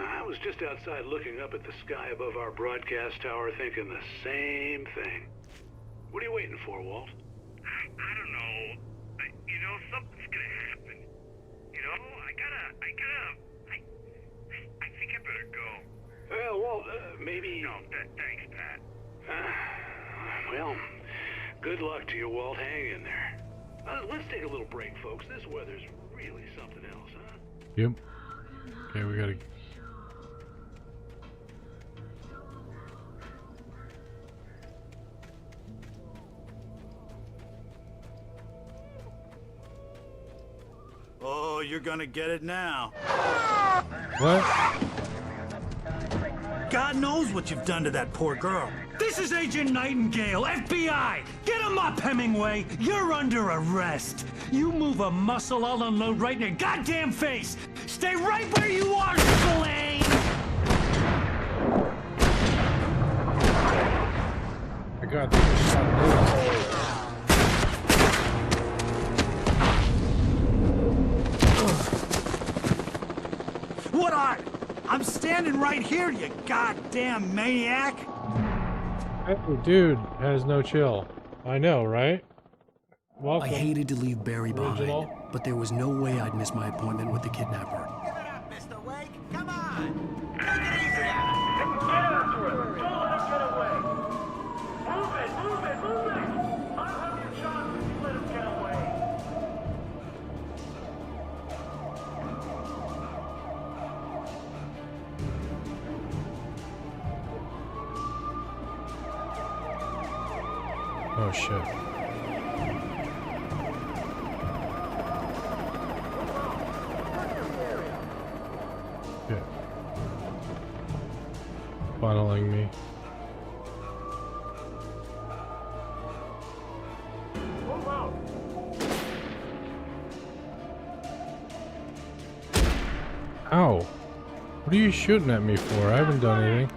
X: I was just outside looking up at the sky above our broadcast tower thinking the same thing. What are you waiting for, Walt?
E: I don't know. Something's gonna happen. I think I better go.
X: Well, Walt, maybe...
E: No, thanks, Pat.
X: Well, good luck to you, Walt. Hang in there. Let's take a little break, folks. This weather's really something else, huh?
A: Yep. Okay, we gotta...
V: Oh, you're gonna get it now.
A: What?
V: God knows what you've done to that poor girl. This is Agent Nightingale, FBI! Get him up, Hemingway! You're under arrest! You move a muscle, I'll unload right in your goddamn face! Stay right where you are, Spillane!
A: I got this shot.
V: What are? I'm standing right here, you goddamn maniac!
A: Oh, dude has no chill. I know, right? Welcome.
B: I hated to leave Barry
A: Original.
B: behind, but there was no way I'd miss my appointment with the kidnapper.
E: Give it up, Mr. Wake. Come on. Take it easy on him. Get after him. Don't let him get away. Move it. I'll have your shot if you let him get away.
A: Oh shit. Shit. Funneling me.
E: Move out.
A: Ow. What are you shooting at me for? I haven't done anything.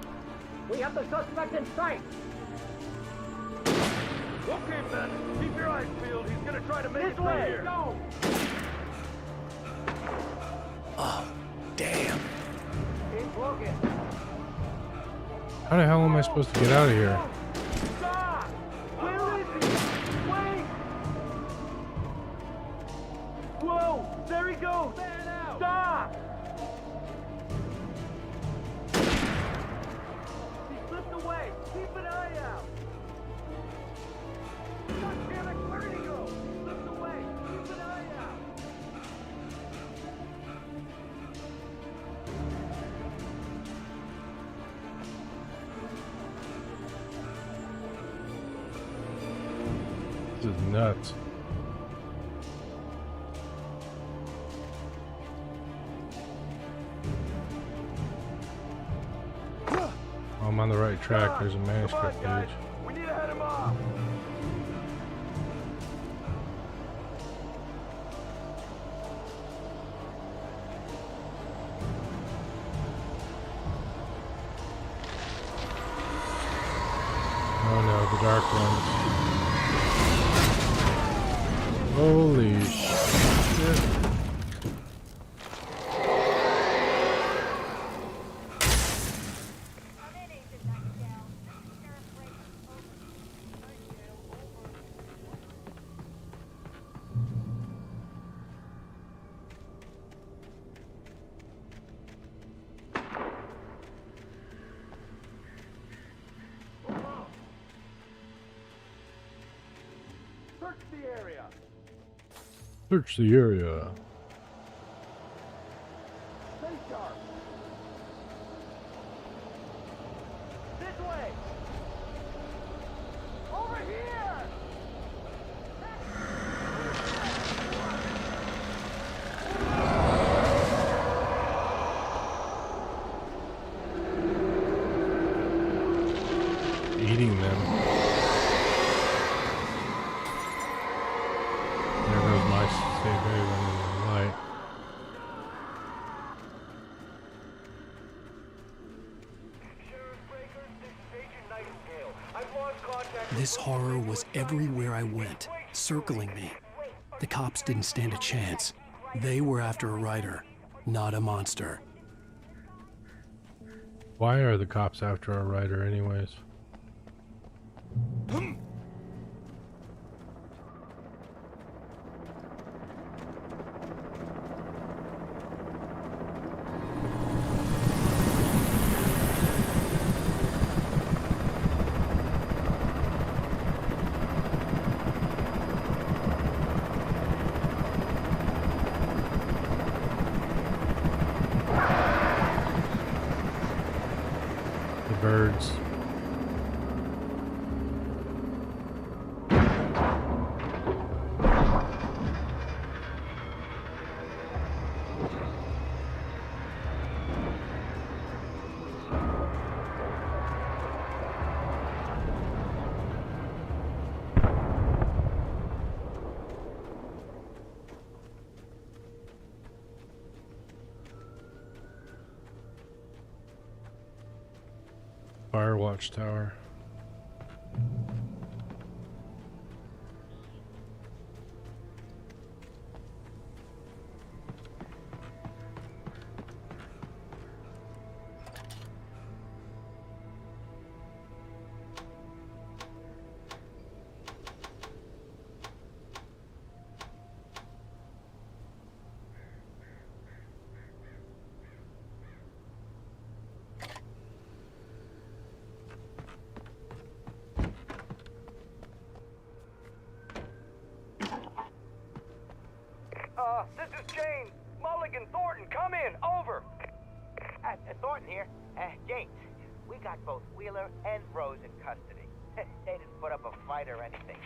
N: We have the suspect in sight.
E: Okay, Ben. Keep your eyes peeled. He's gonna try to make it
N: This way.
E: here.
N: Go.
B: Oh, damn.
N: Keep looking.
A: How the hell am I supposed to get out of here?
N: Stop! Where is he? Wait! Whoa! There he goes! Stop! He slipped away. Keep an eye out. God damn it! Where did he go? He slipped away. Keep an eye out.
A: This is nuts. I'm on the right track. There's a manuscript page.
E: We need to head him off.
A: Oh no, the dark ones. Holy shit.
E: Search the area.
A: Search the area.
E: Stay sharp. This way.
A: eating them. There goes my safe haven in the light.
B: This horror was everywhere I went, circling me. The cops didn't stand a chance. They were after a writer, not a monster.
A: Why are the cops after a writer anyways? Birds. Fire watchtower.
L: This is James. Mulligan, Thornton, come in. Over.
R: Thornton here. James, we got both Wheeler and Rose in custody. They didn't put up a fight or anything.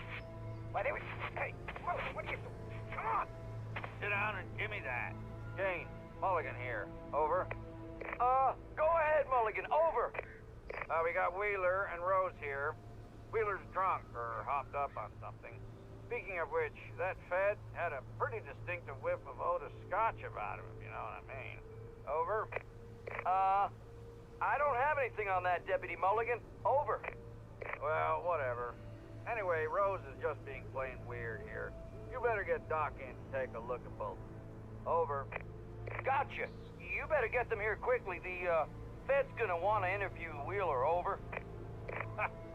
R: But they were... Hey, what are you doing? Come on.
L: Sit down and give me that. James, Mulligan here. Over. Go ahead, Mulligan. Over. We got Wheeler and Rose here. Wheeler's drunk or hopped up on something. Speaking of which, that Fed had a pretty distinctive whiff of Otis Scotch about him, if you know what I mean. Over. I don't have anything on that, Deputy Mulligan. Over. Well, whatever. Anyway, Rose is just being plain weird here. You better get Doc in to take a look at both. Over. Gotcha. You better get them here quickly. The, Fed's gonna want to interview Wheeler. Over.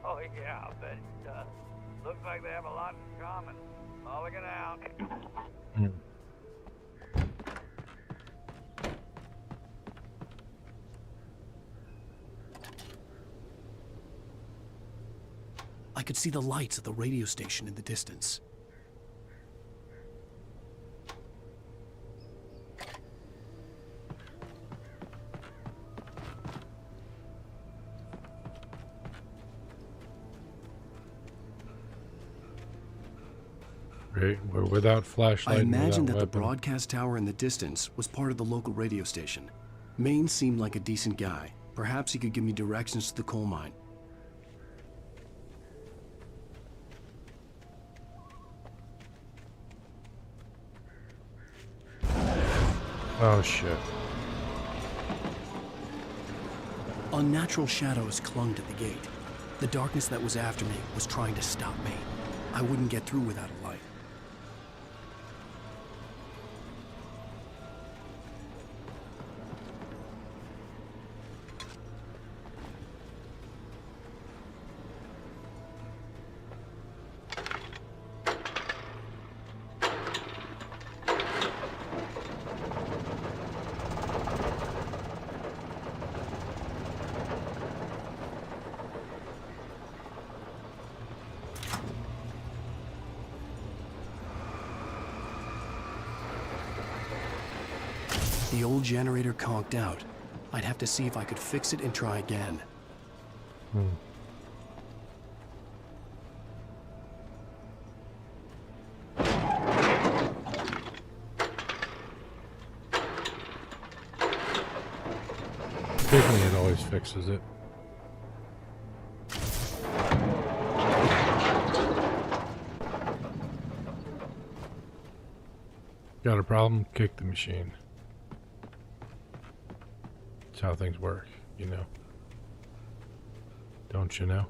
L: Oh, yeah, I'll bet it does. Looks like they have a lot in common. Mulligan out.
B: I could see the lights of the radio station in the distance.
A: Right, we're without flashlight.
B: I imagined that
A: without
B: the
A: weapon.
B: broadcast tower in the distance was part of the local radio station. Maine seemed like a decent guy. Perhaps he could give me directions to the coal mine.
A: Oh shit.
B: Unnatural shadows clung to the gate. The darkness that was after me was trying to stop me. I wouldn't get through without a light. The old generator conked out. I'd have to see if I could fix it and try again.
A: Picking it always fixes it. Got a problem? Kick the machine. That's how things work, you know. Don't you know?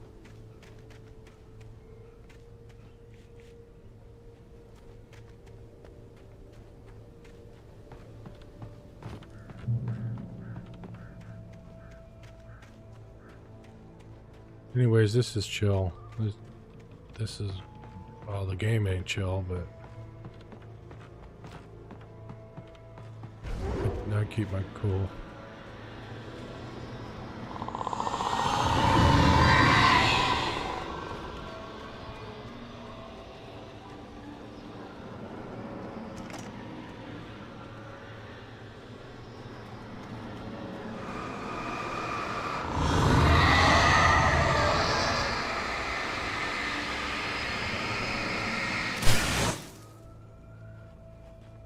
A: Anyways, this is chill. This is, well, the game ain't chill, but I keep my cool.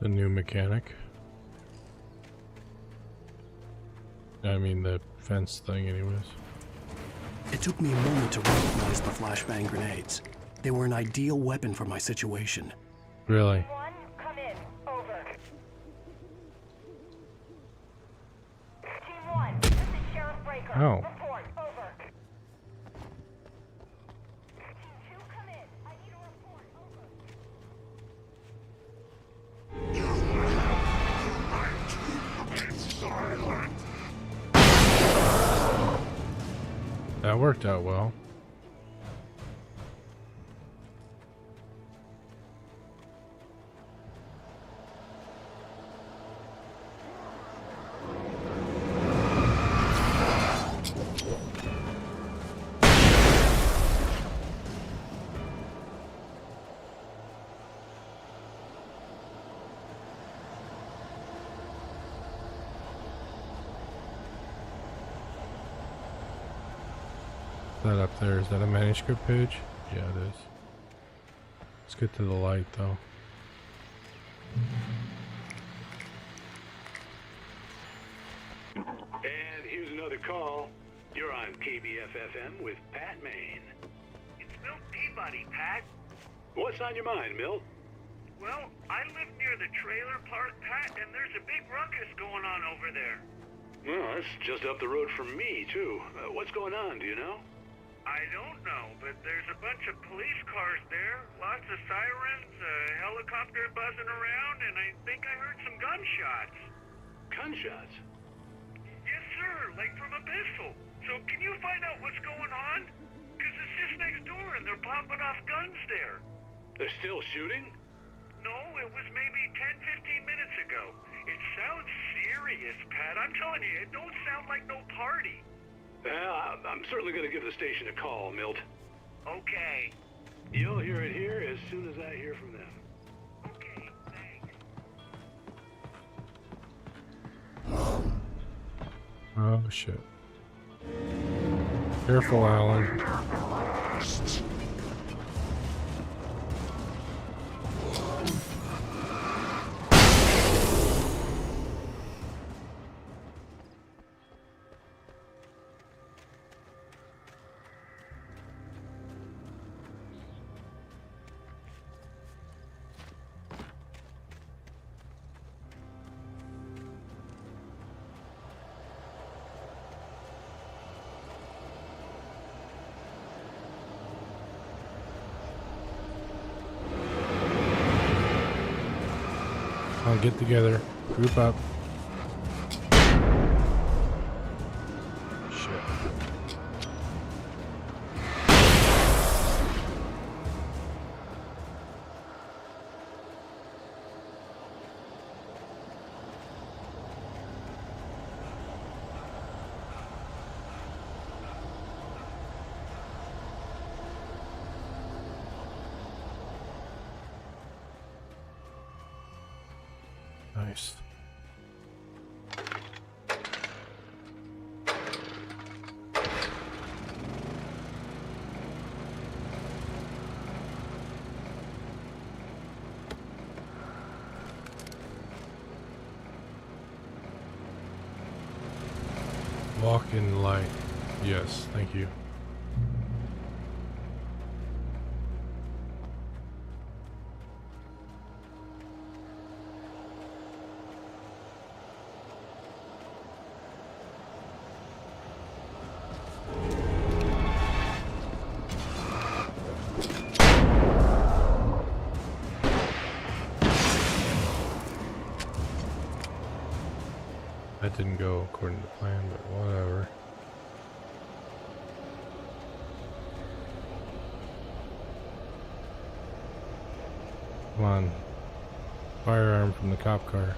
A: The new mechanic. I mean the fence thing anyways.
B: It took me a moment to recognize the flashbang grenades. They were an ideal weapon for my situation.
A: Really?
R: One, come in. Over. Team 1, this is Sheriff Breaker.
A: Oh.
R: Report. Over. Team 2, come in. I need a report.
A: That worked out well. That up there, is that a manuscript page? Yeah, it is. Let's get to the light though.
X: And here's another call. You're on KBF-FM with Pat Maine.
M: It's Milt Peabody, Pat.
X: What's on your mind, Milt?
M: Well, I live near the trailer park, Pat, and there's a big ruckus going on over there.
X: Well, that's just up the road from me, too. What's going on, do you know?
M: I don't know, but there's a bunch of police cars there, lots of sirens, a helicopter buzzing around, and I think I heard some gunshots.
X: Gunshots?
M: Yes, sir, like from a pistol. So can you find out what's going on? Because it's just next door and they're popping off guns there.
X: They're still shooting?
M: No, it was maybe 10, 15 minutes ago. It sounds serious, Pat. I'm telling you, it don't sound like no party.
X: I'm certainly going to give the station a call, Milt.
M: Okay.
X: You'll hear it here as soon as I hear from them.
M: Okay, thanks.
A: Oh shit. Careful, Alan. I'll get together, group up. Shit. Nice. Walk in light. Yes, thank you. That didn't go according to plan, but whatever. Come on. Firearm from the cop car.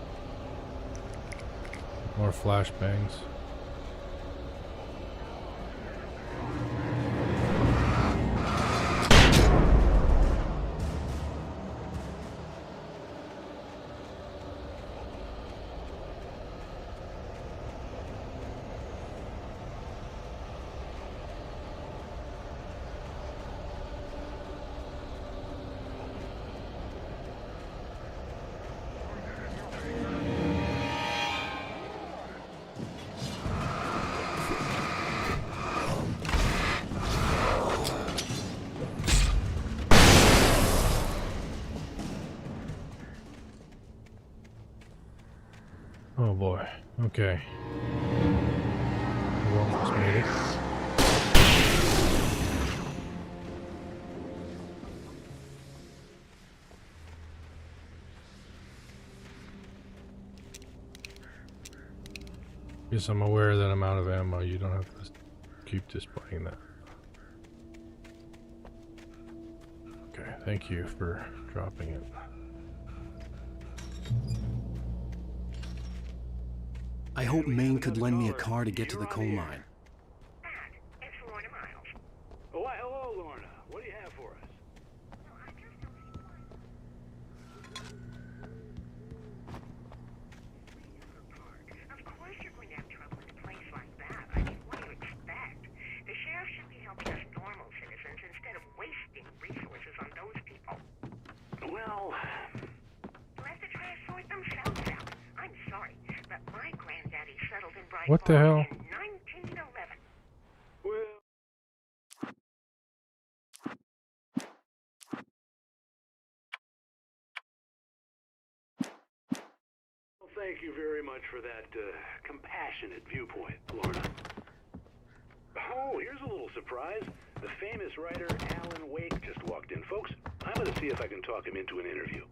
A: More flashbangs. Oh boy. Okay. We almost made it. Guess I'm aware that I'm out of ammo. You don't have to keep displaying that. Okay, thank you for dropping it.
B: I hope Maine could lend me a car to get to the coal mine.
X: Oh, why, hello, Lorna. What do you have for us?
P: Of course you're going to have trouble in a place like that. I mean, what do you expect? The sheriff should be helping us normal citizens instead of wasting resources on those people.
X: Well...
P: Let the try to sort themselves out. I'm sorry, but my granddaddy settled in Bright
A: What the hell?
P: in 1911.
X: Well... Well, thank you very much for that compassionate viewpoint, Lorna. Oh, here's a little surprise. The famous writer Alan Wake just walked in. Folks, I'm going to see if I can talk him into an interview.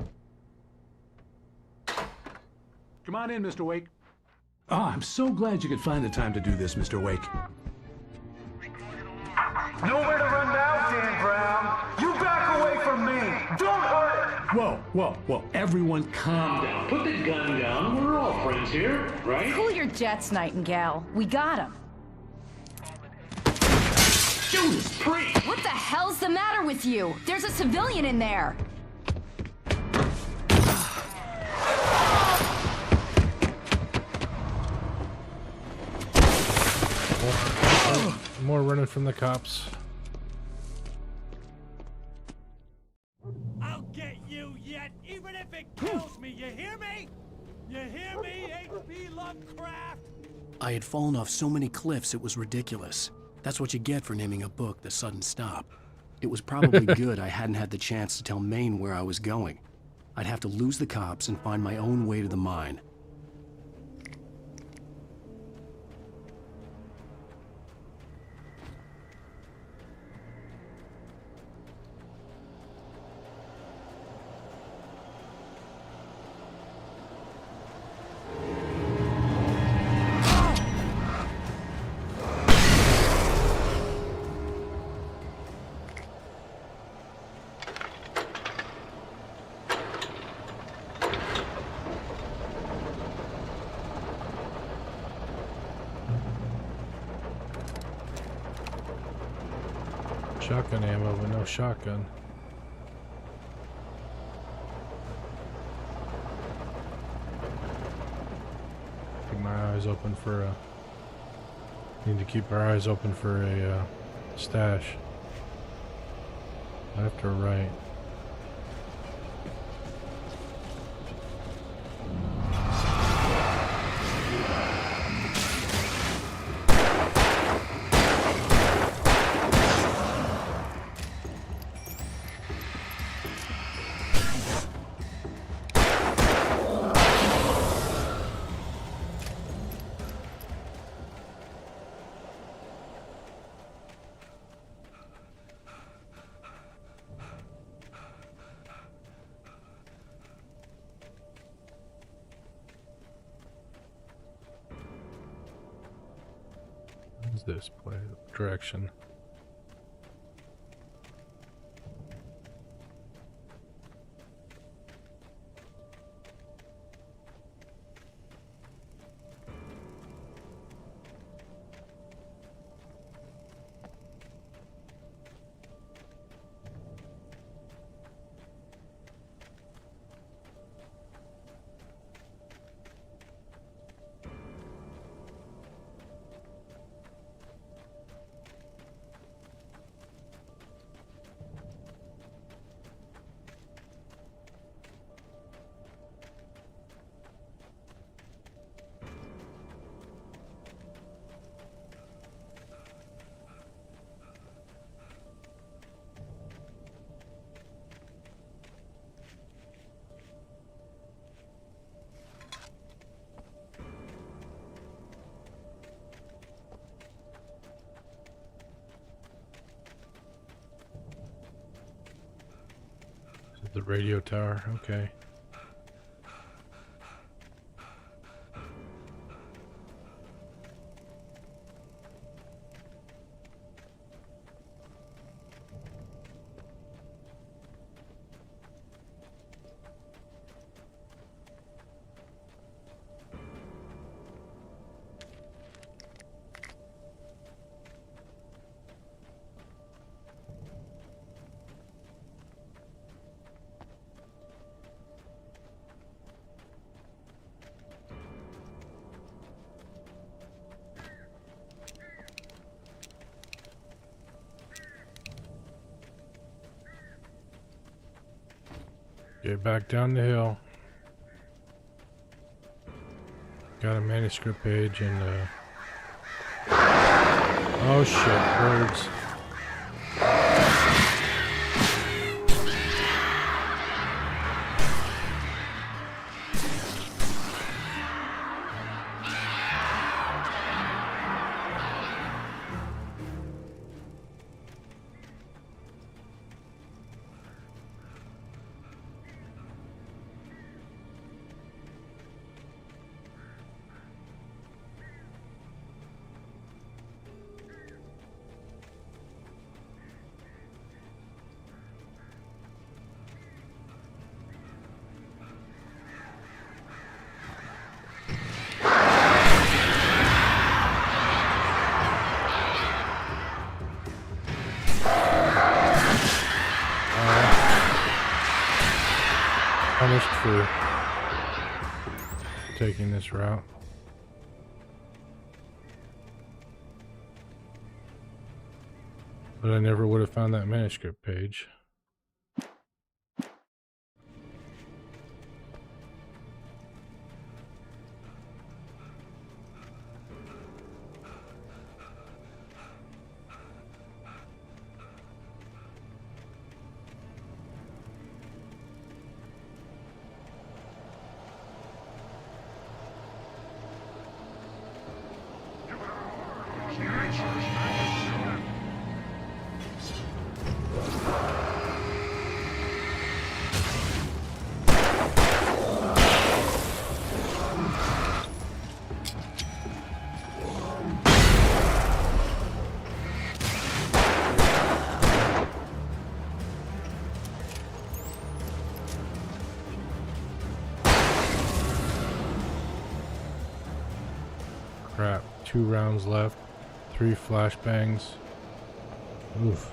S: Come on in, Mr. Wake. Ah, I'm so glad you could find the time to do this, Mr. Wake.
T: Nowhere to run now, Dan Brown. You back away from me. Don't hurt it.
S: Whoa. Everyone calm down. Put the gun down. We're all friends here, right?
U: Cool your jets, Nightingale. We got him.
S: Judas Priest!
U: What the hell's the matter with you? There's a civilian in there.
A: More running from the cops.
D: I'll get you yet, even if it kills me. You hear me? You hear me, H.P. Lovecraft?
B: I had fallen off so many cliffs it was ridiculous. That's what you get for naming a book The Sudden Stop. It was probably good I hadn't had the chance to tell Maine where I was going. I'd have to lose the cops and find my own way to the mine.
A: Shotgun ammo, but no shotgun. Keep my eyes open for a... Need to keep our eyes open for a stash. Left or right? this direction? The radio tower, okay. Get back down the hill. Got a manuscript page and oh shit, birds. Punished for taking this route. But I never would have found that manuscript page. Crap, 2 rounds left, 3 flashbangs. Oof.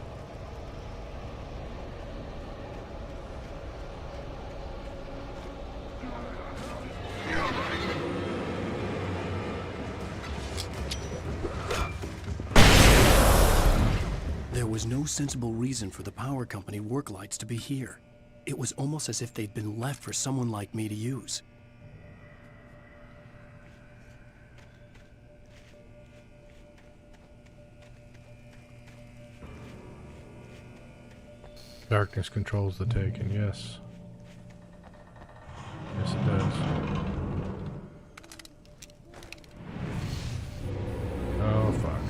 B: There was no sensible reason for the power company work lights to be here. It was almost as if they'd been left for someone like me to use.
A: Darkness controls the taken, yes. Yes, it does. Oh, fuck.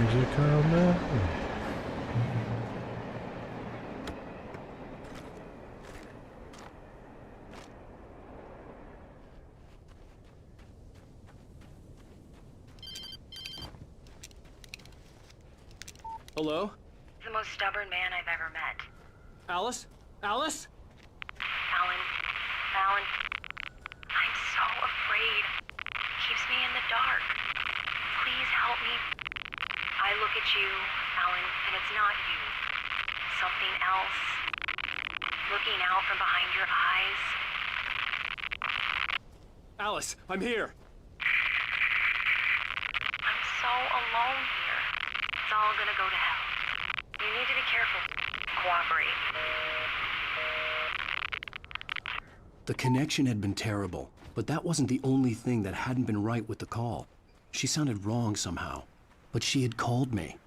A: Things that come that way.
V: Hello?
P: The most stubborn man I've ever met.
V: Alice? Alice?
P: Alan. Alan. I'm so afraid. Keeps me in the dark. Please help me. I look at you, Alan, and it's not you. Something else. Looking out from behind your eyes.
V: Alice, I'm here.
P: I'm so alone here. It's all gonna go to hell. You need to be careful. Cooperate.
O: The connection had been terrible, but that wasn't the only thing that hadn't been right with the call. She sounded wrong somehow, but she had called me.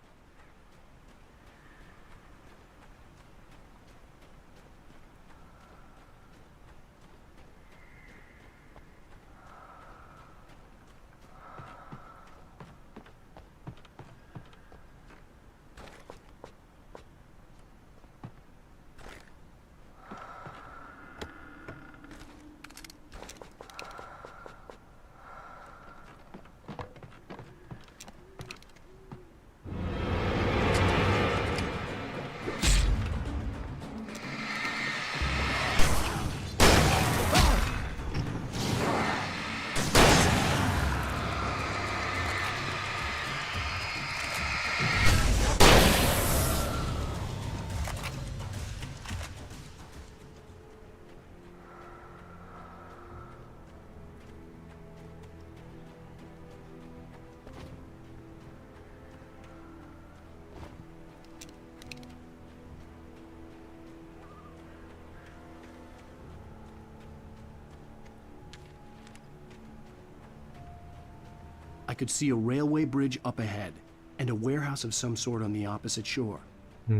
O: I could see a railway bridge up ahead, and a warehouse of some sort on the opposite shore.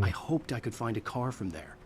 O: I hoped I could find a car from there.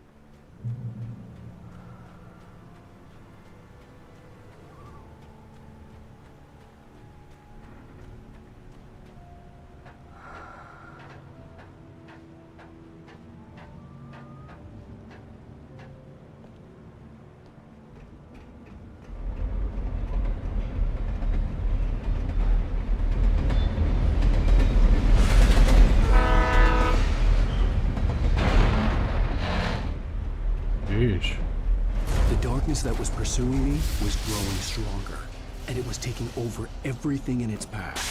O: The darkness that was pursuing me was growing stronger, and it was taking over everything in its path.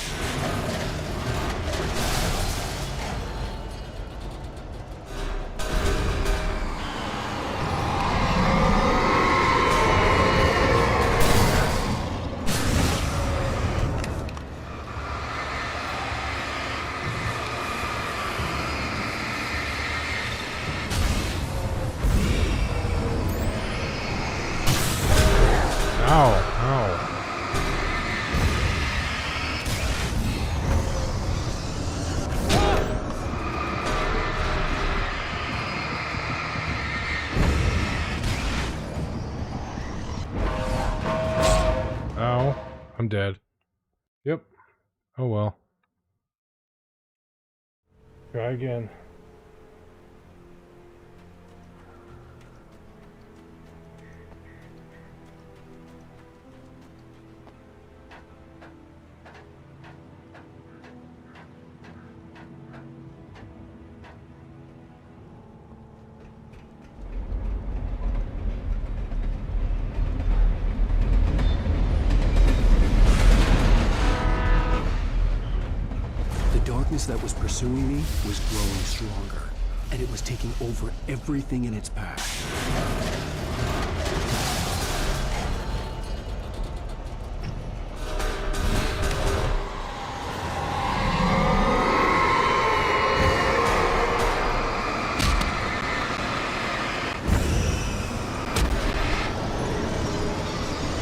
A: I'm dead. Yep. Oh well. Try again.
O: The darkness that was pursuing me was growing stronger, and it was taking over everything in its path.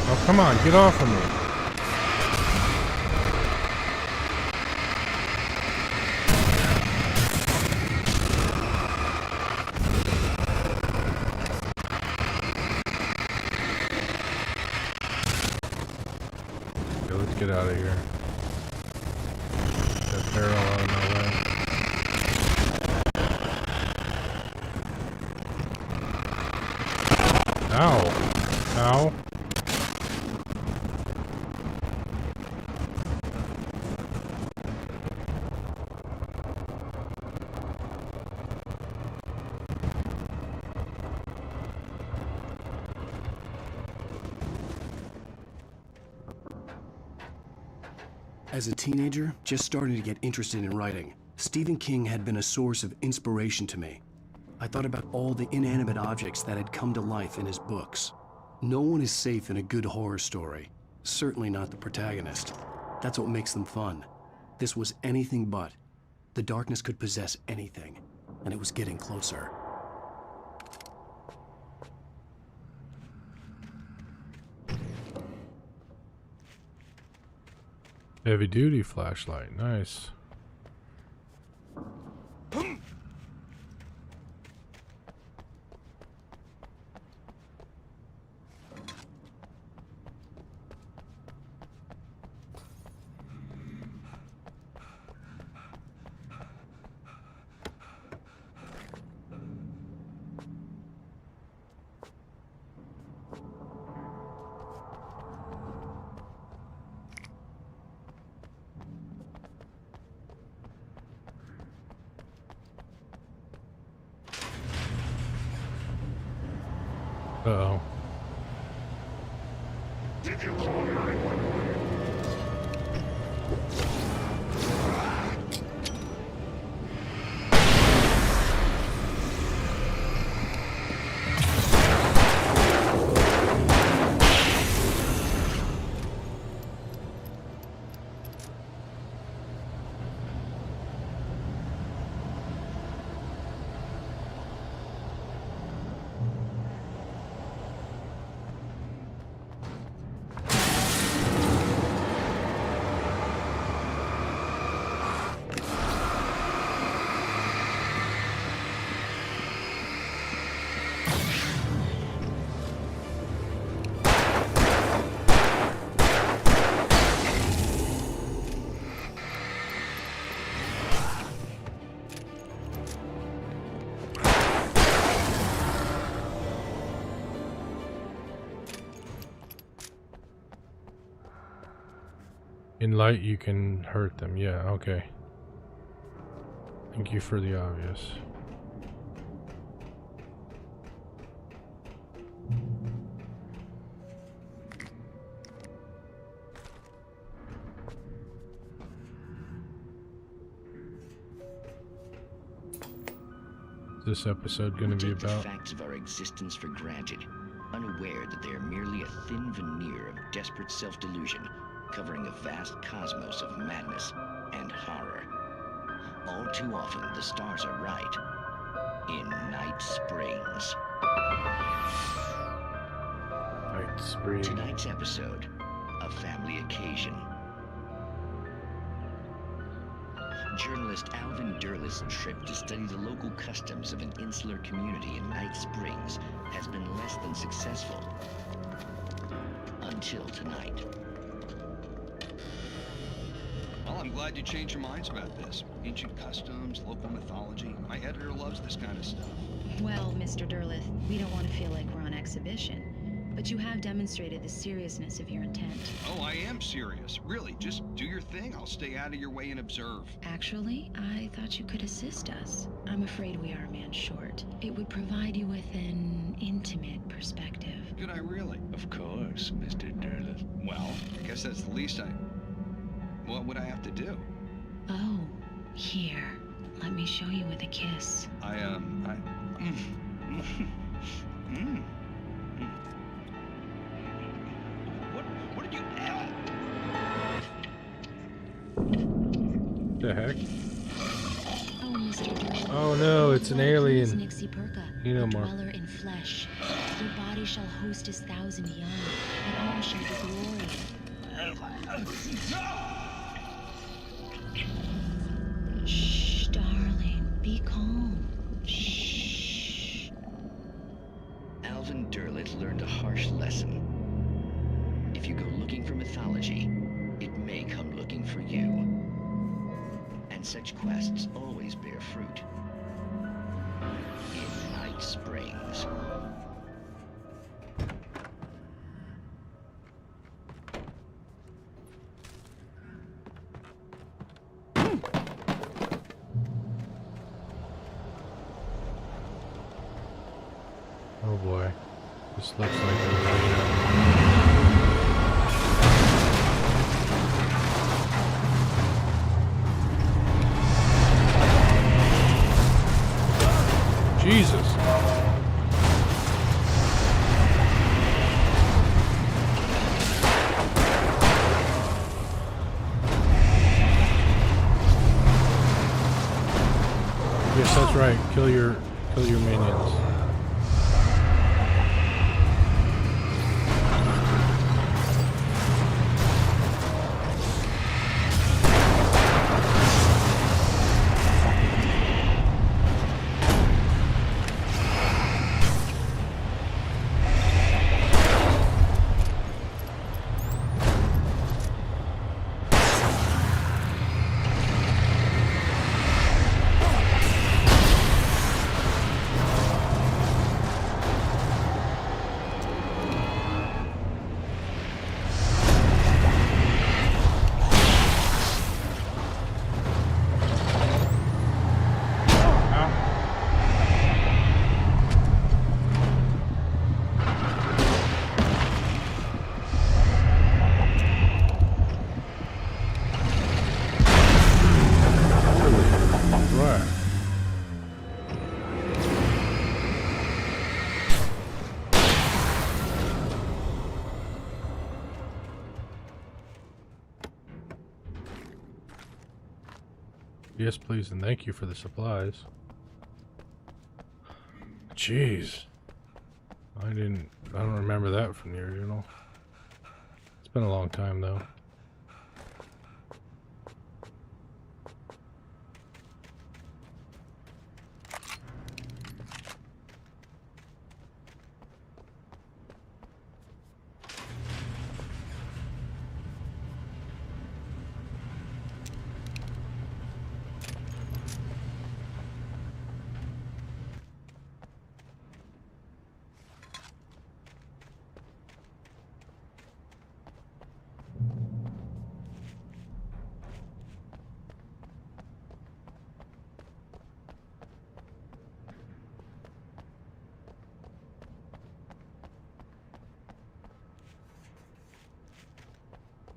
A: Oh, come on, get off of me. Okay, let's get out of here. Got peril out of my way. Ow. Ow.
O: As a teenager, just starting to get interested in writing, Stephen King had been a source of inspiration to me. I thought about all the inanimate objects that had come to life in his books. No one is safe in a good horror story. Certainly not the protagonist. That's what makes them fun. This was anything but. The darkness could possess anything, and it was getting closer.
A: Heavy duty flashlight. Nice. Uh-oh.
E: Did you call 911?
A: In light, you can hurt them. Yeah, okay. Thank you for the obvious. Is this episode going to be
C: Take
A: about?
C: the facts of our existence for granted, unaware that they are merely a thin veneer of desperate self-delusion, covering a vast cosmos of madness and horror. All too often, the stars are right. In Night Springs.
A: Night Springs.
C: Tonight's episode, a family occasion. Journalist Alvin Derlis' trip to study the local customs of an insular community in Night Springs has been less than successful. Until tonight.
H: Well, I'm glad you changed your minds about this. Ancient customs, local mythology. My editor loves this kind of stuff.
Q: Well, Mr. Derlith, we don't want to feel like we're on exhibition, but you have demonstrated the seriousness of your intent.
H: Oh, I am serious. Really, just do your thing. I'll stay out of your way and observe.
Q: Actually, I thought you could assist us. I'm afraid we are a man short. It would provide you with an intimate perspective.
H: Could I really?
C: Of course, Mr. Derlith.
H: Well, I guess that's the least What would I have to do?
Q: Oh, here. Let me show you with a kiss.
H: What did you...
A: The heck?
Q: Oh, Mr. Derlith.
A: Oh no, it's an alien.
Q: Nixie Perka,
A: You know
Q: a
A: more.
Q: dweller in flesh. Your body shall host 1,000 young, and all shall be glory. Shh, darling, be calm. Shh.
C: Alvin Derlith learned a harsh lesson. If you go looking for mythology, it may come looking for you. And such quests always bear fruit. In Night Springs.
A: Oh boy. This looks like a Jesus. Yes, that's right. Kill your minions. Yes, please, and thank you for the supplies. Jeez. I don't remember that from the original. It's been a long time, though.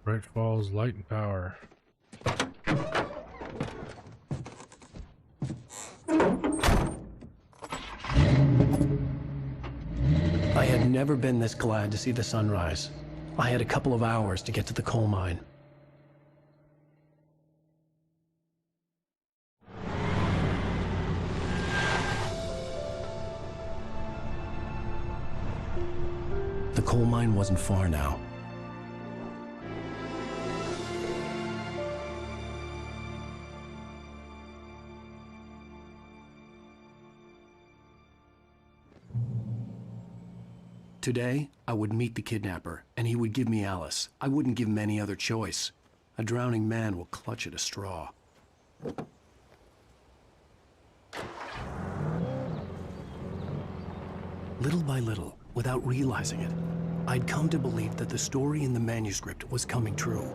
A: Bright Falls, light and power.
O: I had never been this glad to see the sunrise. I had a couple of hours to get to the coal mine. The coal mine wasn't far now. Today, I would meet the kidnapper, and he would give me Alice. I wouldn't give him any other choice. A drowning man will clutch at a straw. Little by little, without realizing it, I'd come to believe that the story in the manuscript was coming true.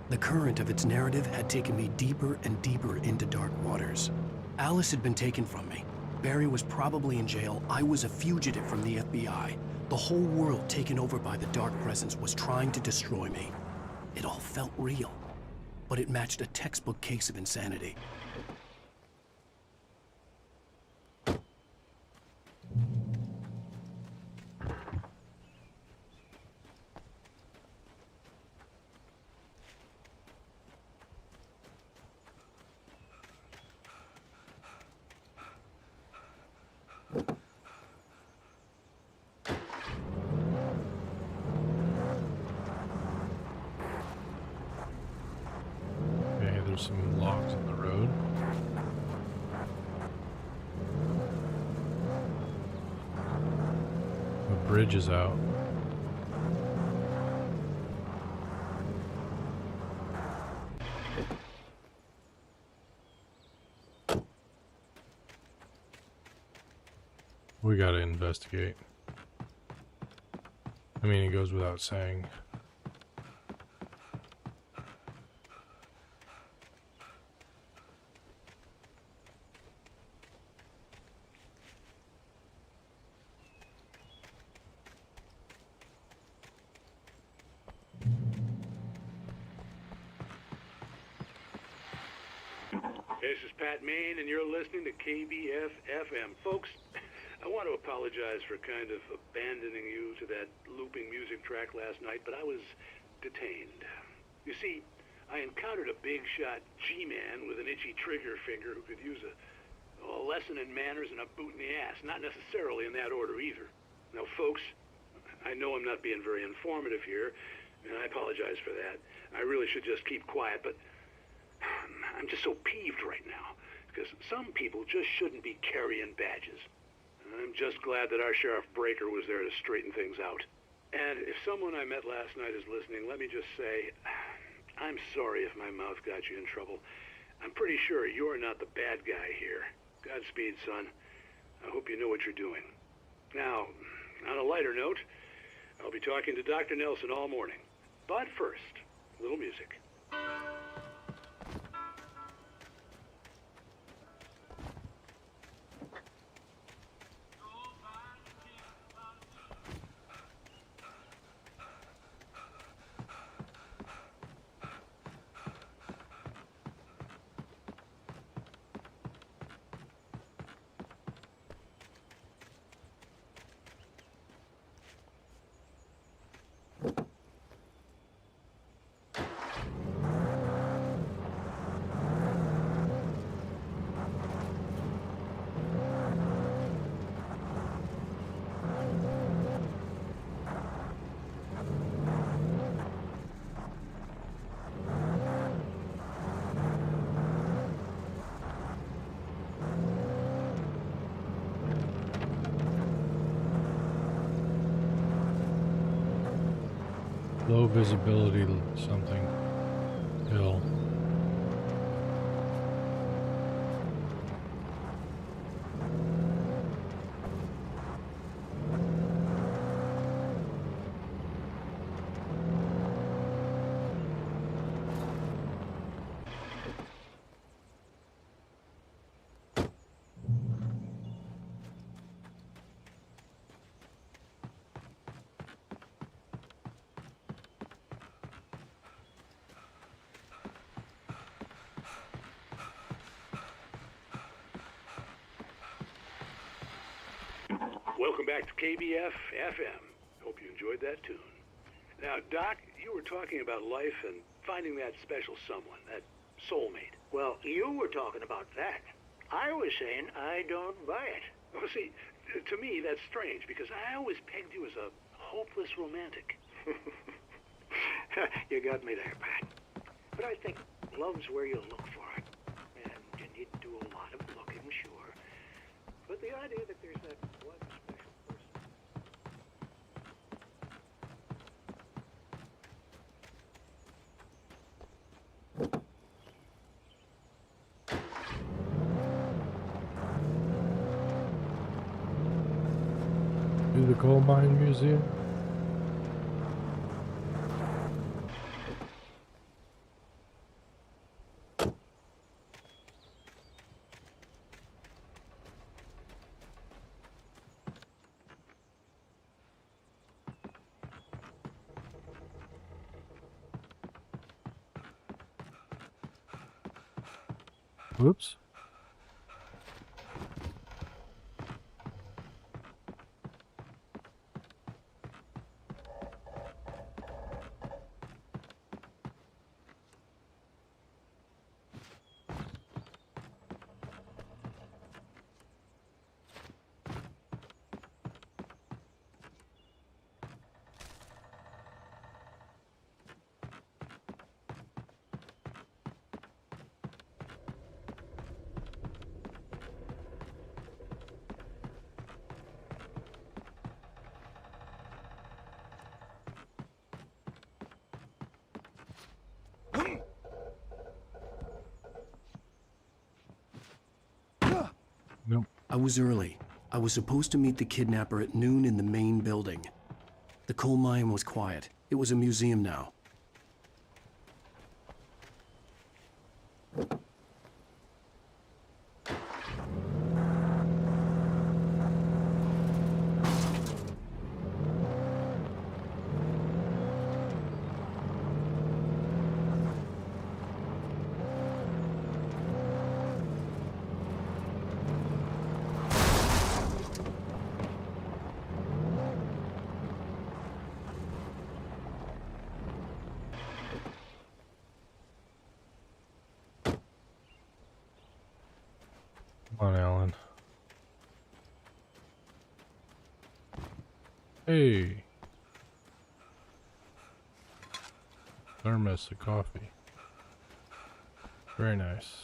O: The current of its narrative had taken me deeper and deeper into dark waters. Alice had been taken from me. Barry was probably in jail. I was a fugitive from the FBI. The whole world taken over by the Dark Presence was trying to destroy me. It all felt real, but it matched a textbook case of insanity.
A: Some logs in the road. The bridge is out. We gotta investigate. I mean, it goes without saying.
X: This is Pat Main, and you're listening to KBF FM. Folks, I want to apologize for kind of abandoning you to that looping music track last night, but I was detained. You see, I encountered a big-shot G-man with an itchy trigger finger who could use a lesson in manners and a boot in the ass. Not necessarily in that order, either. Now, folks, I know I'm not being very informative here, and I apologize for that. I really should just keep quiet, but I'm just so peeved right now, because some people just shouldn't be carrying badges. I'm just glad that our Sheriff Breaker was there to straighten things out. And if someone I met last night is listening, let me just say, I'm sorry if my mouth got you in trouble. I'm pretty sure you're not the bad guy here. Godspeed, son. I hope you know what you're doing. Now, on a lighter note, I'll be talking to Dr. Nelson all morning. But first, a little music.
A: Low visibility something hill.
X: Welcome back to KBF FM. Hope you enjoyed that tune. Now, Doc, you were talking about life and finding that special someone, that soulmate.
R: Well, you were talking about that. I was saying I don't buy it.
X: Well, see, to me, that's strange, because I always pegged you as a hopeless romantic.
R: You got me there, Pat. But I think love's where you look for it. And you need to do a lot of looking, sure. But the idea that there's that one special person...
A: To the Coal Mine Museum? Whoops. Nope.
O: I was early. I was supposed to meet the kidnapper at noon in the main building. The coal mine was quiet. It was a museum now.
A: Come on, Alan. Hey. Thermos of coffee. Very nice.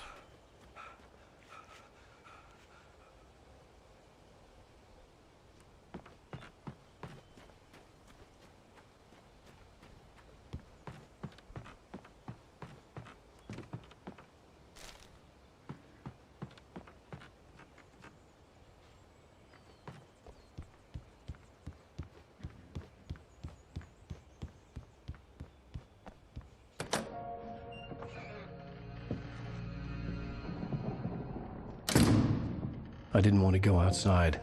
O: I didn't want to go outside.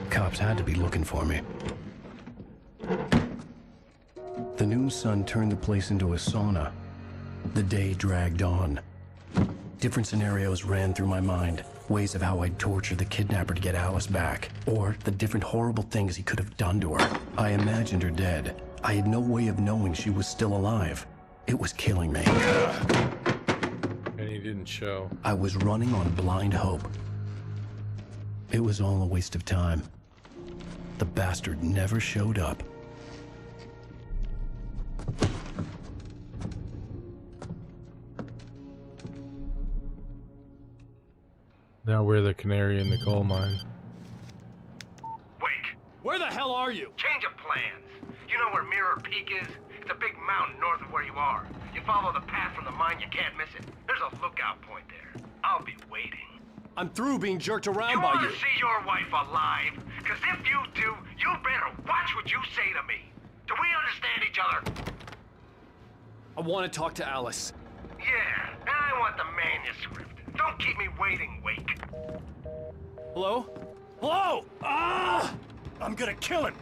O: Cops had to be looking for me. The noon sun turned the place into a sauna. The day dragged on. Different scenarios ran through my mind. Ways of how I'd torture the kidnapper to get Alice back. Or the different horrible things he could have done to her. I imagined her dead. I had no way of knowing she was still alive. It was killing me.
A: And he didn't show.
O: I was running on blind hope. It was all a waste of time. The bastard never showed up.
A: Now we're the canary in the coal mine.
M: Wake!
V: Where the hell are you?
M: Change of plans. You know where Mirror Peak is? It's a big mountain north of where you are. You follow the path from the mine, you can't miss it. There's a lookout point there. I'll be waiting.
V: I'm through being jerked around
M: You
V: by
M: want
V: you.
M: to see your wife alive? Because if you do, you better watch what you say to me. Do we understand each other?
V: I want to talk to Alice.
M: Yeah, and I want the manuscript. Don't keep me waiting, Wake.
V: Hello? Hello! Ah! I'm gonna kill him!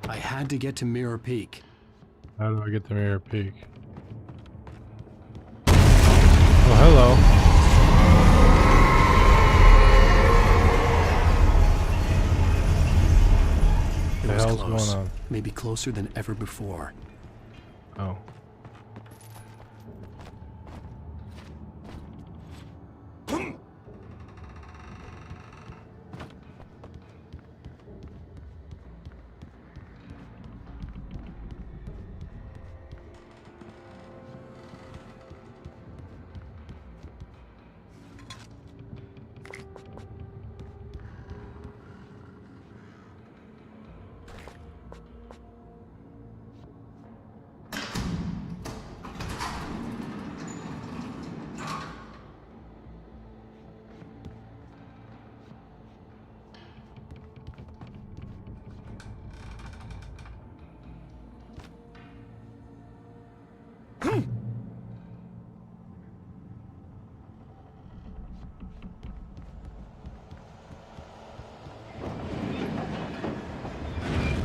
V: I had to get to Mirror Peak.
A: How do I get the Mirror Peak? Oh, hello.
O: It
A: The
O: was
A: hell's
O: close.
A: going on?
O: Maybe closer than ever before.
A: Oh.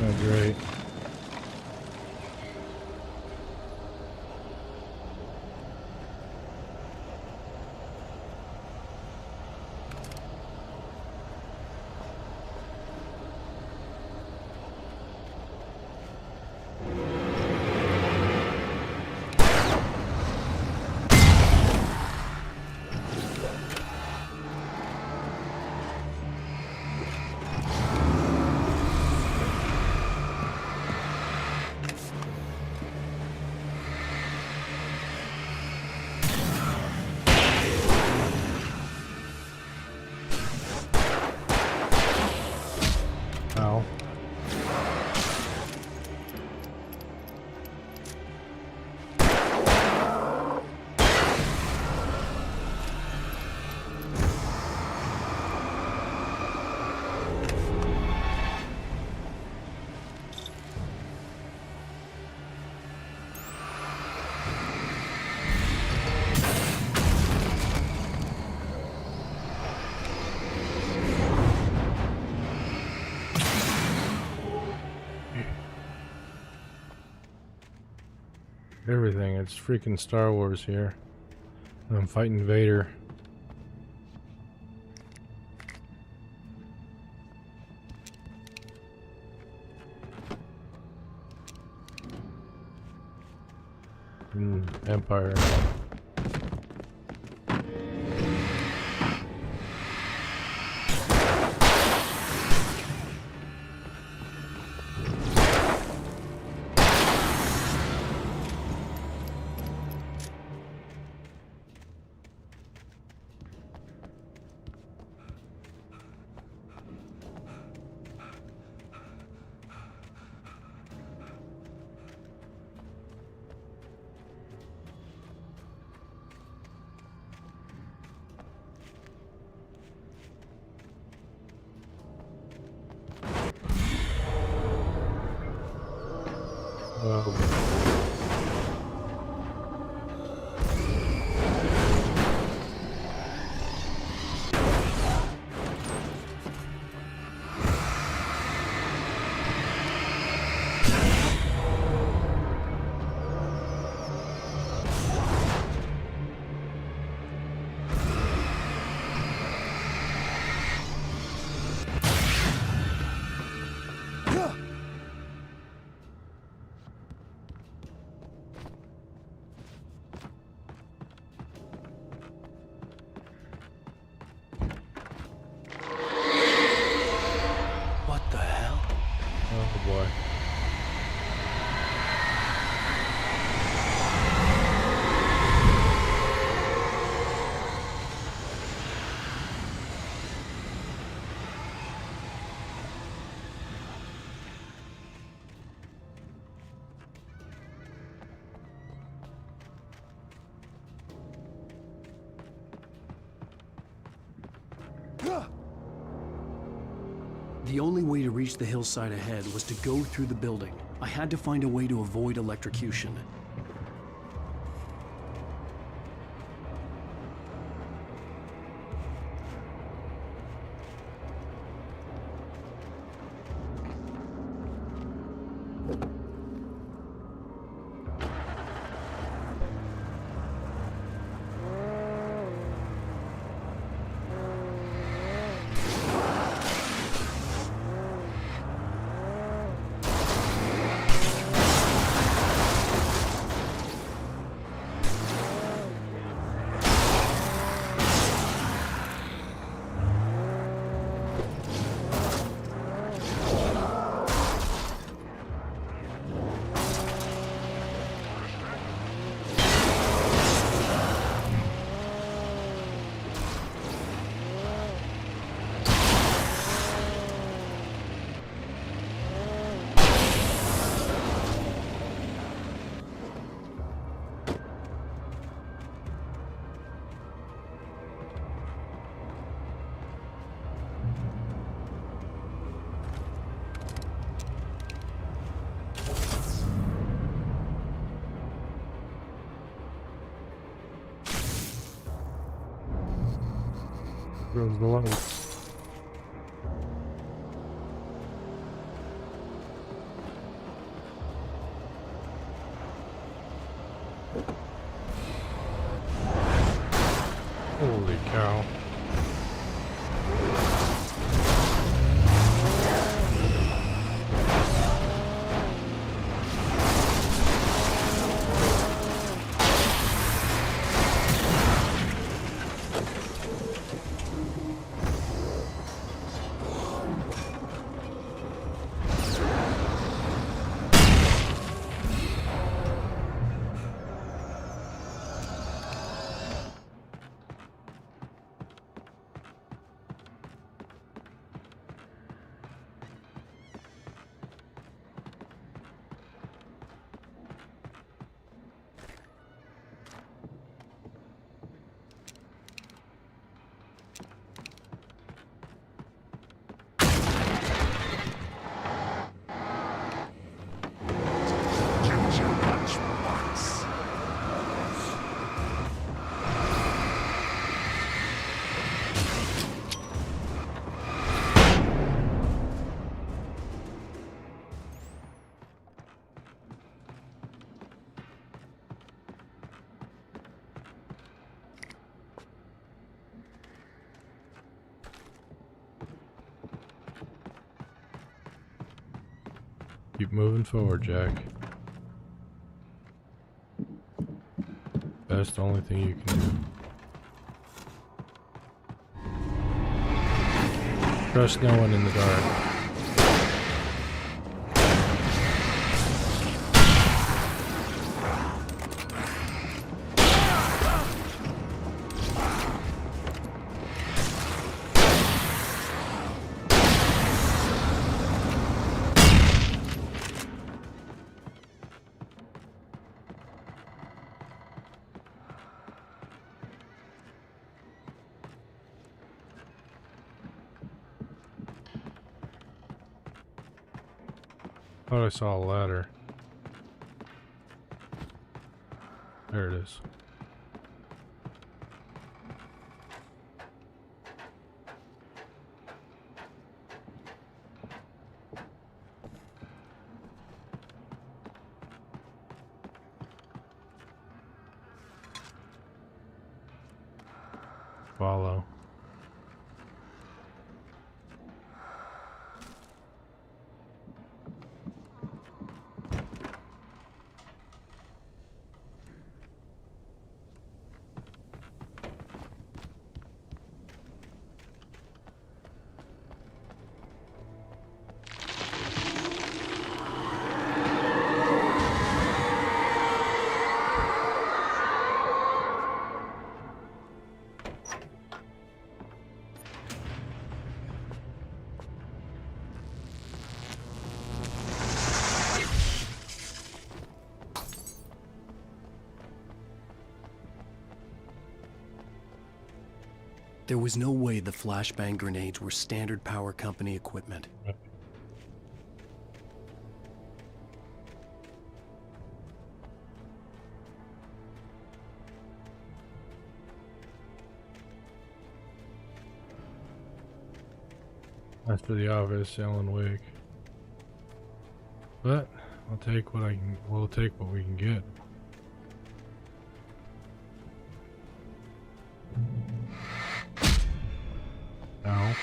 A: Oh, great. Ow. Everything. It's freaking Star Wars here. I'm fighting Vader. Empire.
B: What the hell?
A: Oh boy.
O: The only way to reach the hillside ahead was to go through the building. I had to find a way to avoid electrocution.
A: Goes the light. Holy cow. Keep moving forward, Jack. That's the only thing you can do. Trust no one in the dark. Thought I saw a ladder. There it is. Follow.
B: There was no way the flashbang grenades were standard power company equipment.
A: That's for the office, Alan Wake. But I'll take what I can. We'll take what we can get. Ow.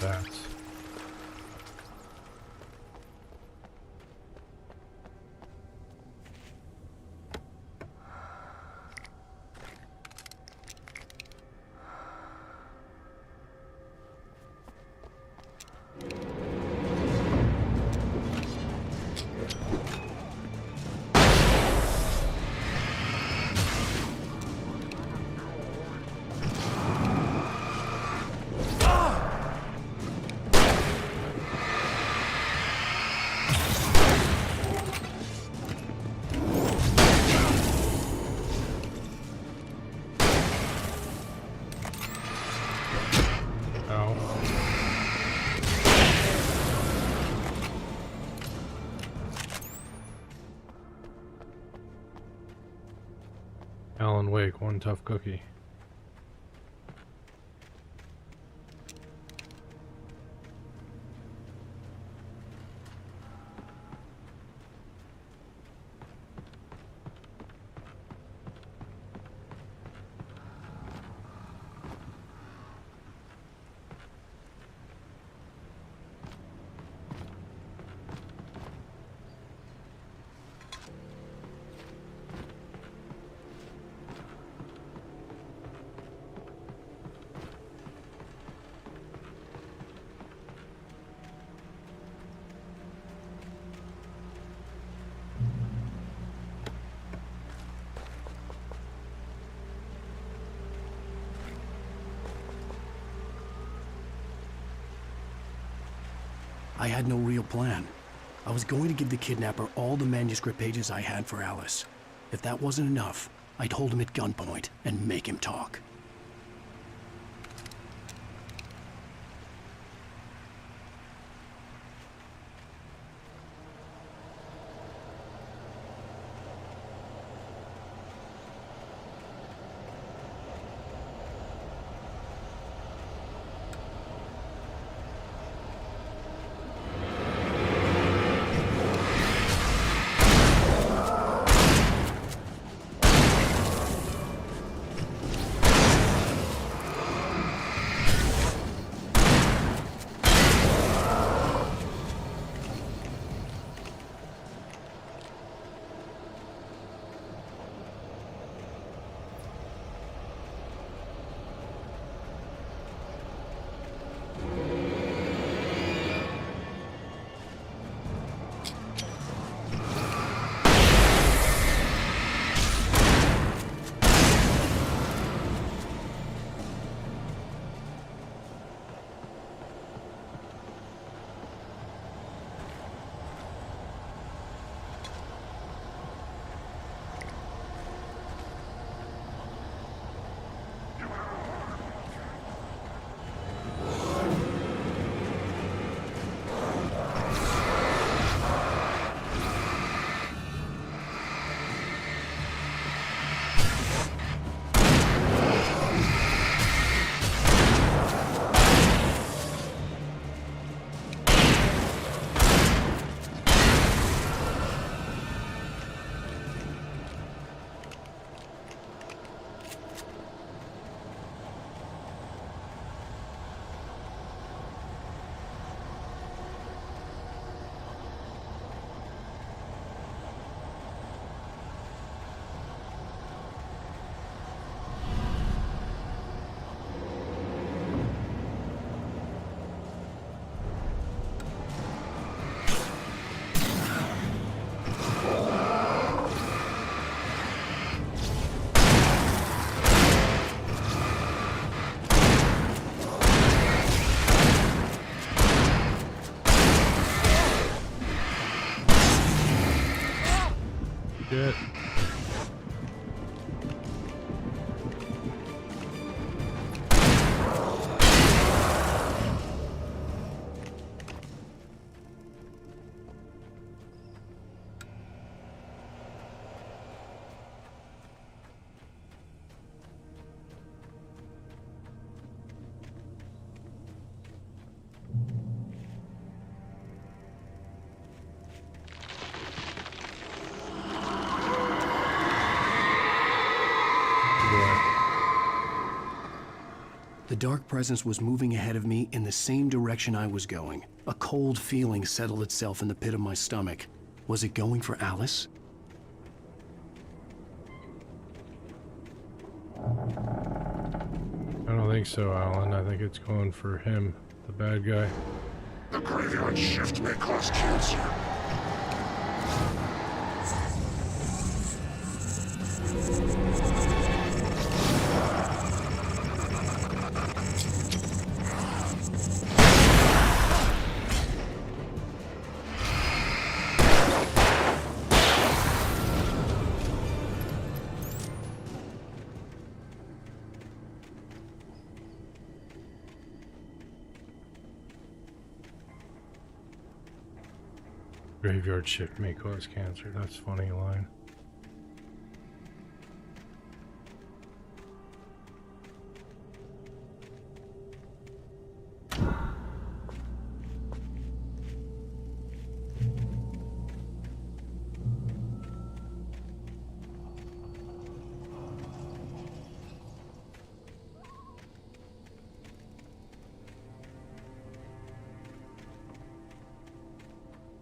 A: That's. Alan Wake, one tough cookie.
O: I had no real plan. I was going to give the kidnapper all the manuscript pages I had for Alice. If that wasn't enough, I'd hold him at gunpoint and make him talk.
A: Shit.
O: The dark presence was moving ahead of me in the same direction I was going. A cold feeling settled itself in the pit of my stomach. Was it going for Alice?
A: I don't think so, Alan. I think it's going for him, the bad guy.
E: The graveyard shift may cause cancer.
A: Graveyard shift may cause cancer. That's a funny line.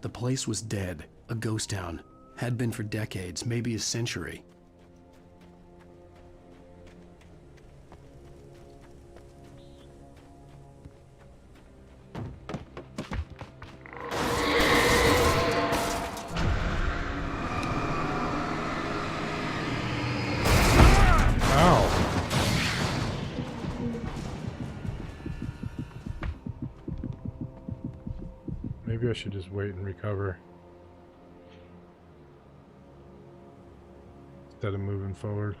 O: The place was dead, a ghost town. Had been for decades, maybe a century.
A: I should just wait and recover instead of moving forward.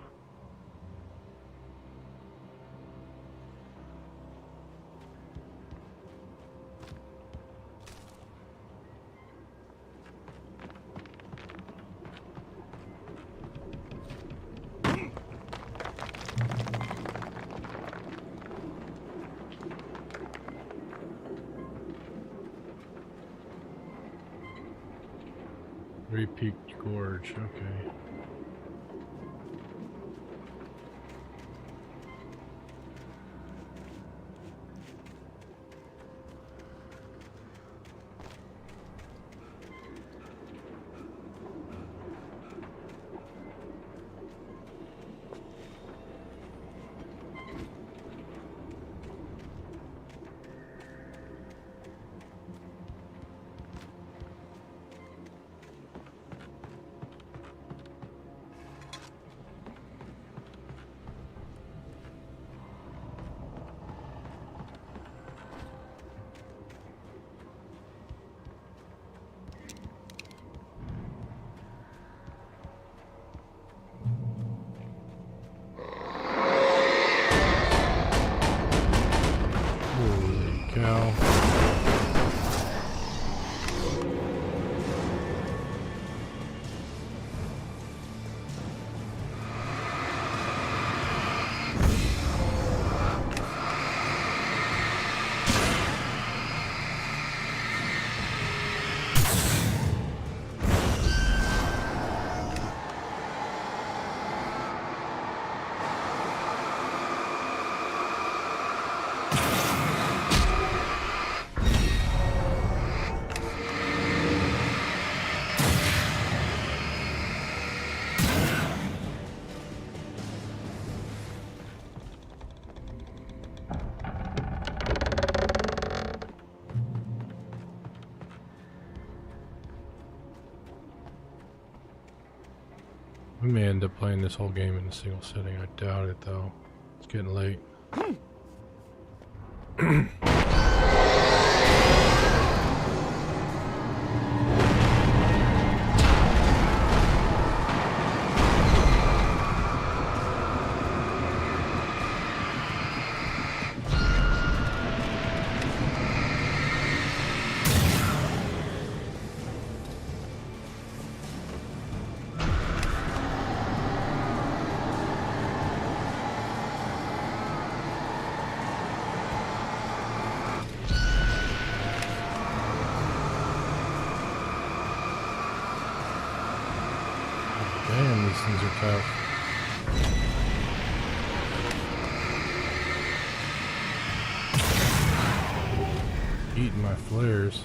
A: Three-peaked gorge, okay. Cow. We may end up playing this whole game in a single sitting. I doubt it, though. It's getting late. Damn, these things are tough. Eating my flares.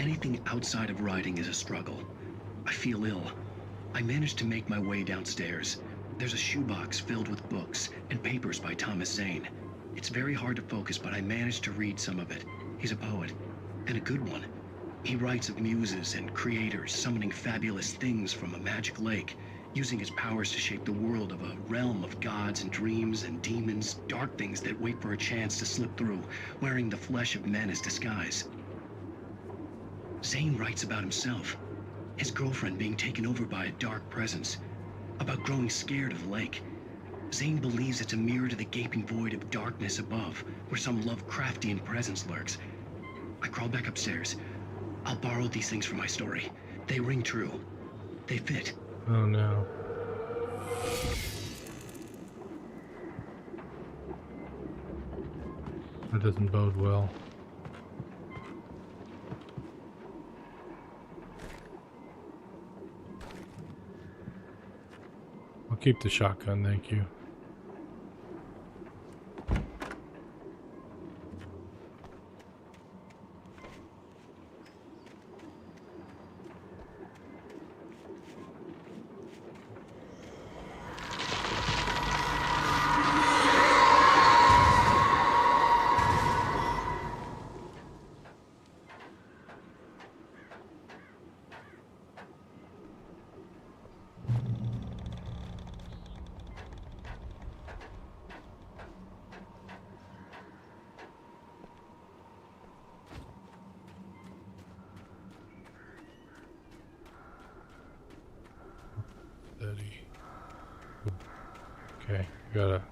J: Anything outside of riding is a struggle. I feel ill. I managed to make my way downstairs. There's a shoebox filled with books and papers by Thomas Zane. It's very hard to focus, but I managed to read some of it. He's a poet, and a good one. He writes of muses and creators summoning fabulous things from a magic lake, using his powers to shape the world of a realm of gods and dreams and demons, dark things that wait for a chance to slip through, wearing the flesh of men as disguise. Zane writes about himself, his girlfriend being taken over by a dark presence, about growing scared of the lake. Zane believes it's a mirror to the gaping void of darkness above, where some Lovecraftian presence lurks. I crawl back upstairs. I'll borrow these things for my story. They ring true. They fit.
A: Oh no. That doesn't bode well. I'll keep the shotgun, thank you.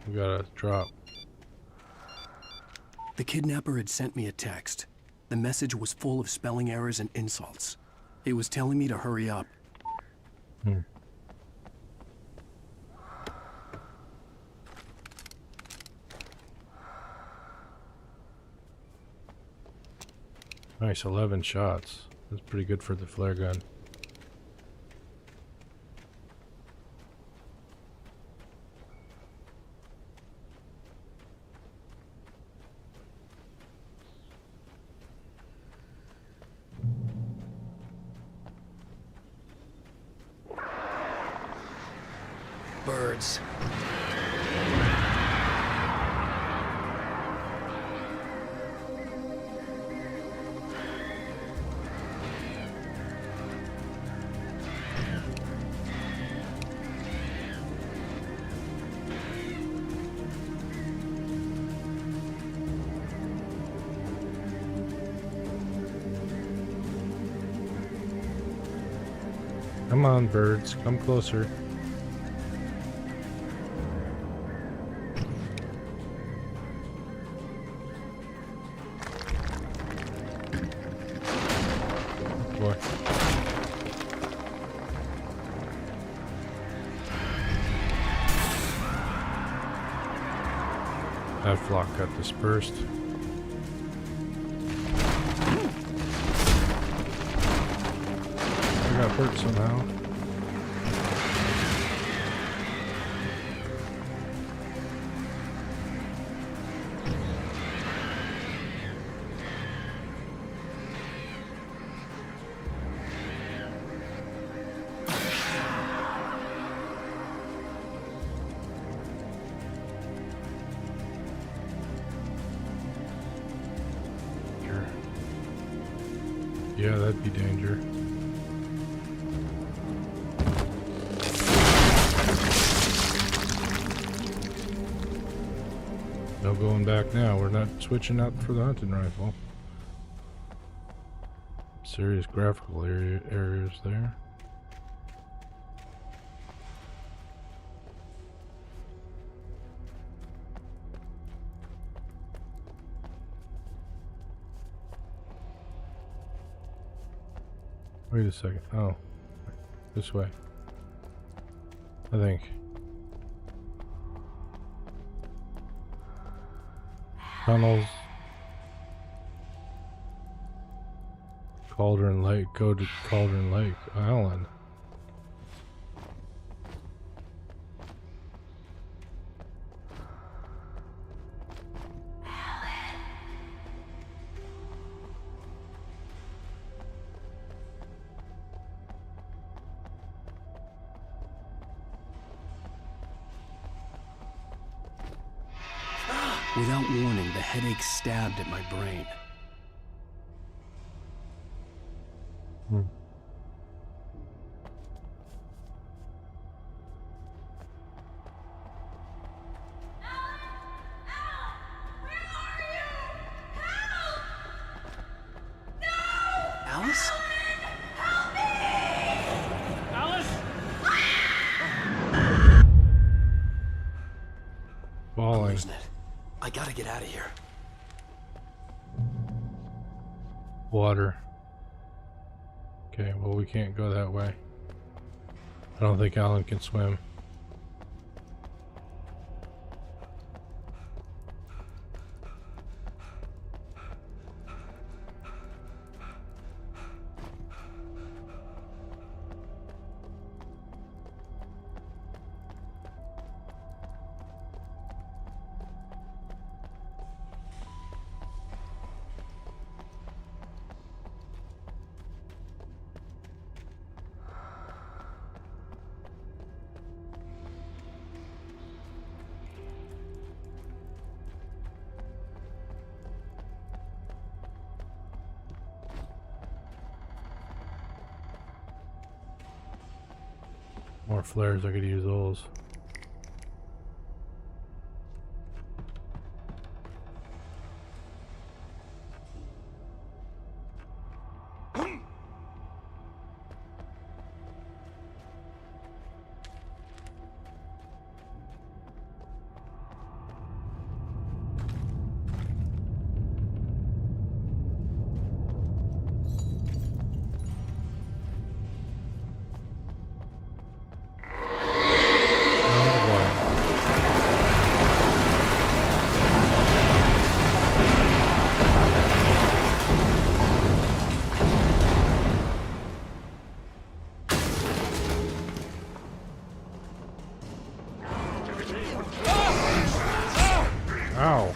A: we gotta drop.
B: The kidnapper had sent me a text. The message was full of spelling errors and insults. It was telling me to hurry up.
A: Nice, 11 shots. That's pretty good for the flare gun.
B: Birds.
A: Come on, birds, come closer. Boy. That flock got dispersed. I got hurt somehow. Yeah, that'd be danger. No going back now. We're not switching out for the hunting rifle. Serious graphical areas there. Wait a second. Oh, this way. I think. Tunnels. Cauldron Lake. Go to Cauldron Lake Island.
B: Without warning, the headache stabbed at my brain. Alice?
D: Alice?
A: Falling.
B: Losing it. I gotta get out of here.
A: Water. Okay, well, we can't go that way. I don't think Alan can swim. More flares, I could use those. Ow.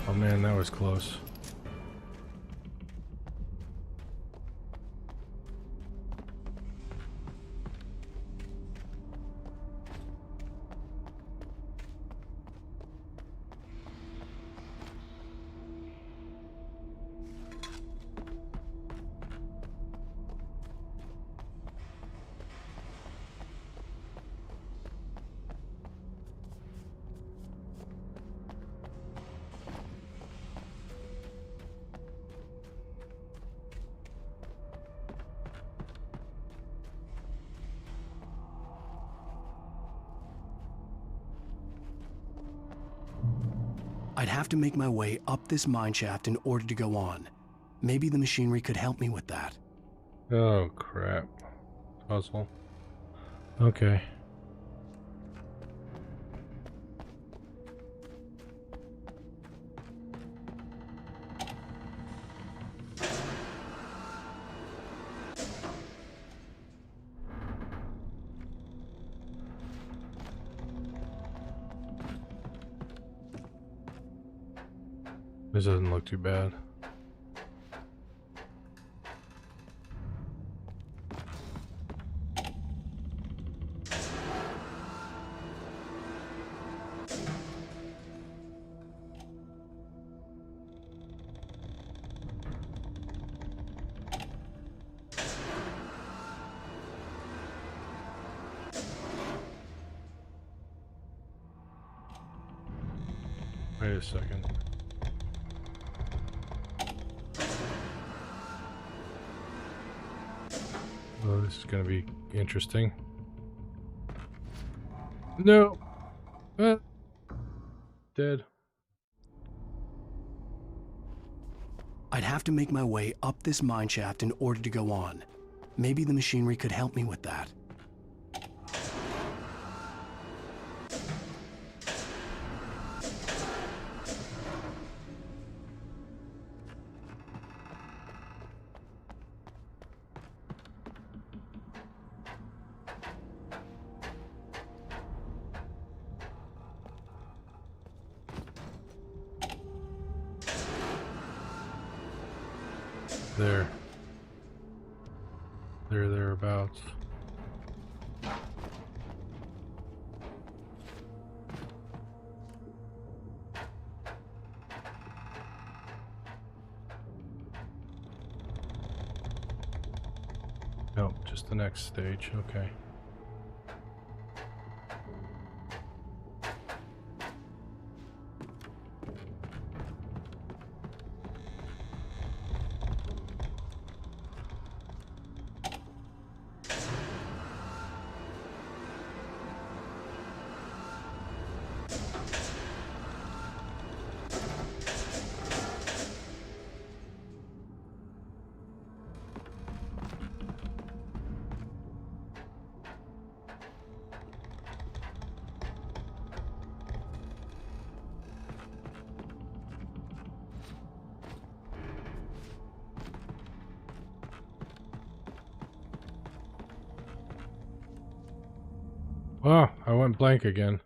A: Oh man, that was close.
B: I'd have to make my way up this mine shaft in order to go on. Maybe the machinery could help me with that.
A: Oh crap. Puzzle. Okay. This doesn't look too bad. Wait a second. Oh, this is gonna be interesting. No. Dead.
B: I'd have to make my way up this mine shaft in order to go on. Maybe the machinery could help me with that.
A: There. Thereabouts. Nope, just the next stage. Okay. Oh, I went blank again.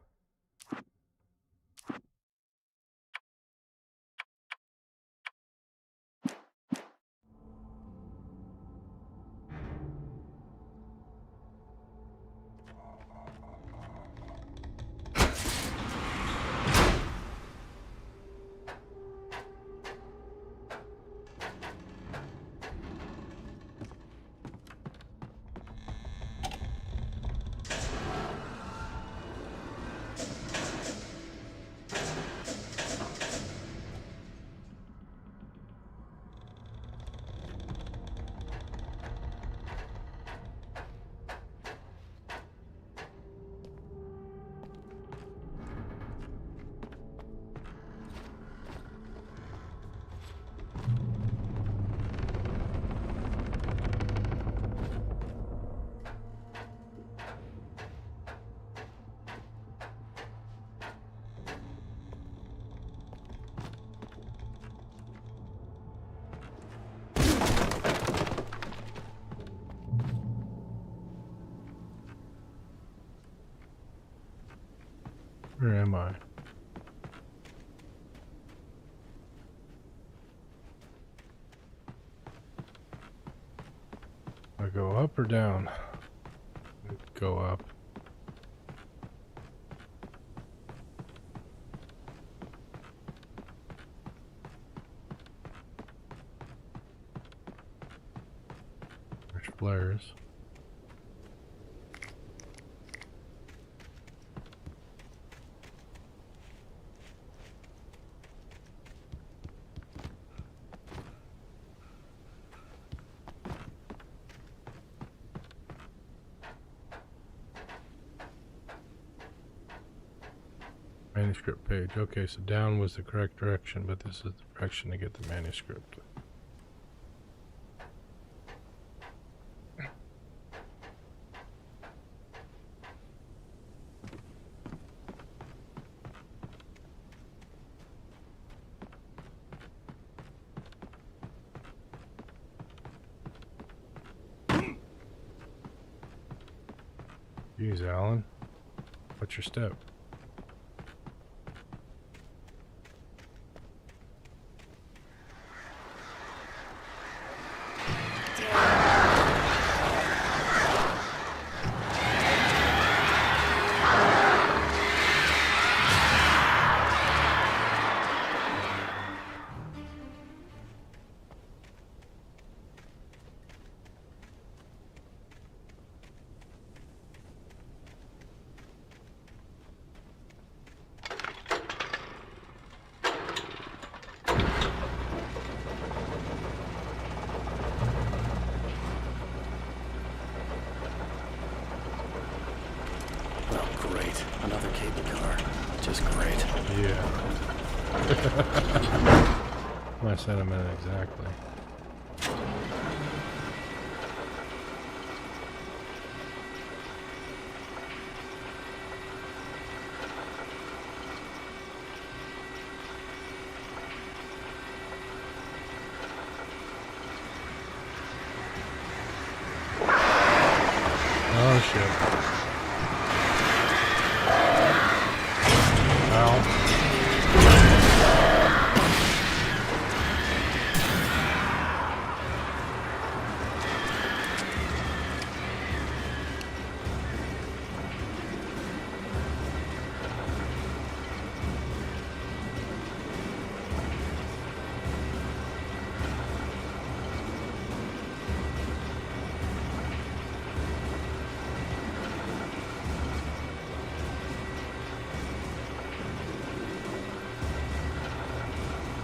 A: Where am I? I go up or down? Go up. There's flares. Manuscript page. Okay, so down was the correct direction, but this is the direction to get the manuscript. Jeez, Alan. What's your step?
B: Another cable car. Just great.
A: Yeah. My sentiment exactly. Oh shit.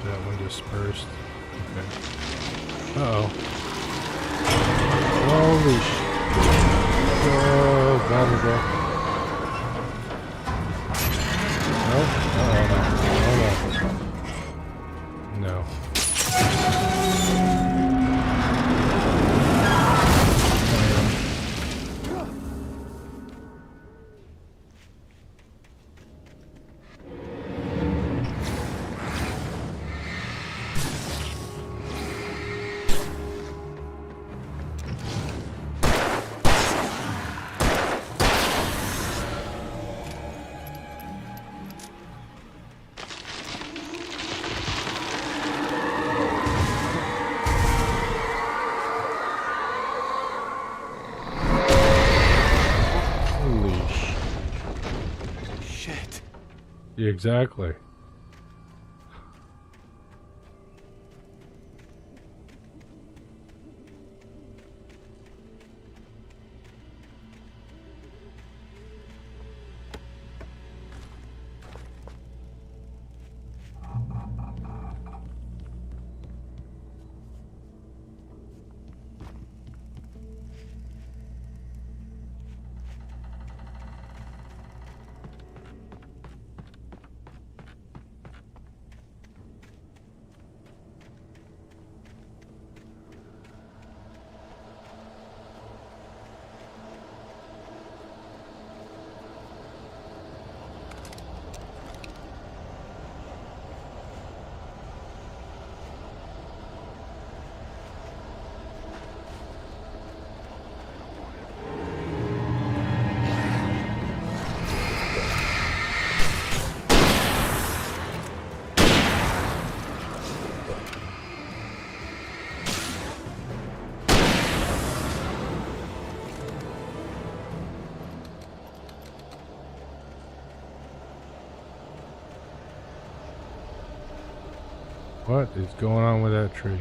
A: That one dispersed. Okay. Uh-oh. Holy sh... Oh, blah, blah, blah. Nope. Uh-oh, no. No. Exactly. What is going on with that tree?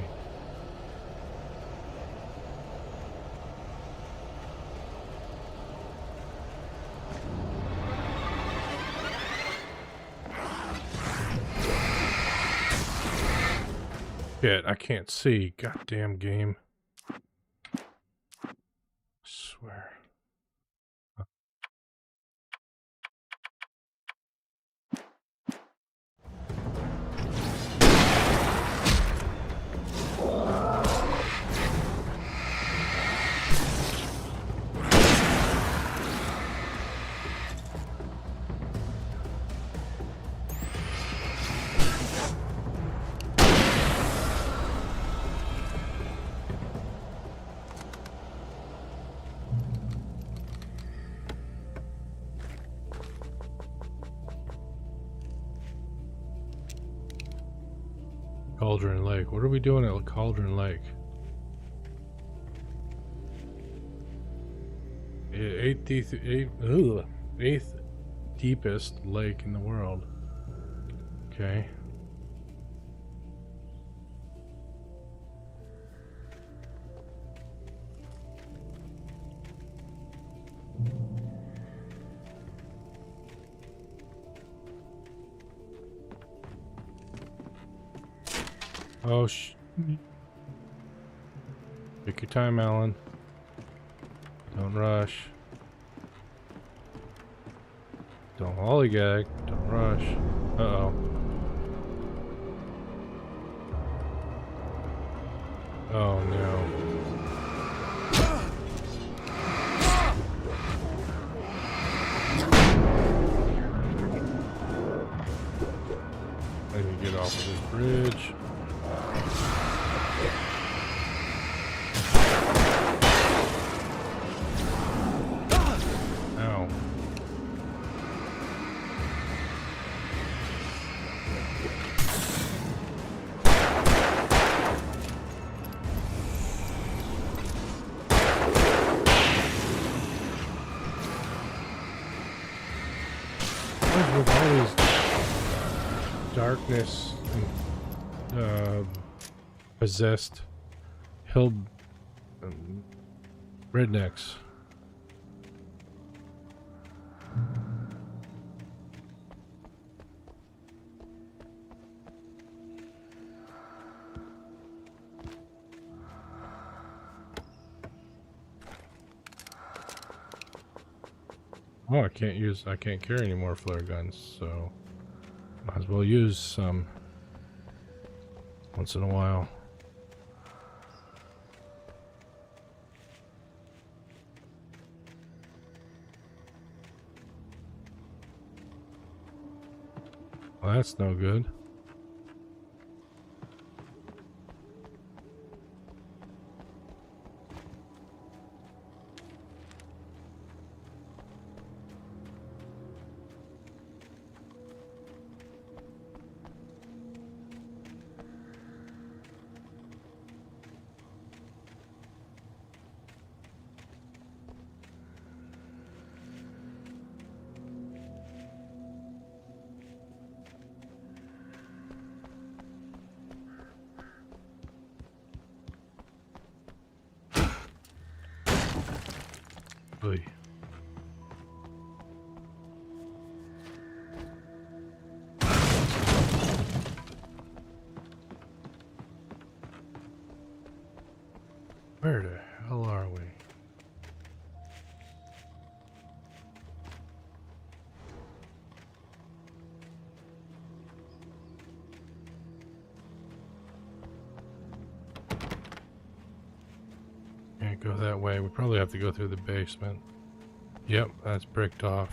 A: Shit, I can't see. Goddamn game. I swear. Cauldron Lake. What are we doing at Cauldron Lake? Eighth deepest lake in the world. Okay. Oh, take your time, Alan. Don't rush. Don't lollygag. Don't rush. Uh-oh. Oh, no. I need to get off of this bridge. Ow. What is with all these darkness and possessed hill rednecks? Oh, I can't carry any more flare guns, so might as well use some once in a while. Well, that's no good. Oy. Where the hell are we? Can't go that way. We probably have to go through the basement. Yep, that's bricked off.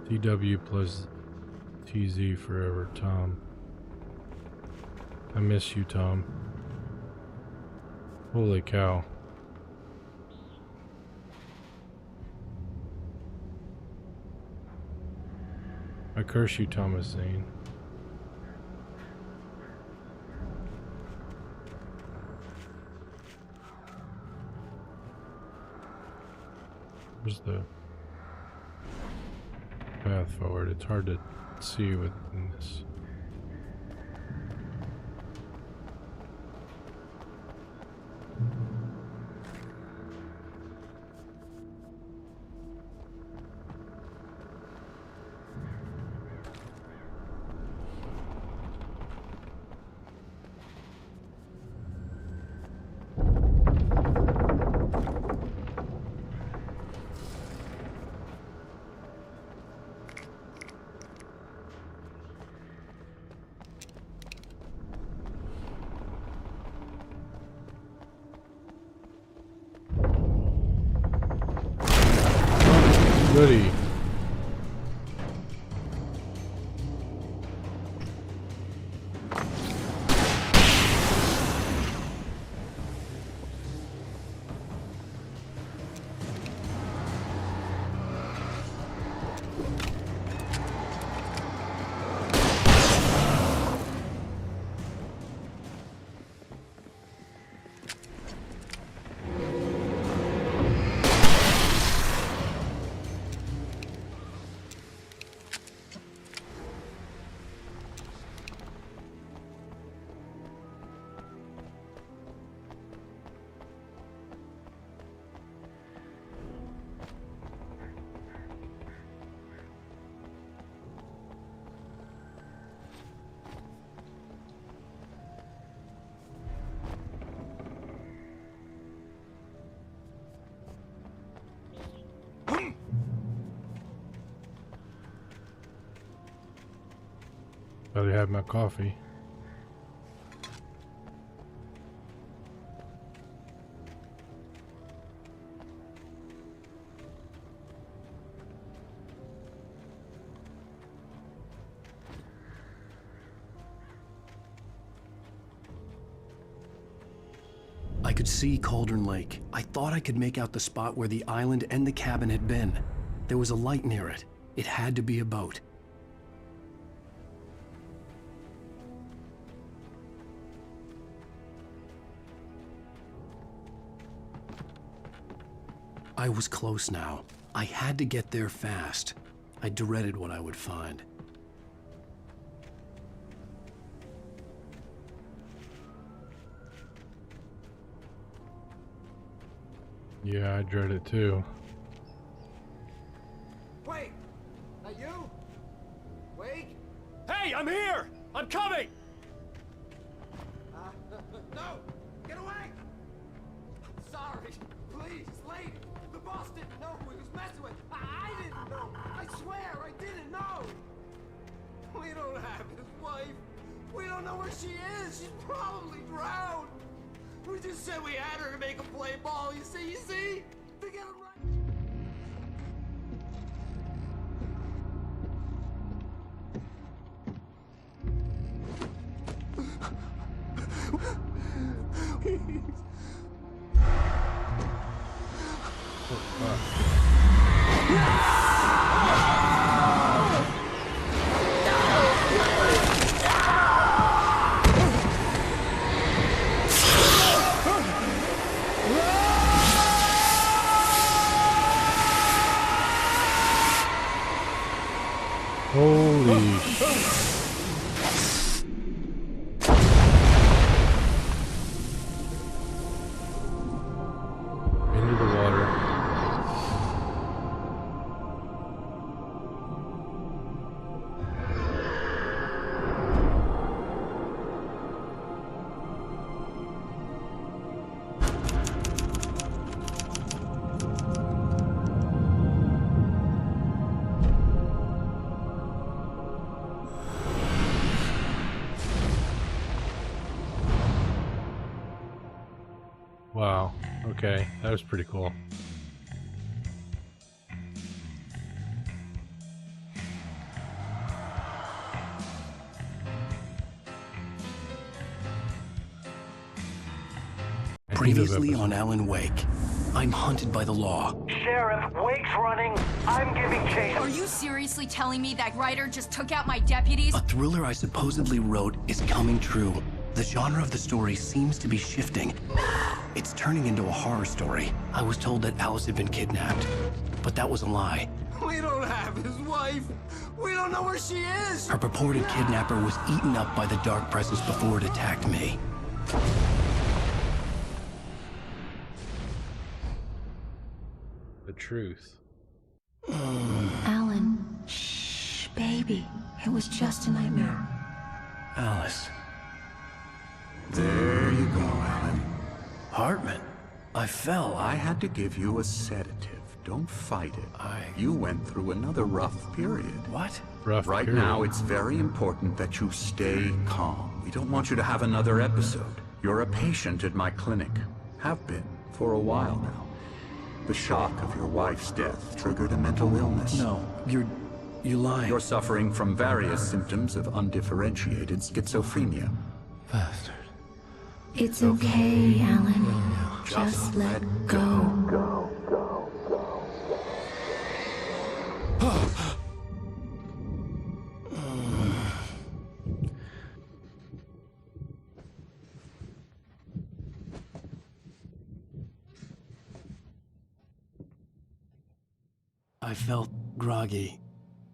A: TW plus TZ forever, Tom. I miss you, Tom. Holy cow. I curse you, Thomas Zane. Where's the path forward? It's hard to see within this. Goody. Better have my coffee.
O: I could see Cauldron Lake. I thought I could make out the spot where the island and the cabin had been. There was a light near it. It had to be a boat. I was close now. I had to get there fast. I dreaded what I would find.
A: Yeah, I dread it too.
D: Wait! That you? Wake? Hey, I'm here! I'm coming! No! Get away! Sorry. Please, lady. The boss didn't know who he was messing with. I didn't know. I swear, I didn't know. We don't have his wife. We don't know where she is. She's probably drowned. We just said we had her to make him play ball. You see? To get him right.
A: Holy into the water. Wow, okay, that was pretty cool.
O: Previously on Alan Wake, I'm hunted by the law.
T: Sheriff, Wake's running. I'm giving chase.
U: Are you seriously telling me that writer just took out my deputies?
O: A thriller I supposedly wrote is coming true. The genre of the story seems to be shifting. It's turning into a horror story. I was told that Alice had been kidnapped. But that was a lie.
D: We don't have his wife. We don't know where she is.
O: Her purported kidnapper was eaten up by the dark presence before it attacked me.
A: The truth.
Q: Alan, shh, baby. It was just a nightmare.
O: Alice.
F: There you go, Alan.
O: Hartman, I fell.
F: I had to give you a sedative. Don't fight it. You went through another rough period.
O: What?
A: Rough
F: right
A: period.
F: now, it's very important that you stay calm. We don't want you to have another episode. You're a patient at my clinic. Have been for a while now. The shock of your wife's death triggered a mental illness.
O: No, you're lying.
F: You're suffering from various symptoms of undifferentiated schizophrenia.
O: Bastard.
Q: It's okay, Alan. Just let go.
O: I felt groggy.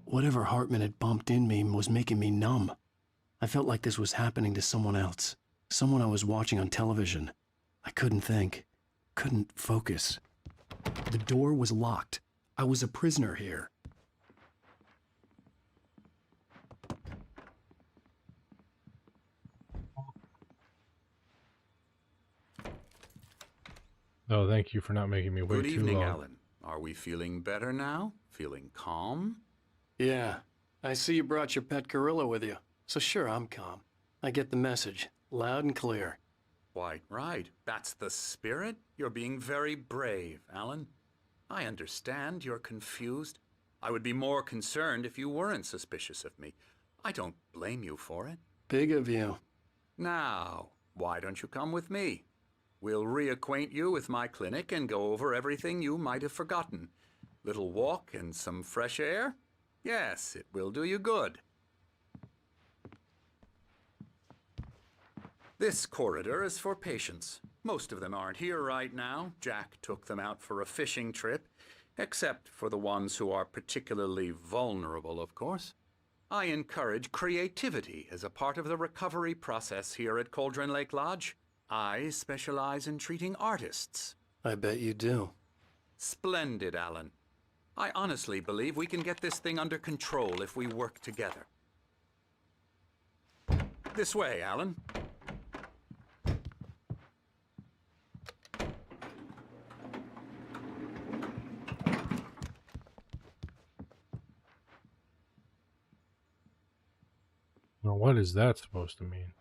O: Whatever Hartman had bumped in me was making me numb. I felt like this was happening to someone else. Someone I was watching on television. I couldn't think. Couldn't focus. The door was locked. I was a prisoner here.
A: Oh, thank you for not making me wait
F: Good
A: too
F: evening,
A: long.
F: Alan. Are we feeling better now? Feeling calm?
O: Yeah. I see you brought your pet gorilla with you. So sure, I'm calm. I get the message. Loud and clear.
F: Quite right. That's the spirit. You're being very brave, Alan. I understand you're confused. I would be more concerned if you weren't suspicious of me. I don't blame you for it.
O: Big of you.
F: Now, why don't you come with me? We'll reacquaint you with my clinic and go over everything you might have forgotten. Little walk and some fresh air? Yes, it will do you good. This corridor is for patients. Most of them aren't here right now. Jack took them out for a fishing trip, except for the ones who are particularly vulnerable, of course. I encourage creativity as a part of the recovery process here at Cauldron Lake Lodge. I specialize in treating artists.
O: I bet you do.
F: Splendid, Alan. I honestly believe we can get this thing under control if we work together. This way, Alan.
A: Now, what is that supposed to mean?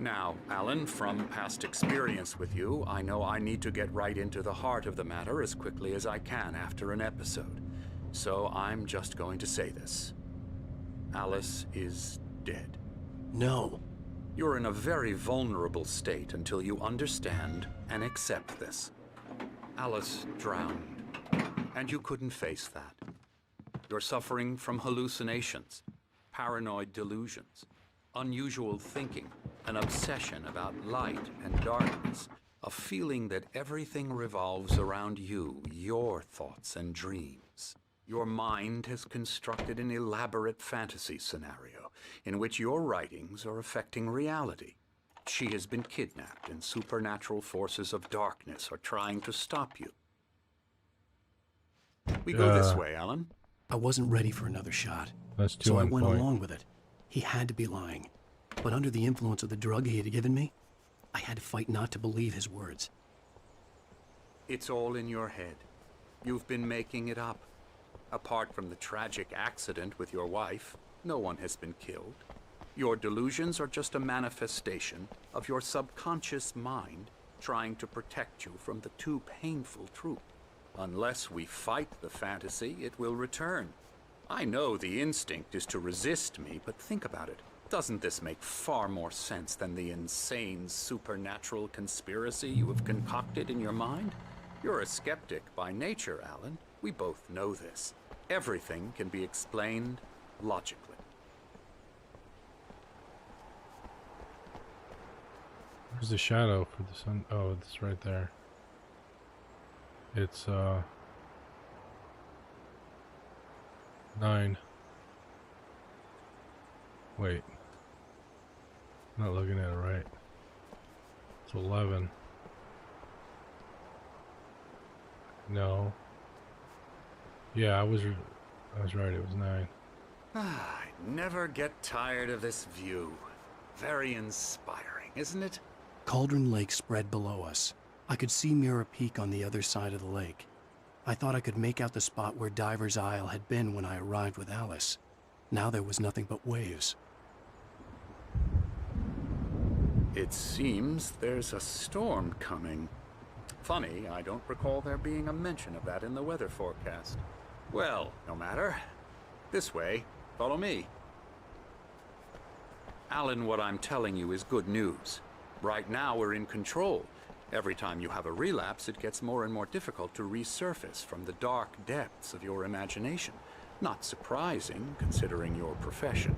F: Now, Alan, from past experience with you, I know I need to get right into the heart of the matter as quickly as I can after an episode. So I'm just going to say this. Alice is dead.
O: No.
F: You're in a very vulnerable state until you understand and accept this. Alice drowned, and you couldn't face that. You're suffering from hallucinations, paranoid delusions, unusual thinking, an obsession about light and darkness, a feeling that everything revolves around you, your thoughts and dreams. Your mind has constructed an elaborate fantasy scenario in which your writings are affecting reality. She has been kidnapped and supernatural forces of darkness are trying to stop you. We go this way, Alan.
O: I wasn't ready for another shot.
A: That's too
O: So I
A: on
O: went
A: point.
O: along with it. He had to be lying. But under the influence of the drug he had given me, I had to fight not to believe his words.
F: It's all in your head. You've been making it up. Apart from the tragic accident with your wife, no one has been killed. Your delusions are just a manifestation of your subconscious mind trying to protect you from the too painful truth. Unless we fight the fantasy, it will return. I know the instinct is to resist me, but think about it. Doesn't this make far more sense than the insane supernatural conspiracy you have concocted in your mind? You're a skeptic by nature, Alan. We both know this. Everything can be explained logically.
A: Where's the shadow for the sun? Oh, it's right there. It's 9. Wait. I'm not looking at it right. It's 11. No. Yeah, I was right. It was 9.
F: I never get tired of this view. Very inspiring, isn't it?
B: Cauldron Lake spread below us. I could see Mirror Peak on the other side of the lake. I thought I could make out the spot where Diver's Isle had been when I arrived with Alice. Now there was nothing but waves.
F: It seems there's a storm coming. Funny, I don't recall there being a mention of that in the weather forecast. Well, no matter. This way. Follow me. Alan, what I'm telling you is good news. Right now, we're in control. Every time you have a relapse, it gets more and more difficult to resurface from the dark depths of your imagination. Not surprising, considering your profession.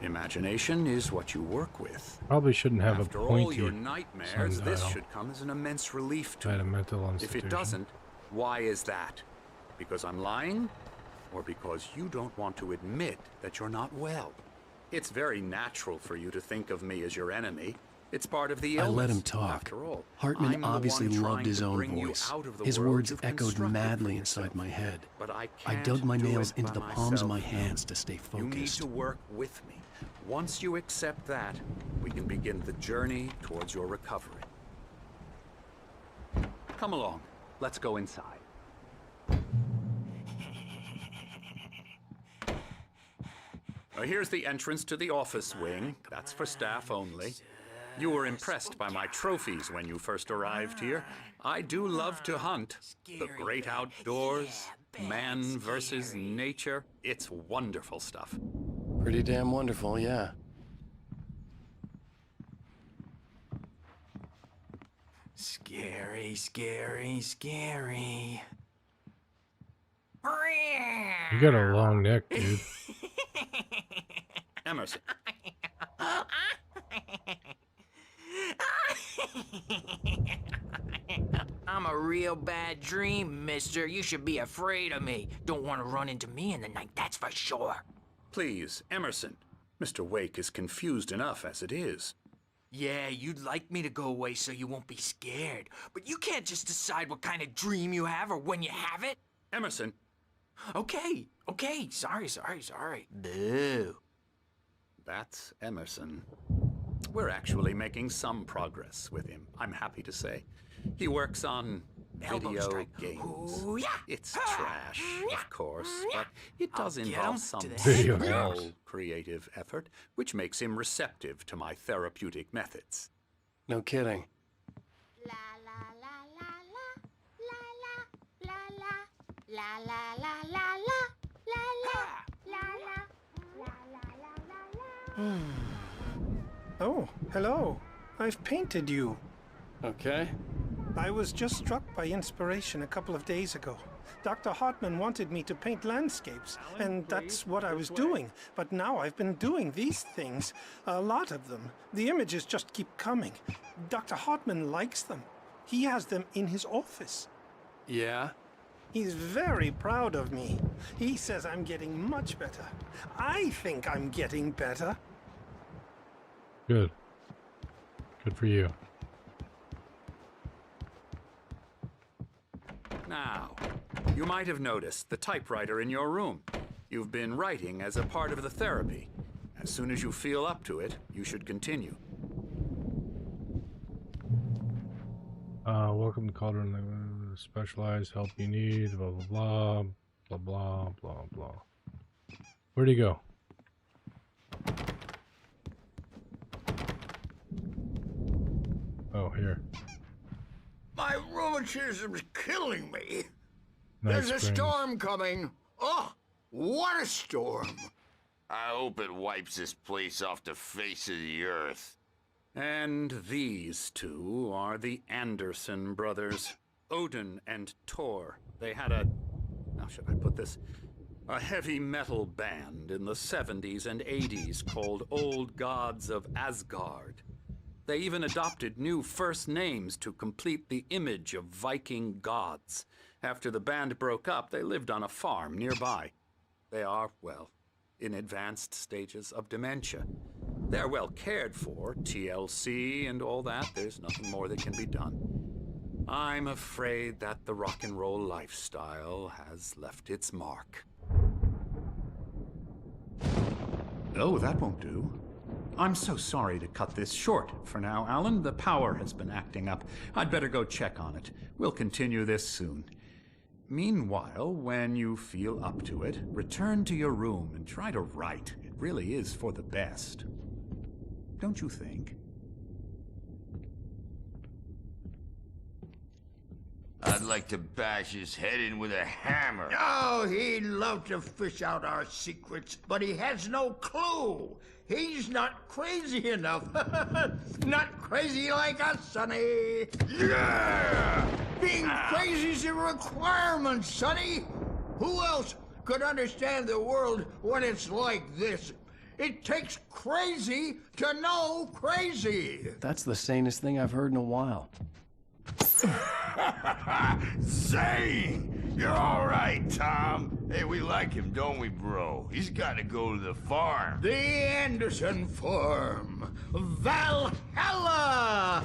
F: Imagination is what you work with.
A: Probably shouldn't have
F: After
A: a pointy
F: all your nightmares, this
A: sundial.
F: should come as an immense relief to
A: At a
F: you.
A: mental
F: If
A: institution.
F: it doesn't, why is that? Because I'm lying? Or because you don't want to admit that you're not well? It's very natural for you to think of me as your enemy. It's part of the illness.
B: I let him talk.
F: After all,
B: Hartman
F: I'm the
B: obviously
F: one
B: loved
F: trying
B: his
F: to
B: own
F: bring you
B: voice.
F: out of the
B: His
F: world
B: words
F: you've
B: echoed
F: constructed
B: madly
F: for
B: inside
F: yourself.
B: my head.
F: But I
B: I
F: can't
B: dug my
F: do
B: nails
F: it
B: into
F: by
B: the palms of my
F: myself.
B: hands to stay
F: You need
B: focused.
F: to work with me. Once you accept that, we can begin the journey towards your recovery. Come along. Let's go inside. Here's the entrance to the office wing. That's for staff only. You were impressed by my trophies when you first arrived here. I do love to hunt. The great outdoors, man versus nature. It's wonderful stuff.
B: Pretty damn wonderful, yeah.
G: Scary, scary, scary.
A: You got a long neck, dude.
F: Emerson.
G: I'm a real bad dream, mister. You should be afraid of me. Don't want to run into me in the night, that's for sure.
F: Please, Emerson. Mr. Wake is confused enough as it is.
G: Yeah, you'd like me to go away so you won't be scared. But you can't just decide what kind of dream you have or when you have it.
F: Emerson.
G: Okay. Sorry. Boo.
F: That's Emerson. We're actually making some progress with him, I'm happy to say. He works on
G: Elbow
F: video
G: strike.
F: games.
G: Ooh, yeah.
F: It's trash, of course, but it does
G: I'll get
F: involve
G: him
F: some
G: to the
A: Video
F: small
A: games.
F: creative effort, which makes him receptive to my therapeutic methods.
B: No kidding.
I: Oh, hello. I've painted you.
B: Okay.
I: I was just struck by inspiration a couple of days ago. Dr. Hartman wanted me to paint landscapes, and that's what I was doing. But now I've been doing these things, a lot of them. The images just keep coming. Dr. Hartman likes them. He has them in his office.
B: Yeah?
I: He's very proud of me. He says I'm getting much better. I think I'm getting better.
A: Good. Good for you.
F: Now, you might have noticed the typewriter in your room. You've been writing as a part of the therapy. As soon as you feel up to it, you should continue.
A: Welcome to Cauldron. Specialized help you need. Blah blah blah. Blah blah blah blah. Where'd he go? Oh, here.
K: My rheumatism is killing me.
A: Nice
K: There's a
A: springs.
K: storm coming. Oh, what a storm. I hope it wipes this place off the face of the earth.
F: And these two are the Anderson brothers, Odin and Thor. They had how should I put this? A heavy metal band in the 70s and 80s called Old Gods of Asgard. They even adopted new first names to complete the image of Viking gods. After the band broke up, they lived on a farm nearby. They are, well, in advanced stages of dementia. They're well cared for, TLC and all that. There's nothing more that can be done. I'm afraid that the rock and roll lifestyle has left its mark.
L: Oh, that won't do. I'm so sorry to cut this short for now, Alan. The power has been acting up. I'd better go check on it. We'll continue this soon. Meanwhile, when you feel up to it, return to your room and try to write. It really is for the best. Don't you think?
K: I'd like to bash his head in with a hammer.
N: Oh, he'd love to fish out our secrets, but he has no clue. He's not crazy enough. Not crazy like us, Sonny.
K: Yeah!
N: Being crazy's a requirement, Sonny. Who else could understand the world when it's like this? It takes crazy to know crazy.
O: That's the sanest thing I've heard in a while.
K: Zane! You're all right, Tom. Hey, we like him, don't we, bro? He's got to go to the farm.
N: The Anderson farm. Valhalla!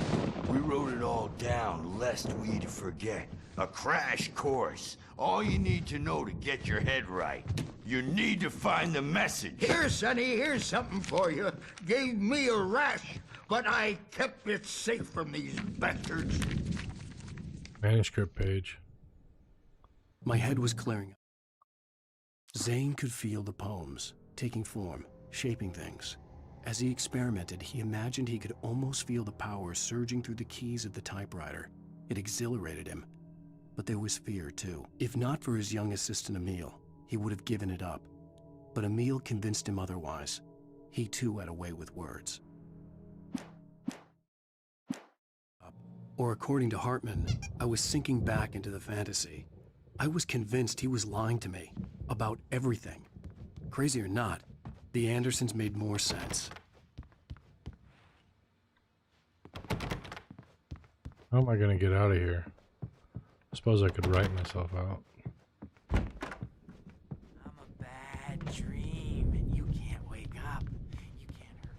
K: We wrote it all down, lest we'd forget. A crash course. All you need to know to get your head right. You need to find the message.
N: Here, Sonny, here's something for you. Gave me a rash, but I kept it safe from these bastards.
A: Manuscript page.
B: My head was clearing up. Zane could feel the poems, taking form, shaping things. As he experimented, he imagined he could almost feel the power surging through the keys of the typewriter. It exhilarated him. But there was fear, too. If not for his young assistant, Emil, he would have given it up. But Emil convinced him otherwise. He, too, had a way with words. Or according to Hartman, I was sinking back into the fantasy. I was convinced he was lying to me about everything. Crazy or not, the Andersons made more sense.
A: How am I gonna get out of here? I suppose I could write myself out.
G: I'm a bad dream, and you can't wake up. You can't hurt.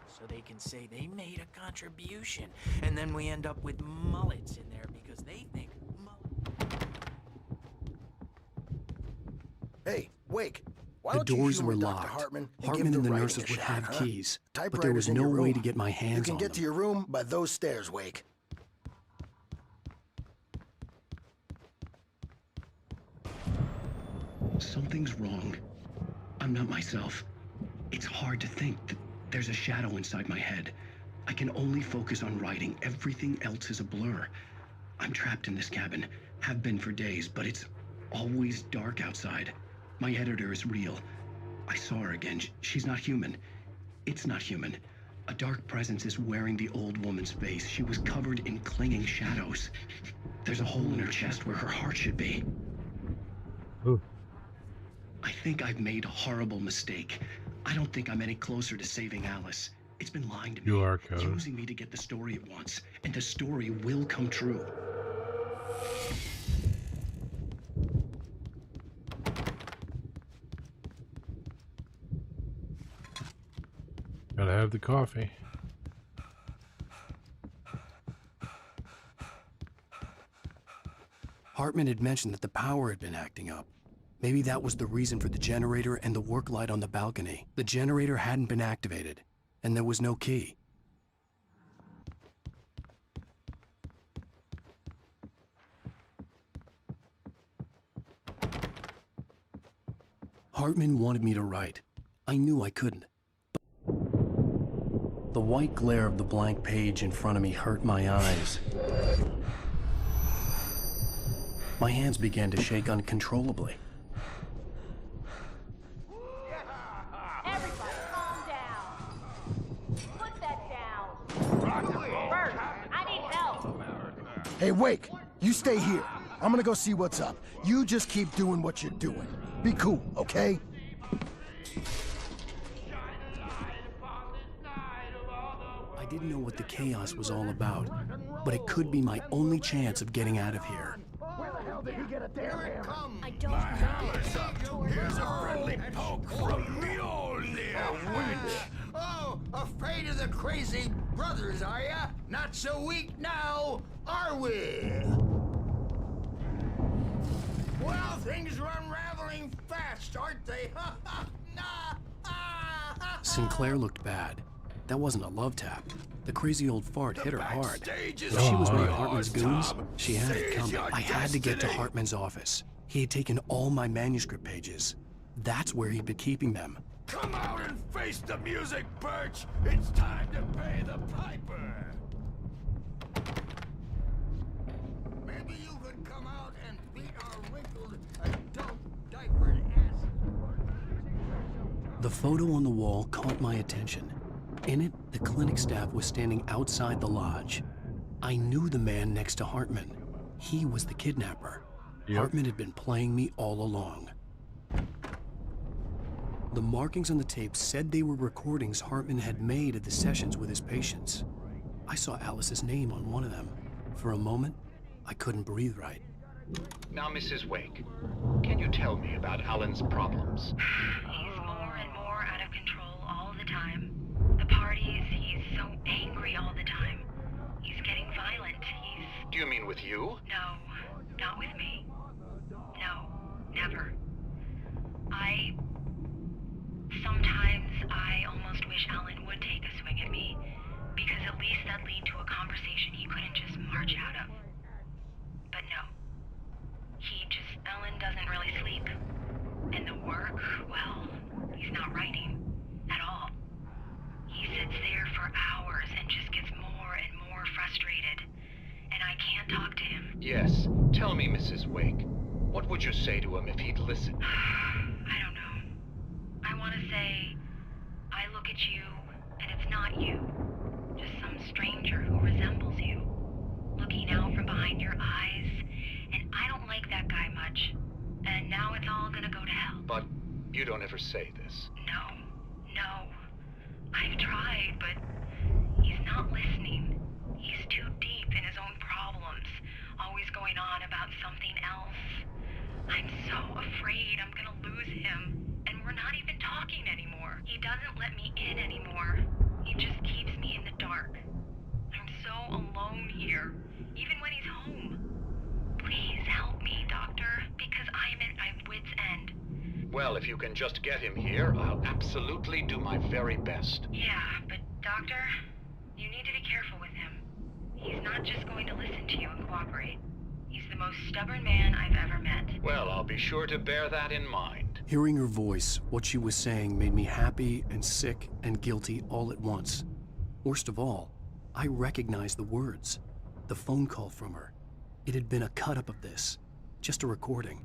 G: So they can say they made a contribution, and then we end up with mullets in there because they think
S: Hey, Wake. Why
B: The
S: don't you
B: doors
S: humor
B: were
S: Dr.
B: locked.
S: Hartman
B: Hartman
S: give the
B: and the
S: writing
B: nurses
S: a
B: would
S: shot,
B: have
S: huh?
B: keys, but there
S: Typewriter's
B: was
S: in
B: no
S: your
B: way
S: room.
B: to get my hands
S: You
B: on
S: can get
B: them.
S: to your room by those stairs, Wake.
J: Something's wrong. I'm not myself. It's hard to think that there's a shadow inside my head. I can only focus on writing. Everything else is a blur. I'm trapped in this cabin. Have been for days, but it's always dark outside. My editor is real. I saw her again. She's not human. It's not human. A dark presence is wearing the old woman's face. She was covered in clinging shadows. There's a hole in her chest where her heart should be.
A: Ooh.
J: I think I've made a horrible mistake. I don't think I'm any closer to saving Alice. It's been lying to me,
A: QR code.
J: using me to get the story it wants, and the story will come true.
A: Gotta have the coffee.
B: Hartman had mentioned that the power had been acting up. Maybe that was the reason for the generator and the work light on the balcony. The generator hadn't been activated, and there was no key. Hartman wanted me to write. I knew I couldn't. The white glare of the blank page in front of me hurt my eyes. My hands began to shake uncontrollably.
U: Everybody calm down.
S: Hey, Wake, you stay here. I'm gonna go see what's up. You just keep doing what you're doing. Be cool, okay?
B: I didn't know what the chaos was all about, but it could be my only chance of getting out of here.
D: Where the hell did he get a damn hammer?
U: I don't know.
N: Here's a friendly poke from Mjolnir, witch. Oh, afraid of the crazy brothers, are ya? Not so weak now, are we? Well, things are unraveling fast, aren't they?
B: Sinclair looked bad. That wasn't a love tap. The crazy old fart hit her hard.
N: backstage
B: If
N: is
B: she was one of
N: all
B: Hartman's
N: yours,
B: goons,
N: Tom.
B: she had it
N: Seize
B: coming.
N: your
B: I had to get to
N: destiny.
B: Hartman's office. He had taken all my manuscript pages. That's where he'd been keeping them.
N: Come out and face the music, Birch! It's time to pay the piper! Maybe you could come out and beat our wrinkled adult diapered asses.
B: The photo on the wall caught my attention. In it, the clinic staff was standing outside the lodge. I knew the man next to Hartman. He was the kidnapper. Hartman had been playing me all along. The markings on the tape said they were recordings Hartman had made at the sessions with his patients. I saw Alice's name on one of them. For a moment, I couldn't breathe right.
C: Now, Mrs. Wake, can you tell me about Alan's problems?
Q: He's more and more out of control all the time. The parties, he's so angry all the time. He's getting violent.
C: Do you mean with you?
Q: No, not with me. No, never. Sometimes I almost wish Alan would take a swing at me, because at least that'd lead to a conversation he couldn't just march out of. But no. Alan doesn't really sleep. And the work, well, he's not writing at all. He sits there for hours and just gets more and more frustrated. And I can't talk to him.
C: Yes. Tell me, Mrs. Wake, what would you say to him if he'd listen?
Q: I don't know. I want to say, I look at you, and it's not you. Just some stranger who resembles you. Looking out from behind your eyes, and I don't like that guy much. And now it's all gonna go to hell.
C: But you don't ever say this.
Q: No. I've tried, but he's not listening. He's too deep in his own problems, always going on about something else. I'm so afraid I'm gonna lose him, and we're not even talking anymore. He doesn't let me in anymore. He just keeps me in the dark. I'm so alone here, even when he's home. Please help me, Doctor, because I'm at my wit's end.
C: Well, if you can just get him here, I'll absolutely do my very best.
Q: Yeah, but Doctor, you need to be careful with him. He's not just going to listen to you and cooperate. He's the most stubborn man I've ever met.
C: Well, I'll be sure to bear that in mind.
B: Hearing her voice, what she was saying made me happy and sick and guilty all at once. Worst of all, I recognized the words. The phone call from her. It had been a cut-up of this. Just a recording.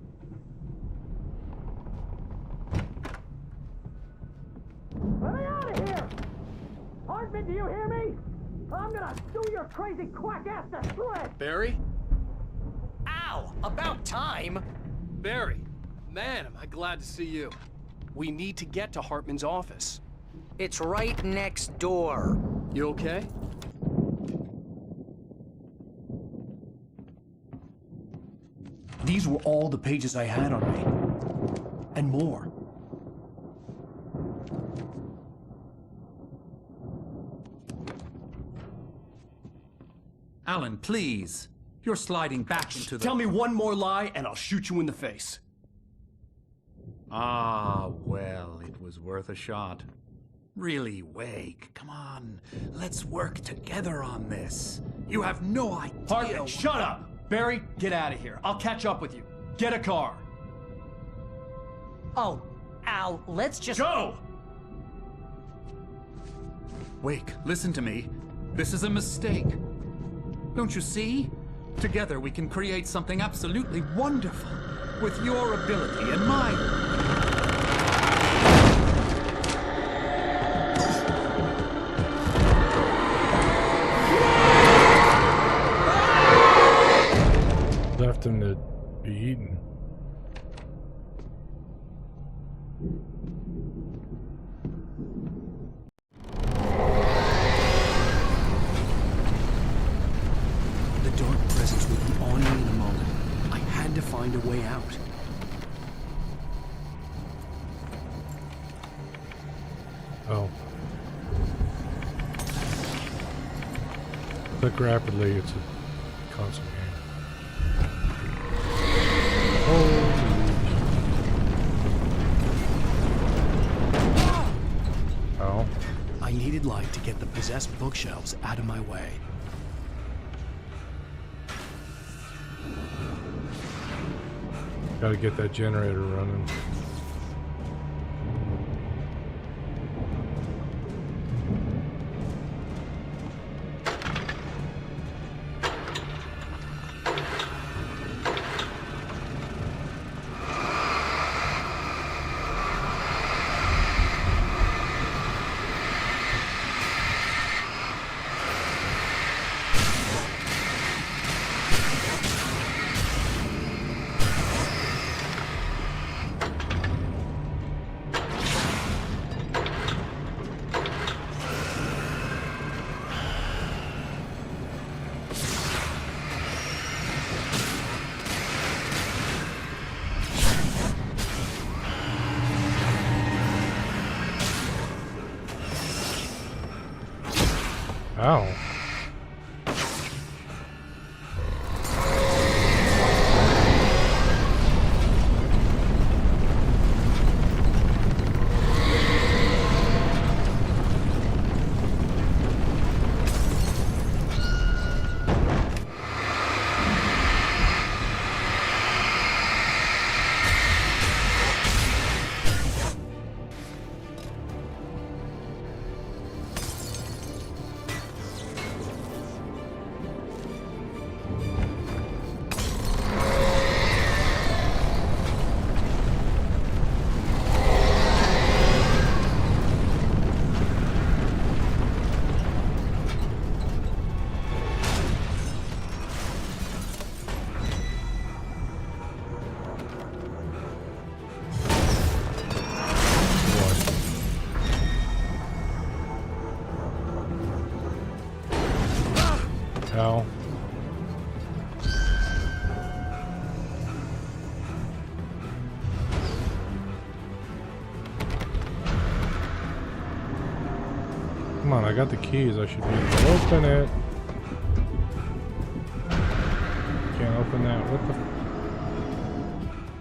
D: Let me out of here! Hartman, do you hear me? I'm gonna sew your crazy quack ass to shreds!
O: Barry?
H: Ow! About time!
O: Barry, man, am I glad to see you. We need to get to Hartman's office.
H: It's right next door.
O: You okay? These were all the pages I had on me. And more.
L: Alan, please. You're sliding back into the...
O: Tell me one more lie and I'll shoot you in the face.
L: Ah, well, it was worth a shot. Really, Wake, come on. Let's work together on this. You have no idea...
O: Hartman, shut up! Barry, get out of here. I'll catch up with you. Get a car.
H: Oh, Al, let's just...
O: Go!
L: Wake, listen to me. This is a mistake. Don't you see? Together we can create something absolutely wonderful. With your ability and mine.
A: left him to be eaten.
B: The dark presence would be on me in a moment. I had to find a way out.
A: Oh. Click rapidly, it's a console game. Oh.
B: I needed light to get the possessed bookshelves out of my way.
A: Gotta get that generator running. Ow. Ow. Come on, I got the keys. I should be able to open it. Can't open that. What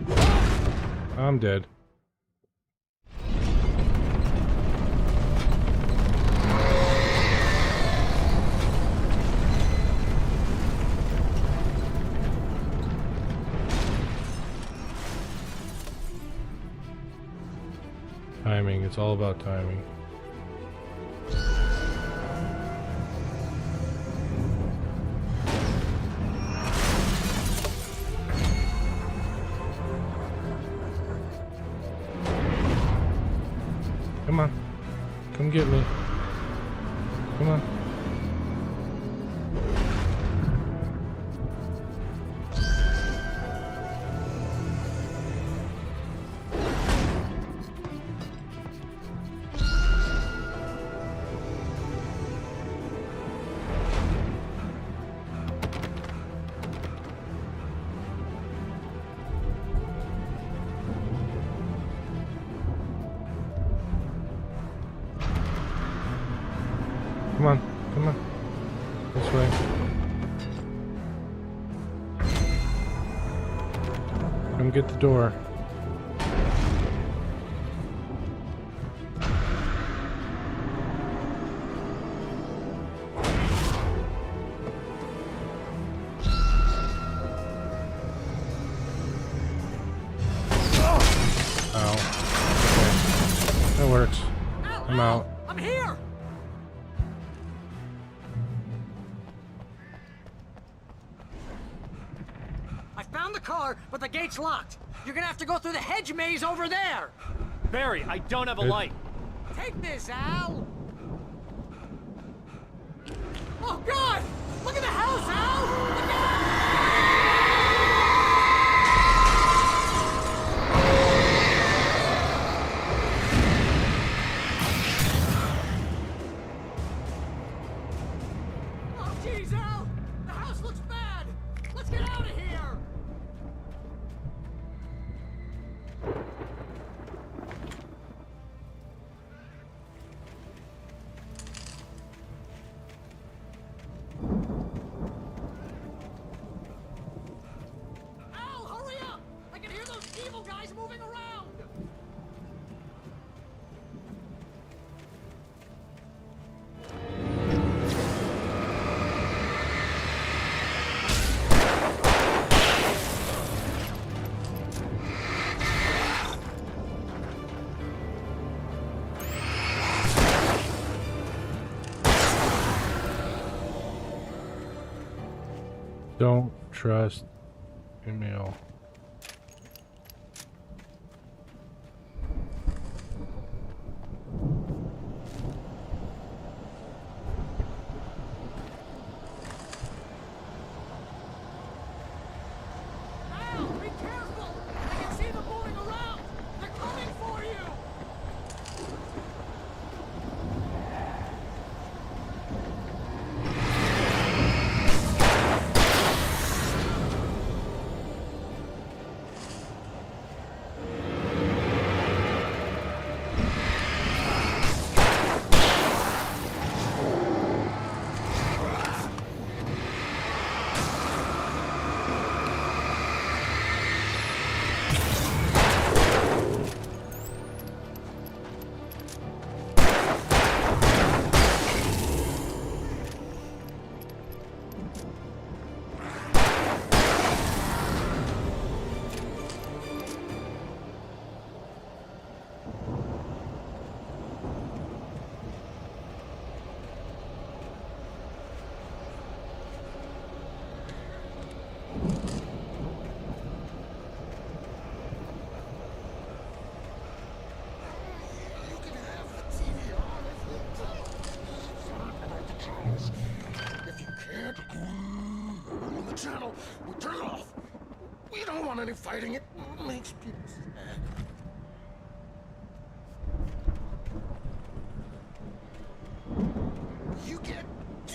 A: the? I'm dead. Timing, it's all about timing. Come on. Come get me. Come on. Come on, come on. This way. Come get the door. Ow. Okay. That works. I'm out.
H: I'm here! I found the car, but the gate's locked. You're gonna have to go through the hedge maze over there.
P: Barry, I don't have a light.
H: Take this, Al! Oh, God! Look at the house, Al! Look out!
A: Don't trust email.
D: Be careful! I can see them moving around! They're coming for you!
E: If you can't on the channel, we turn it off. We don't want any fighting. It makes people sad. You get 2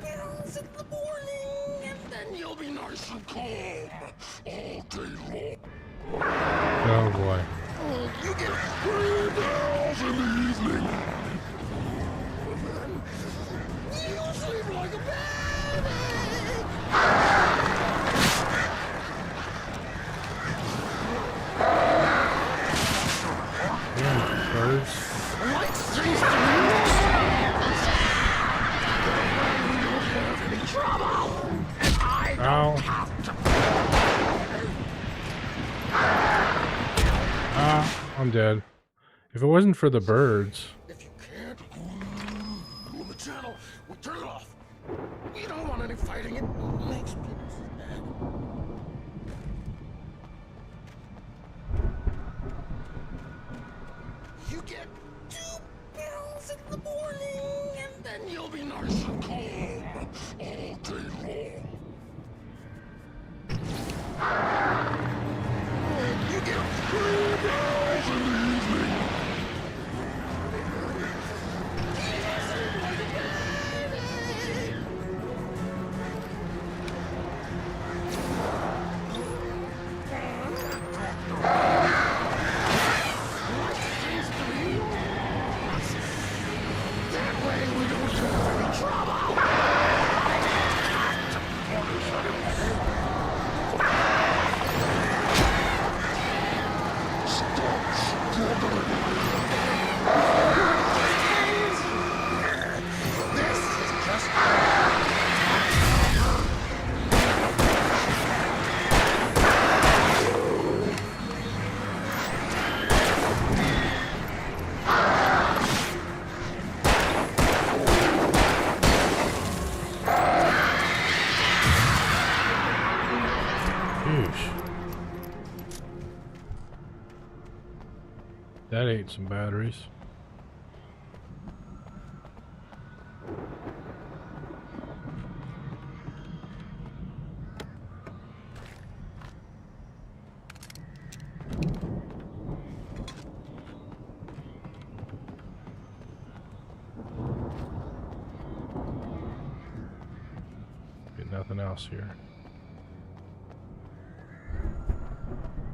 E: pills in the morning, and then you'll be nice and calm all day long.
A: Oh boy.
E: You get 3 pills in the evening. You sleep like a baby!
A: Yeah, birds.
E: Light seems to be any trouble! I
A: Ow.
E: have to...
A: Ah, I'm dead. If it wasn't for the birds.
E: If you can't on the channel, we turn it off. We don't want any fighting. It makes people sad. You get 2 pills in the morning, and then you'll be nice and calm all day long. You get 3 pills in the evening.
A: That ate some batteries. Get nothing else here.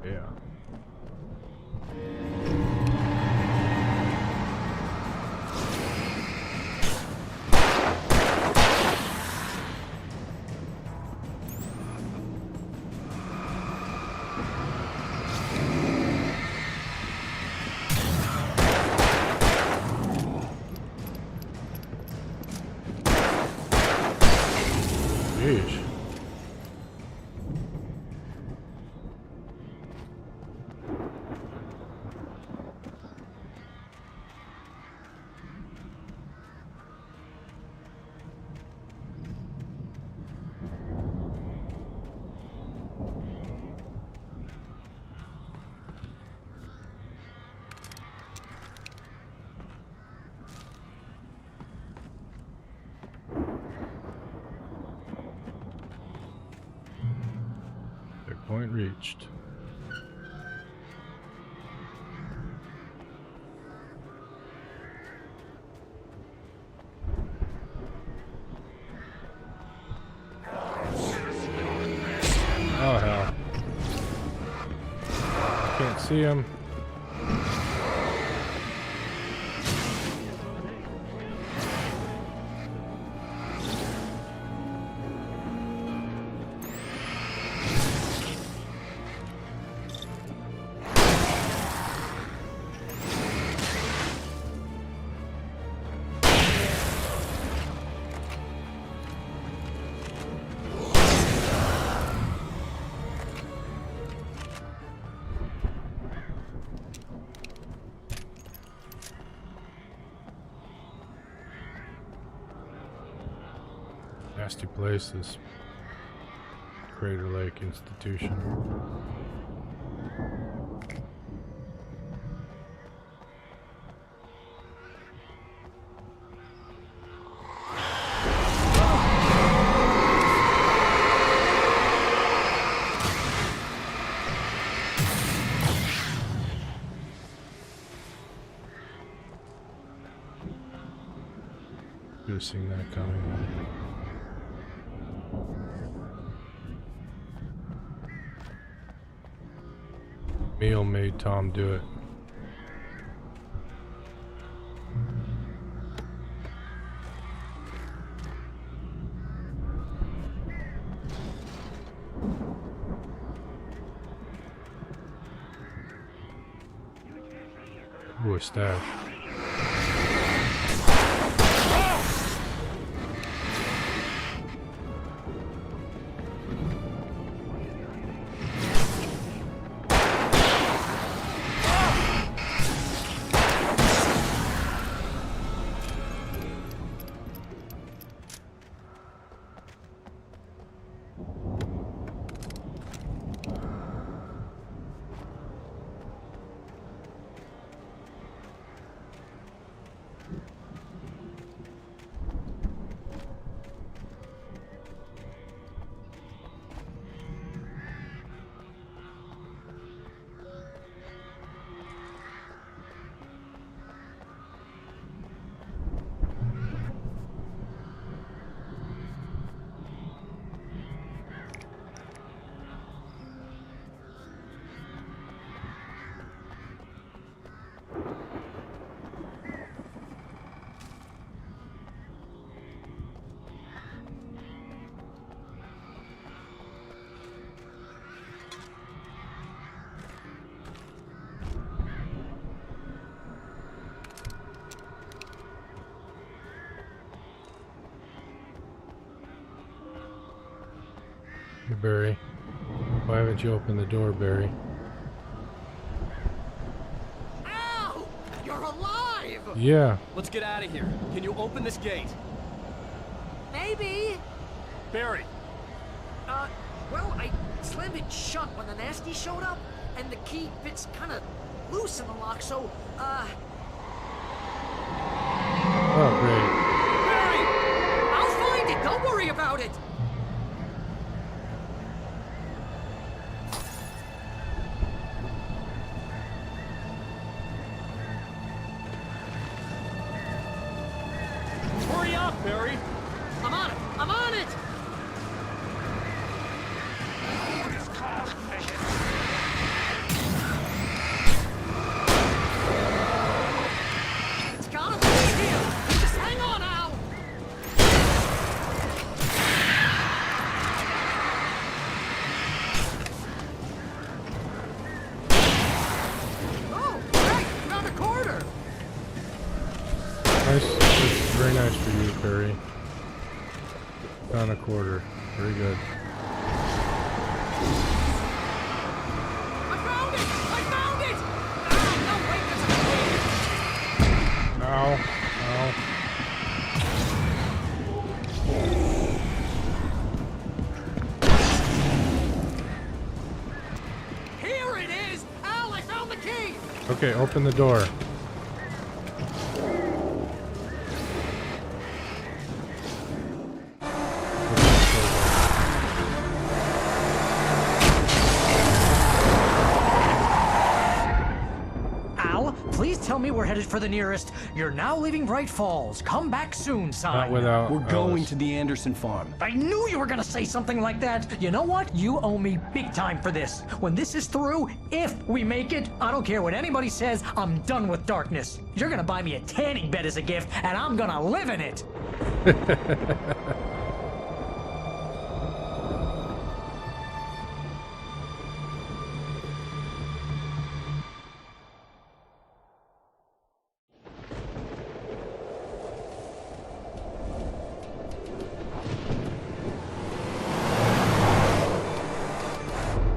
A: Yeah. Jeez. Checkpoint reached. Oh hell. Can't see him. Nasty place, this Crater Lake Institution. Could have seen that coming. Meal made Tom do it. Ooh, a stash. Hey, Barry. Why haven't you opened the door, Barry?
H: Ow! You're alive!
A: Yeah.
P: Let's get out of here. Can you open this gate?
H: Maybe.
P: Barry!
H: Well, I slammed it shut when the nasty showed up, and the key fits kind of loose in the lock, so,
A: Oh, great.
H: Barry! I'll find it! Don't worry about it!
P: Hurry up, Barry!
H: I'm on it! I'm on it! It's gotta be here! Just hang on now! Oh, hey! Found a quarter!
A: Nice. That's very nice for you, Barry. Found a quarter. Very good.
H: I found it! I found it! Ah, no, wait, that's a
A: Ow.
H: Here it is! Al, I found the key!
A: Okay, open the door.
H: tell me we're headed for the nearest "You're now leaving Bright Falls. Come back soon" sign.
A: Not without
O: We're going
A: Alice.
O: to the Anderson farm.
H: I knew you were gonna say something like that. You know what? You owe me big time for this. When this is through, if we make it, I don't care what anybody says, I'm done with darkness. You're gonna buy me a tanning bed as a gift, and I'm gonna live in it.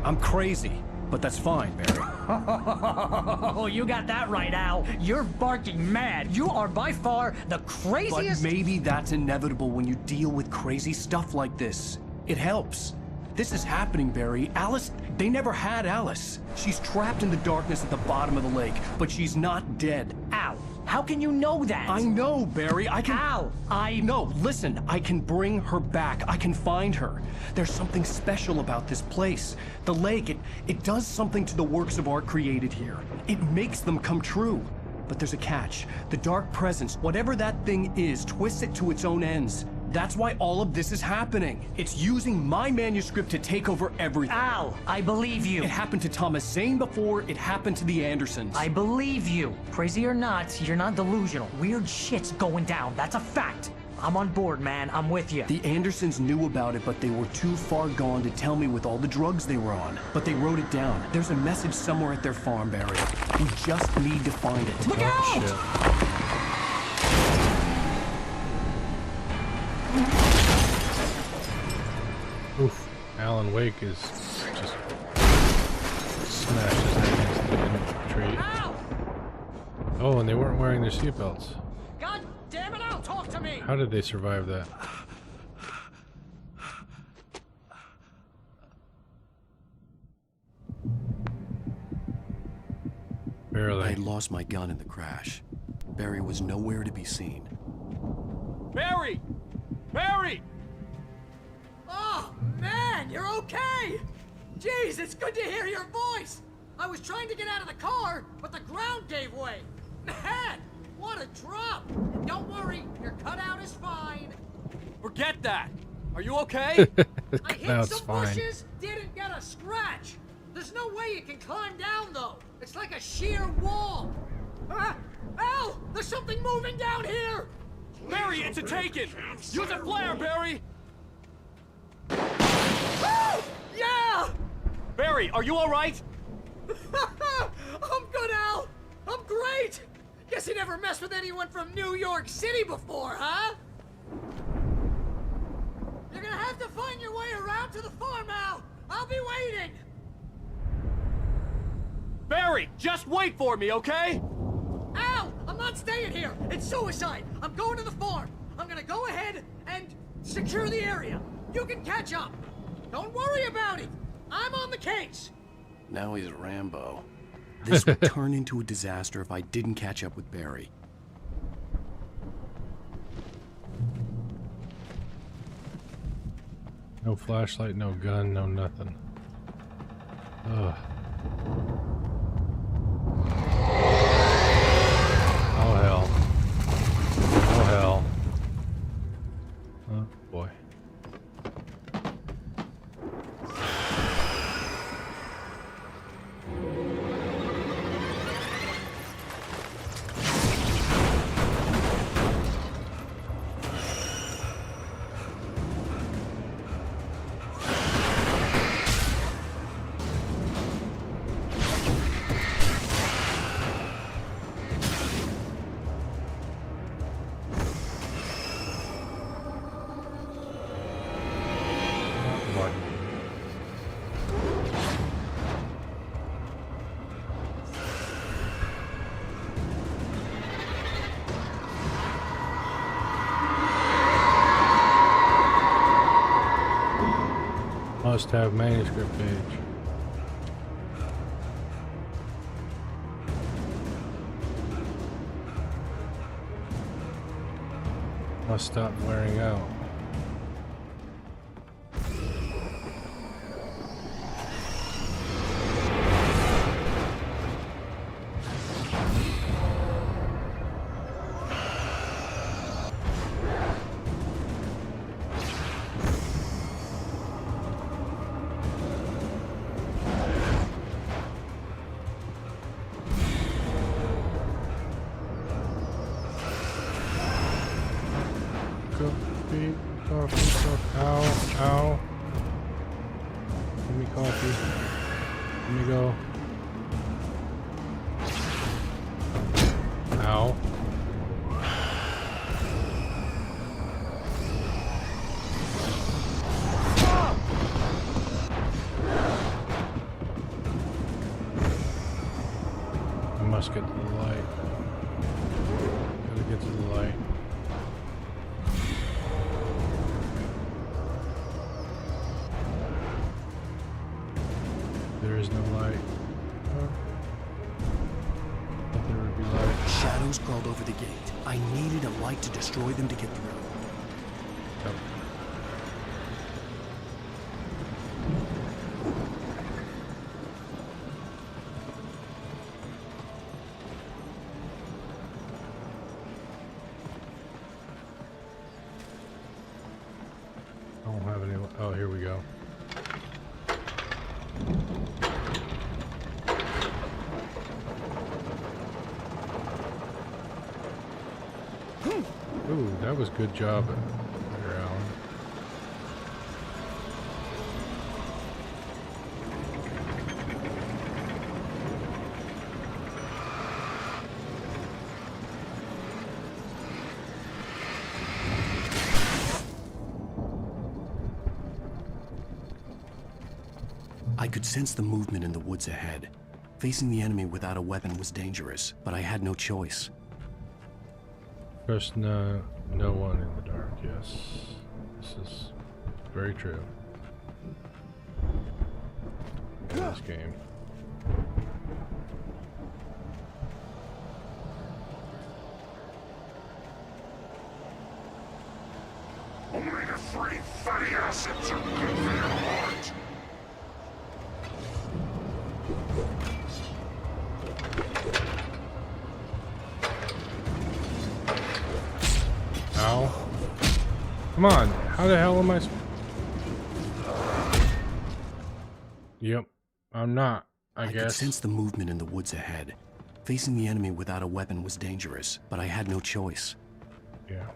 O: I'm crazy, but that's fine, Barry.
H: Oh, you got that right, Al. You're barking mad. You are by far the
O: But
H: craziest.
O: maybe that's inevitable when you deal with crazy stuff like this. It helps. This is happening, Barry. Alice, they never had Alice. She's trapped in the darkness at the bottom of the lake, but she's not dead.
H: Al, how can you know that?
O: I know, Barry. I can...
H: Al,
O: No, listen. I can bring her back. I can find her. There's something special about this place. The lake, it does something to the works of art created here. It makes them come true. But there's a catch. The dark presence, whatever that thing is, twists it to its own ends. That's why all of this is happening. It's using my manuscript to take over everything.
H: Al, I believe you.
O: It happened to Thomas Zane before, it happened to the Andersons.
H: I believe you. Crazy or not, you're not delusional. Weird shit's going down. That's a fact. I'm on board, man. I'm with you.
O: The Andersons knew about it, but they were too far gone to tell me with all the drugs they were on. But they wrote it down. There's a message somewhere at their farm, Barry. We just need to find it.
H: Look out!
A: Shit. Oof. Alan Wake is just smashed his head against the tree.
H: Al!
A: Oh, and they weren't wearing their seatbelts.
H: God damn it, Al, talk to me!
A: How did they survive that? Barely.
B: I had lost my gun in the crash. Barry was nowhere to be seen.
P: Barry! Barry!
H: Oh, man, you're okay! Jeez, it's good to hear your voice! I was trying to get out of the car, but the ground gave way. Man, what a drop! And don't worry, your cutout is fine.
P: Forget that! Are you okay?
H: I hit
A: Now it's
H: some
A: fine.
H: bushes, didn't get a scratch. There's no way you can climb down, though. It's like a sheer wall. Al, there's something moving down here!
P: Barry, it's a taken! Use a flare, Barry!
H: Oh, yeah!
P: Barry, are you alright?
H: I'm good, Al. I'm great. Guess you never messed with anyone from New York City before, huh? You're gonna have to find your way around to the farm, Al. I'll be waiting.
P: Barry, just wait for me, okay?
H: Al, I'm not staying here. It's suicide. I'm going to the farm. I'm gonna go ahead and secure the area. You can catch up. Don't worry about it. I'm on the case.
B: Now he's Rambo. This would turn into a disaster if I didn't catch up with Barry.
A: No flashlight, no gun, no nothing. Ugh. Oh hell. Oh hell. Oh boy. Must have manuscript page. Must stop wearing out. Ow. Give me coffee. Let me go. Ow. I must get to the light. Gotta get to the light. There is no light. Thought there would be light.
B: Shadows crawled over the gate. I needed a light to destroy them to get through.
A: Yep. I don't have any. Oh, here we go. Ooh, that was good job, Alan.
B: I could sense the movement in the woods ahead. Facing the enemy without a weapon was dangerous, but I had no choice.
A: Trust no one in the dark, yes. This is very true. In this game.
E: Omega-3 fatty acids are good for your heart.
A: Ow. Come on, how the hell am I Yep, I'm not, I guess.
B: I could sense the movement in the woods ahead. Facing the enemy without a weapon was dangerous, but I had no choice.
A: Yeah.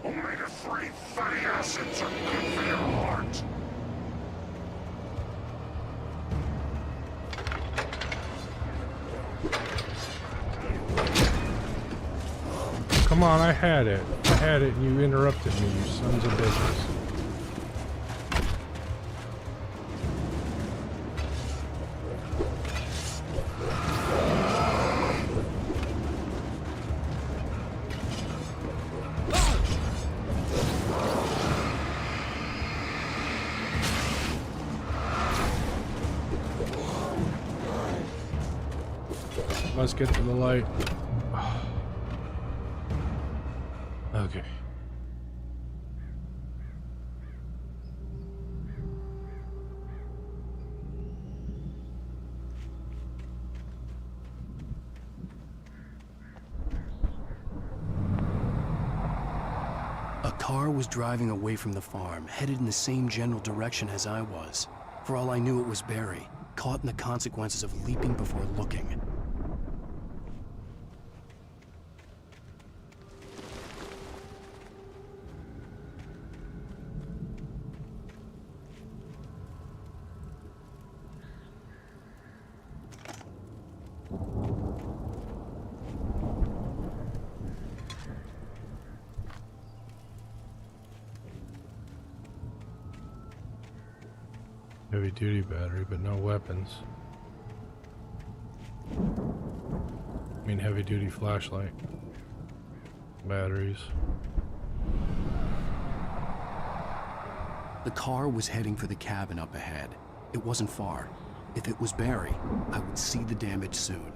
E: Omega-3 fatty acids are good for your heart.
A: Come on, I had it. I had it and you interrupted me, you sons of bitches. Let's get to the light. Okay.
B: A car was driving away from the farm, headed in the same general direction as I was. For all I knew, it was Barry, caught in the consequences of leaping before looking.
A: Heavy duty battery, but no weapons. I mean heavy duty flashlight. Batteries.
B: The car was heading for the cabin up ahead. It wasn't far. If it was Barry, I would see the damage soon.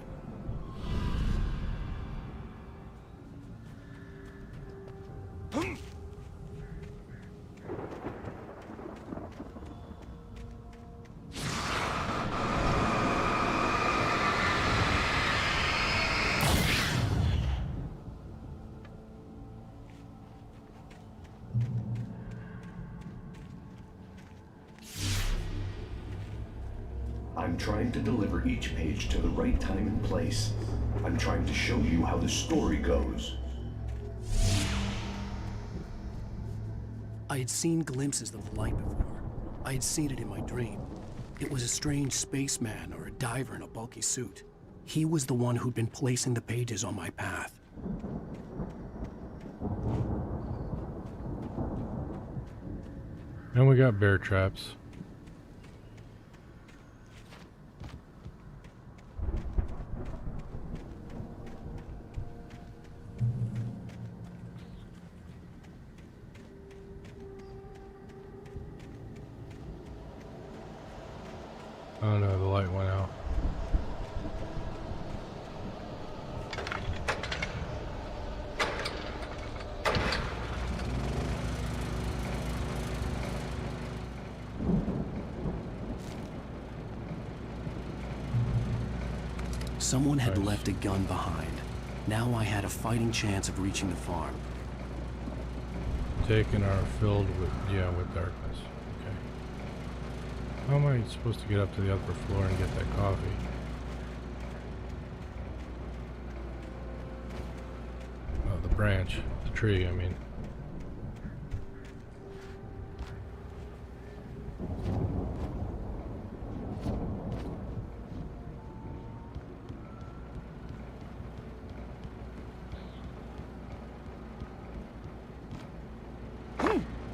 E: I'm
M: trying to deliver each page to the right time and place. I'm trying to show you how the story goes.
B: I had seen glimpses of the light before. I had seen it in my dream. It was a strange spaceman or a diver in a bulky suit. He was the one who'd been placing the pages on my path.
A: And we got bear traps. Oh no, the light went out.
B: Someone had left a gun behind. Now I had a fighting chance of reaching the farm.
A: Taken are filled with, with darkness. Okay. How am I supposed to get up to the upper floor and get that coffee? Oh, the branch. The tree, I mean.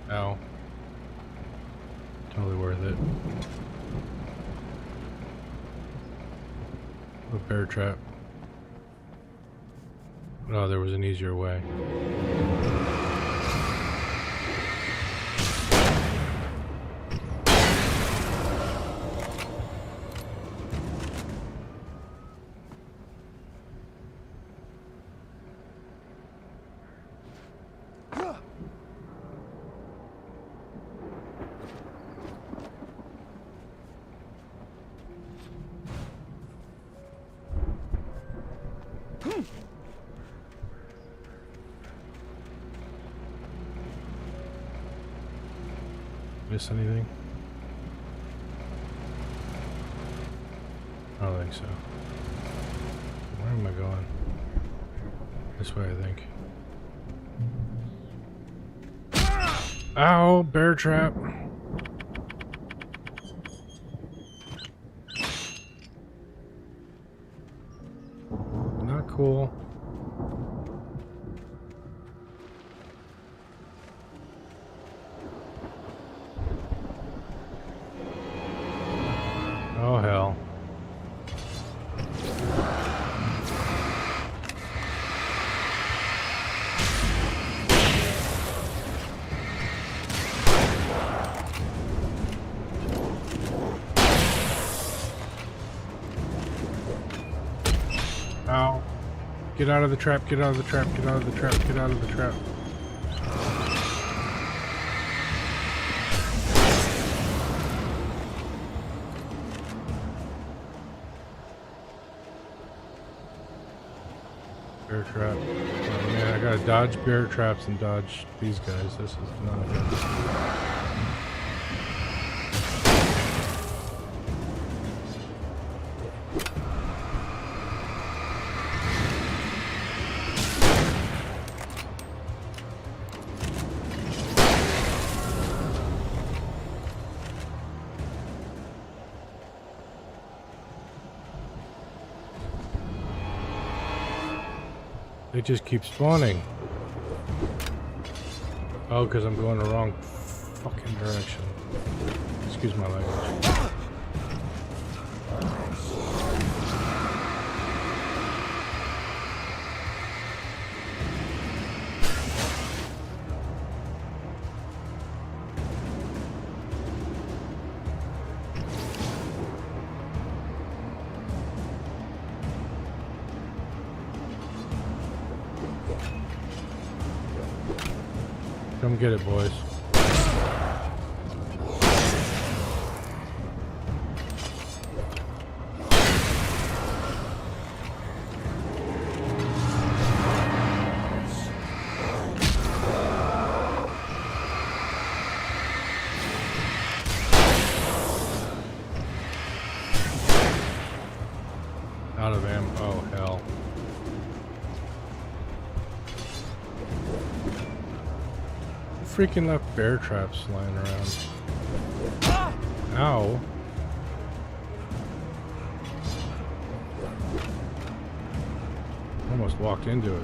A: Ow. Totally worth it. A bear trap. Oh, there was an easier way. Miss anything? I don't think so. Where am I going? This way, I think. Ow! Bear trap! Not cool. Oh hell. Ow. Get out of the trap, get out of the trap, get out of the trap, get out of the trap. Bear trap. Oh man, I gotta dodge bear traps and dodge these guys. This is not good. They just keep spawning. Oh, because I'm going the wrong fucking direction. Excuse my language. Come get it, boys. am. Oh, hell. Freaking left bear traps lying around. Ow. Almost walked into it.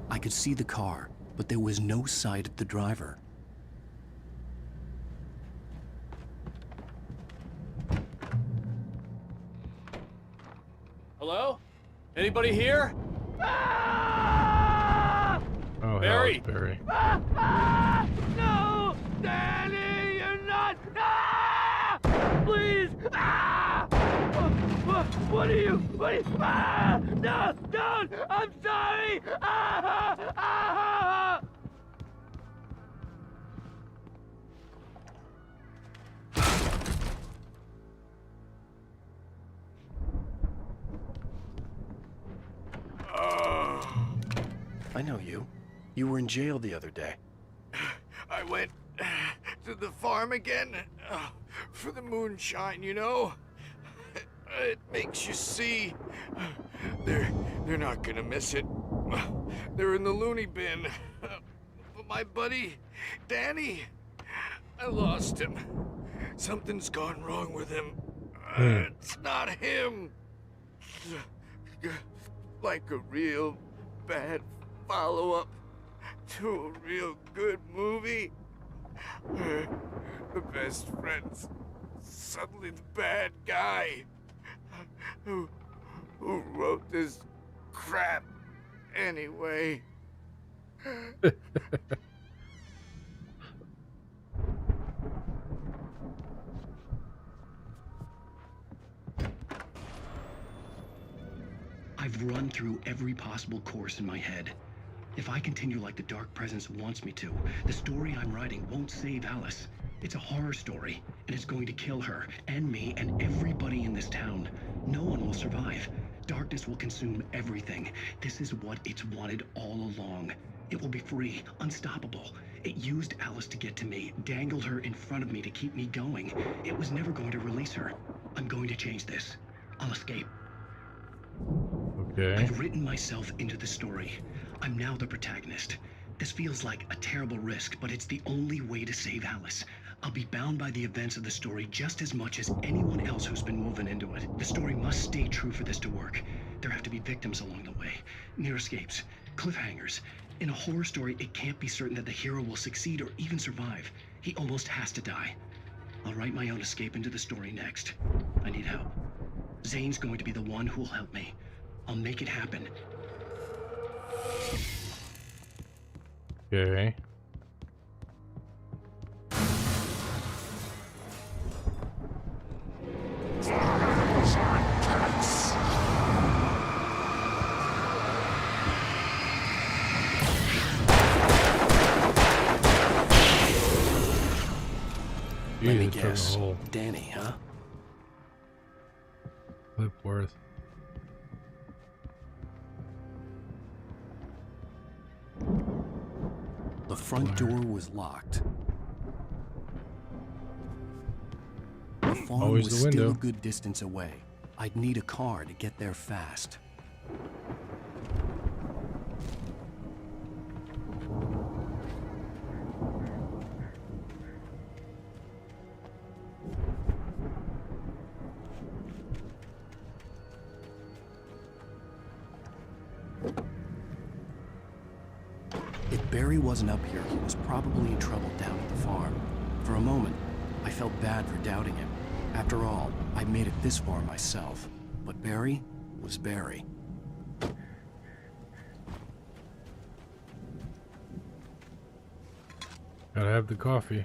B: I could see the car, but there was no sight of the driver.
P: Hello? Anybody here?
A: Oh,
P: Barry!
A: hell, it's Barry.
T: No! Danny, you're not! Ah! Please! Ah! What are you? Ah! No! Don't! I'm sorry! Ah! Ah!
B: I know you. You were in jail the other day.
N: I went to the farm again for the moonshine, you know? It makes you see. They're not gonna miss it. They're in the loony bin. But my buddy, Danny, I lost him. Something's gone wrong with him. It's not him. Like a real bad follow-up to a real good movie. The best friend's suddenly the bad guy. Who wrote this crap anyway?
J: I've run through every possible course in my head. If I continue like the Dark Presence wants me to, the story I'm writing won't save Alice. It's a horror story, and it's going to kill her, and me, and everybody in this town. No one will survive. Darkness will consume everything. This is what it's wanted all along. It will be free, unstoppable. It used Alice to get to me, dangled her in front of me to keep me going. It was never going to release her. I'm going to change this. I'll escape.
A: Okay.
J: I've written myself into the story. I'm now the protagonist. This feels like a terrible risk, but it's the only way to save Alice. I'll be bound by the events of the story just as much as anyone else who's been woven into it. The story must stay true for this to work. There have to be victims along the way, near escapes, cliffhangers. In a horror story, it can't be certain that the hero will succeed or even survive. He almost has to die. I'll write my own escape into the story next. I need help. Zane's going to be the one who'll help me. I'll make it happen.
A: Okay.
B: Let me
A: Jesus, took a
B: guess.
A: hole.
B: Danny, huh?
A: Flipworth.
B: The front door was locked. The farm
A: Always
B: was
A: the
B: still
A: window.
B: a good distance away. I'd need a car to get there fast. If Barry wasn't up here, he was probably in trouble down at the farm. For a moment, I felt bad for doubting him. After all, I made it this far myself. But Barry was Barry.
A: Gotta have the coffee.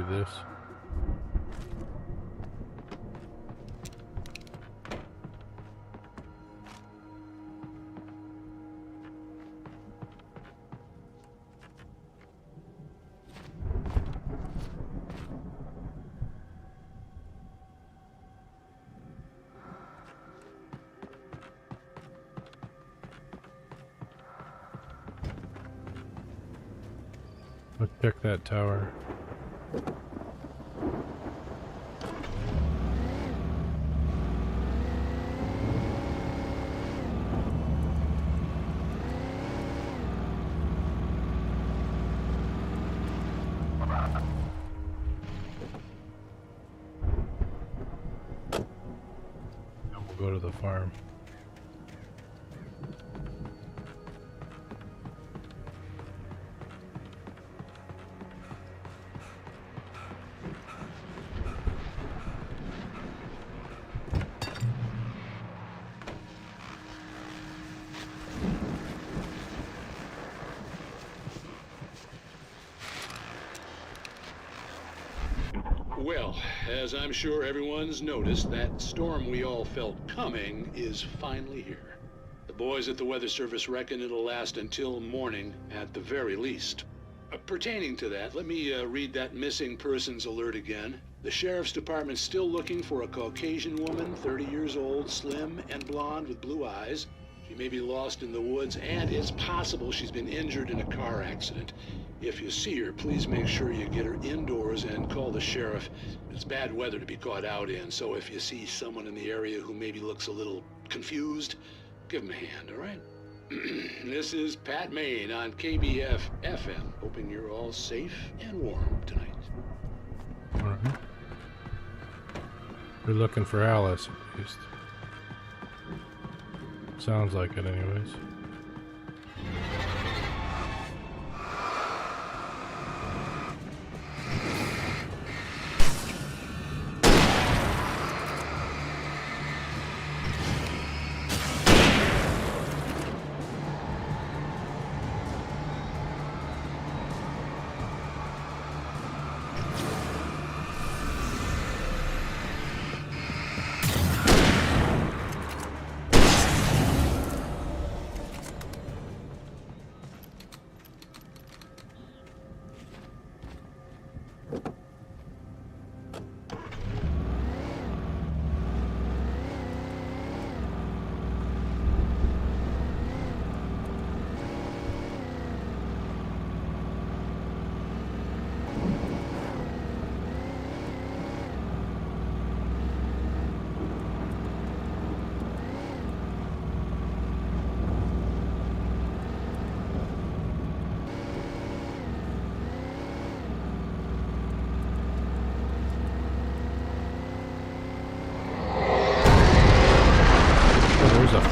A: do this. Let's check that tower. Then we'll go to the farm.
R: Well, as I'm sure everyone's noticed, that storm we all felt coming is finally here. The boys at the Weather Service reckon it'll last until morning at the very least. Pertaining to that, let me read that missing persons alert again. The Sheriff's Department's still looking for a Caucasian woman, 30 years old, slim and blonde with blue eyes. She may be lost in the woods, and it's possible she's been injured in a car accident. If you see her, please make sure you get her indoors and call the sheriff. It's bad weather to be caught out in, so if you see someone in the area who maybe looks a little confused, give him a hand, all right? This is Pat Maine on KBF FM, hoping you're all safe and warm tonight.
A: All right. We're looking for Alice, at least. Sounds like it, anyways.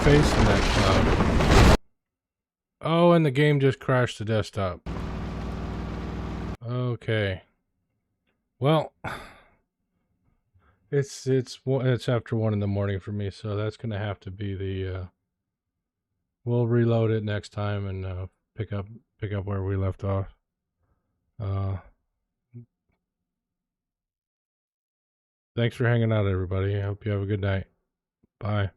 A: Face in that cloud. Oh, and the game just crashed the desktop. Okay. Well, it's after 1 in the morning for me, so that's gonna have to be the. We'll reload it next time and pick up where we left off. Thanks for hanging out, everybody. I hope you have a good night. Bye.